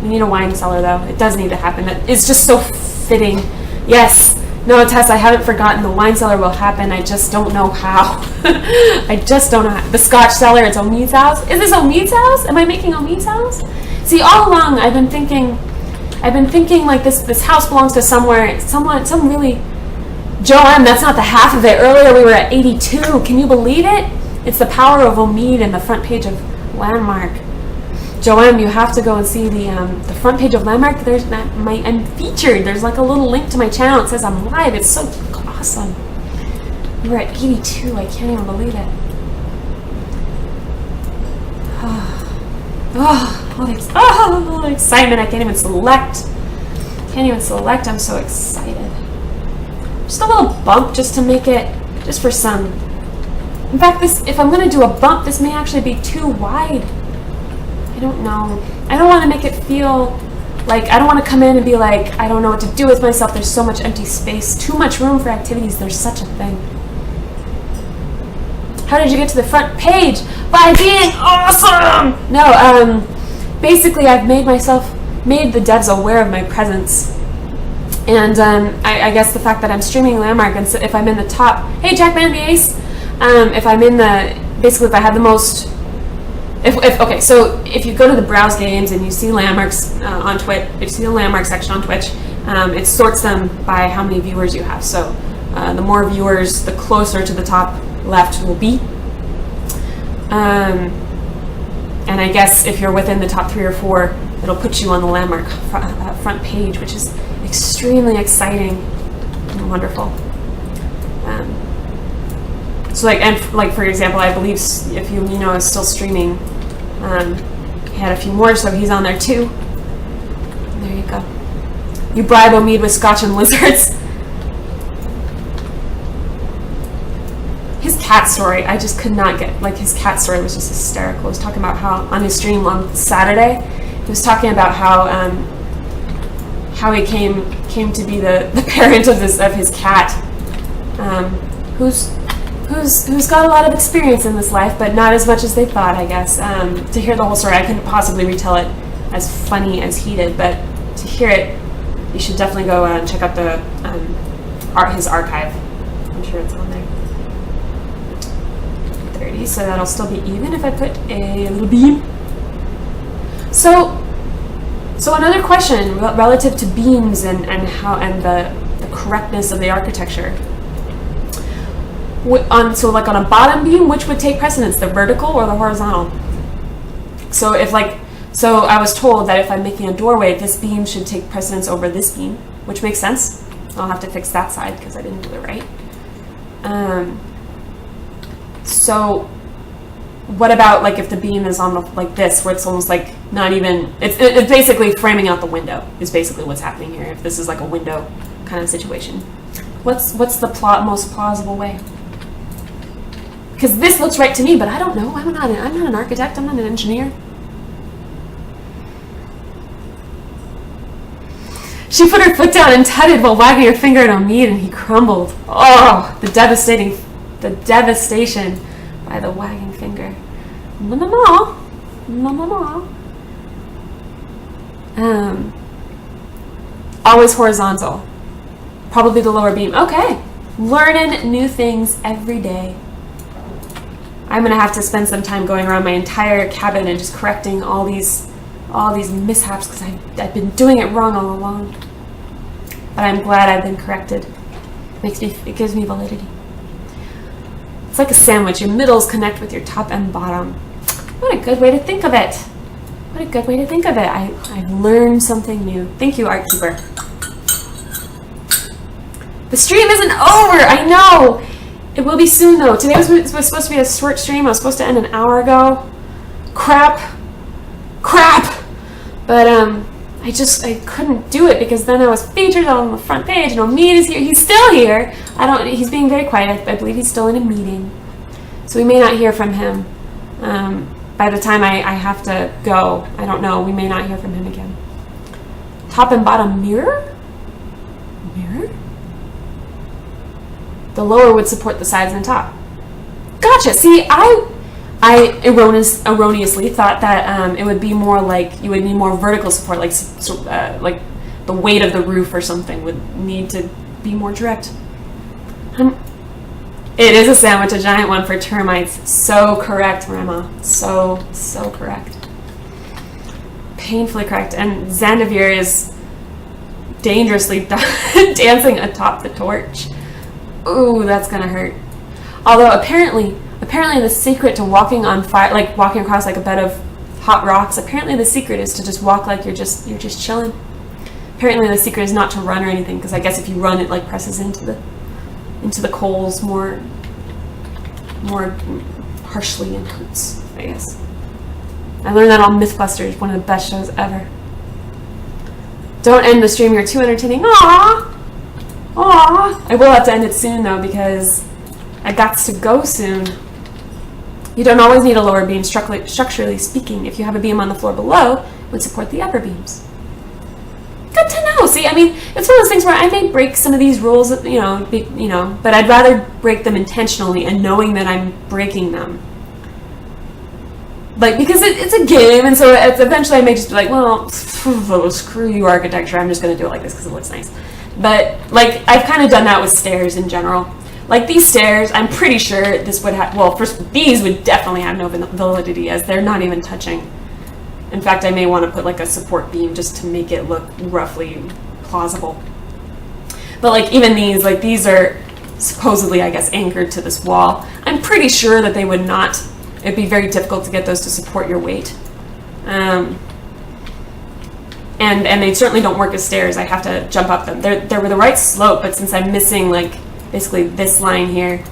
We need a wine cellar, though. It does need to happen. It's just so fitting. Yes, No, Tess, I haven't forgotten. The wine cellar will happen. I just don't know how. I just don't know how. The Scotch cellar, it's Omid's house. Is this Omid's house? Am I making Omid's house? See, all along, I've been thinking like this house belongs to some really... Joanne, that's not the half of it. Earlier we were at 82. Can you believe it? It's the power of Omid and the front page of Landmark. Joanne, you have to go and see the front page of Landmark. I'm featured. There's like a little link to my channel. It says I'm live. It's so awesome. We're at 82. I can't even believe it. All the excitement. I can't even select. I'm so excited. Just a little bump just to make it, just for some. In fact, if I'm going to do a bump, this may actually be too wide. I don't know. I don't want to make it feel like, I don't want to come in and be like, I don't know what to do with myself. There's so much empty space, too much room for activities. There's such a thing. How did you get to the front page? By being awesome! No, basically I've made the devs aware of my presence. And I guess the fact that I'm streaming Landmark, and so if I'm in the top, hey Jack Man the Ace, if I'm in basically if I have the most, okay, so if you go to the browse games and you see Landmarks on Twitch, if you see the Landmark section on Twitch, it sorts them by how many viewers you have. So the more viewers, the closer to the top left will be. And I guess if you're within the top 3 or 4, it'll put you on the Landmark front page, which is extremely exciting and wonderful. So like for example, I believe if you is still streaming, he had a few more, so he's on there too. There you go. You bribe Omid with scotch and lizards. His cat story, I just could not get, his cat story was just hysterical. He was talking about how, on his stream on Saturday, he was talking about how he came to be the parent of his cat, who's got a lot of experience in this life, but not as much as they thought, I guess. To hear the whole story, I couldn't possibly retell it as funny as he did, but to hear it, you should definitely go and check out his archive. I'm sure it's on there. 30, so that'll still be even if I put a little beam. So another question relative to beams and the correctness of the architecture. So like on a bottom beam, which would take precedence, the vertical or the horizontal? So I was told that if I'm making a doorway, this beam should take precedence over this beam, which makes sense. I'll have to fix that side because I didn't do it right. So what about if the beam is on like this, where it's almost like not even, it's basically framing out the window is basically what's happening here. If this is like a window kind of situation, what's the most plausible way? Because this looks right to me, but I don't know. I'm not an architect. I'm not an engineer. She put her foot down and tutted while wagging her finger at Omid, and he crumbled. Oh, the devastation by the wagging finger. Always horizontal. Probably the lower beam. Okay. Learning new things every day. I'm gonna have to spend some time going around my entire cabin and just correcting all these mishaps because I've been doing it wrong all along. But I'm glad I've been corrected. It gives me validity. It's like a sandwich. Your middles connect with your top and bottom. What a good way to think of it. What a good way to think of it. I've learned something new. Thank you, Art Keeper. The stream isn't over. I know. It will be soon, though. Today was supposed to be a short stream. I was supposed to end an hour ago. Crap. But I couldn't do it because then I was featured on the front page, and Omid is here. He's still here. He's being very quiet. I believe he's still in a meeting, so we may not hear from him. By the time I have to go, I don't know. We may not hear from him again. Top and bottom mirror. The lower would support the sides and top. Gotcha. See, I erroneously thought that it would be more like you would need more vertical support, like the weight of the roof or something would need to be more direct. It is a sandwich, a giant one for termites. So correct, Rema. So correct. Painfully correct. And Zandavir is dangerously dancing atop the torch. Ooh, that's gonna hurt. Although apparently the secret to walking on fire, like walking across like a bed of hot rocks, apparently the secret is to just walk like you're just chilling. Apparently the secret is not to run or anything, because I guess if you run, it like presses into the coals more harshly and hurts, I guess. I learned that on Mythbusters, one of the best shows ever. Don't end the stream, you're too entertaining. Aww! I will have to end it soon though, because I got to go soon. You don't always need a lower beam, structurally speaking. If you have a beam on the floor below, it would support the upper beams. Good to know. See, I mean, it's one of those things where I may break some of these rules, but I'd rather break them intentionally and knowing that I'm breaking them. Like, because it's a game, and so eventually I may just be like, well, screw you, architecture. I'm just going to do it like this because it looks nice. But, like, I've kind of done that with stairs in general. Like, these stairs, I'm pretty sure this would have, well, first, these would definitely have no validity, as they're not even touching. In fact, I may want to put like a support beam just to make it look roughly plausible. But like even these are supposedly, I guess, anchored to this wall. I'm pretty sure that they would not. It'd be very difficult to get those to support your weight. And they certainly don't work as stairs. I have to jump up them. They're the right slope, but since I'm missing like basically this line here,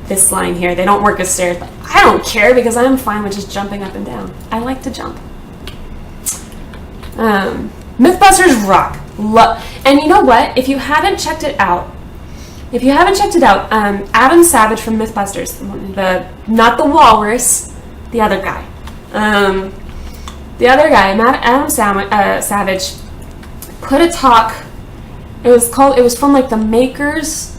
they don't work as stairs. But I don't care because I'm fine with just jumping up and down. I like to jump. Mythbusters rock. And you know what? If you haven't checked it out, Adam Savage from Mythbusters, not the walrus, the other guy. Adam Savage put a talk. It was from like the Makers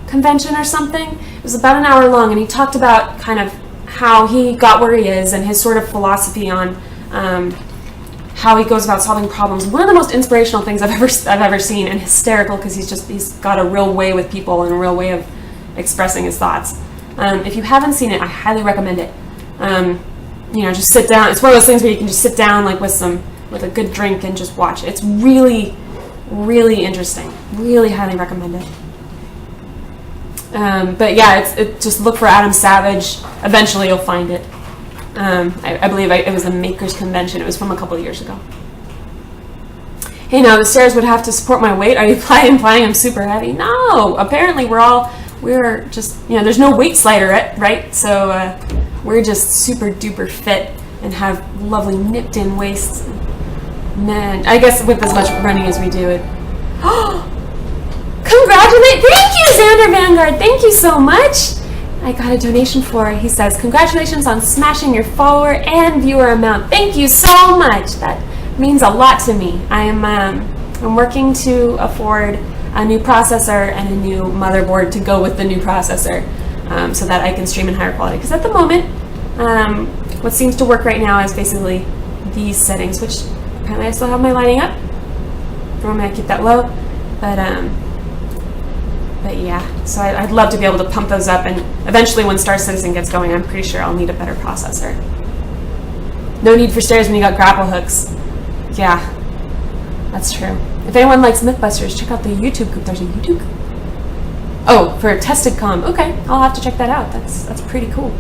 convention or something. It was about an hour long, and he talked about kind of how he got where he is and his sort of philosophy on how he goes about solving problems. One of the most inspirational things I've ever seen, and hysterical because he's got a real way with people and a real way of expressing his thoughts. If you haven't seen it, I highly recommend it. Just sit down. It's one of those things where you can just sit down like with a good drink and just watch it. It's really, really interesting. Really highly recommend it. But yeah, just look for Adam Savage. Eventually you'll find it. I believe it was a Makers Convention. It was from a couple of years ago. Hey, now the stairs would have to support my weight. Are you implying I'm super heavy? No, apparently we're just, there's no weight slider, right? So we're just super duper fit and have lovely nipped in waists. Man, I guess with as much running as we do it. Congratulate! Thank you, Xander Vanguard. Thank you so much. I got a donation for it. He says, congratulations on smashing your follower and viewer amount. Thank you so much. That means a lot to me. I'm working to afford a new processor and a new motherboard to go with the new processor, so that I can stream in higher quality. Because at the moment, what seems to work right now is basically these settings, which apparently I still have my lighting up. Normally I keep that low, but yeah, so I'd love to be able to pump those up, and eventually when Star Citizen gets going, I'm pretty sure I'll need a better processor. No need for stairs when you got grapple hooks. Yeah, that's true. If anyone likes Mythbusters, check out the YouTube group. There's a YouTube group. Oh, for Tested Com. Okay, I'll have to check that out. That's pretty cool.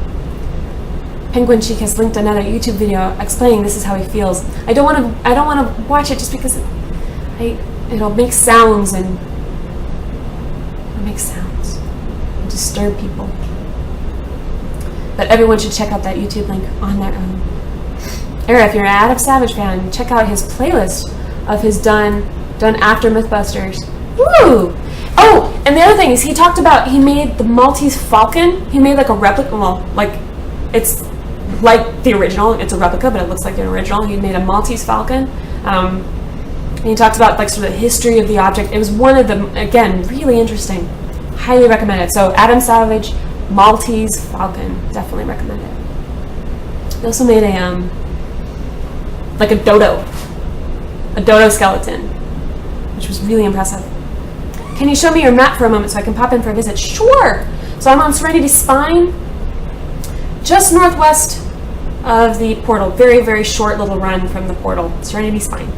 Penguin Cheek has linked another YouTube video explaining this is how he feels. I don't want to watch it just because it'll make sounds and disturb people. But everyone should check out that YouTube link on their own. Era, if you're an Adam Savage fan, check out his playlist of his done after Mythbusters. Woo! Oh, and the other thing is he made the Maltese Falcon. He made like a replica. Well, like it's like the original. It's a replica, but it looks like an original. He made a Maltese Falcon. And he talks about like sort of the history of the object. It was one of them, again, really interesting. Highly recommend it. So Adam Savage, Maltese Falcon, definitely recommend it. He also made a dodo skeleton. which was really impressive. Can you show me your map for a moment so I can pop in for a visit? Sure! So I'm on Serenity Spine, just northwest of the portal. Very, very short little run from the portal. Serenity Spine.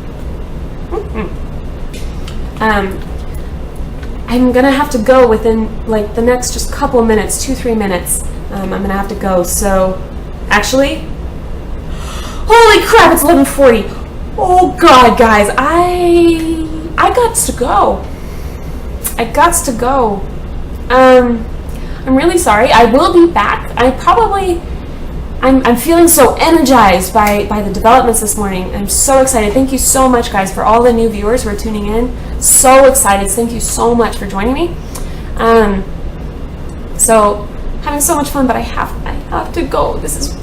I'm gonna have to go within like the next just couple minutes, 2-3 minutes. I'm gonna have to go. So, actually, holy crap! It's 11:40. Oh God, guys, I got to go. I got to go. I'm really sorry. I will be back. I'm feeling so energized by the developments this morning. I'm so excited. Thank you so much, guys, for all the new viewers who are tuning in. So excited. Thank you so much for joining me. So having so much fun, but I have to go. This is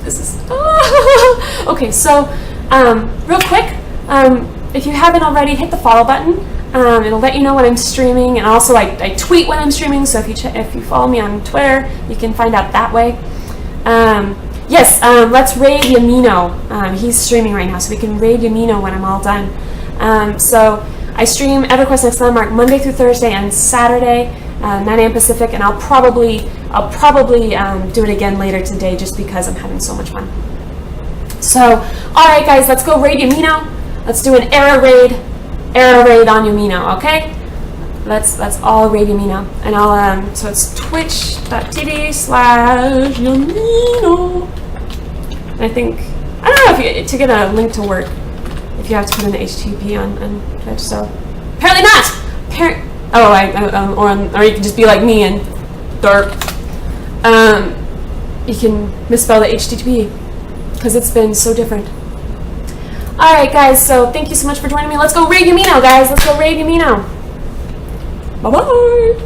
okay. So real quick, if you haven't already, hit the follow button. It'll let you know when I'm streaming, and also I tweet when I'm streaming. So if you follow me on Twitter, you can find out that way. Yes, let's raid Yamino. He's streaming right now, so we can raid Yamino when I'm all done. So I stream EverQuest Next Landmark Monday through Thursday and Saturday, 9 a.m. Pacific, and I'll probably do it again later today just because I'm having so much fun. So, all right, guys, let's go raid Yamino. Let's do an era raid on Yamino, okay? Let's all raid Yamino, and I'll so it's twitch.tv/Yamino. I think I don't know if to get a link to work if you have to put in the HTTP on Twitch. So apparently not. Or you can just be like me and dark. You can misspell the HTTP because it's been so different. All right, guys. So thank you so much for joining me. Let's go raid Yamino, guys. Let's go raid Yamino. Bye-bye.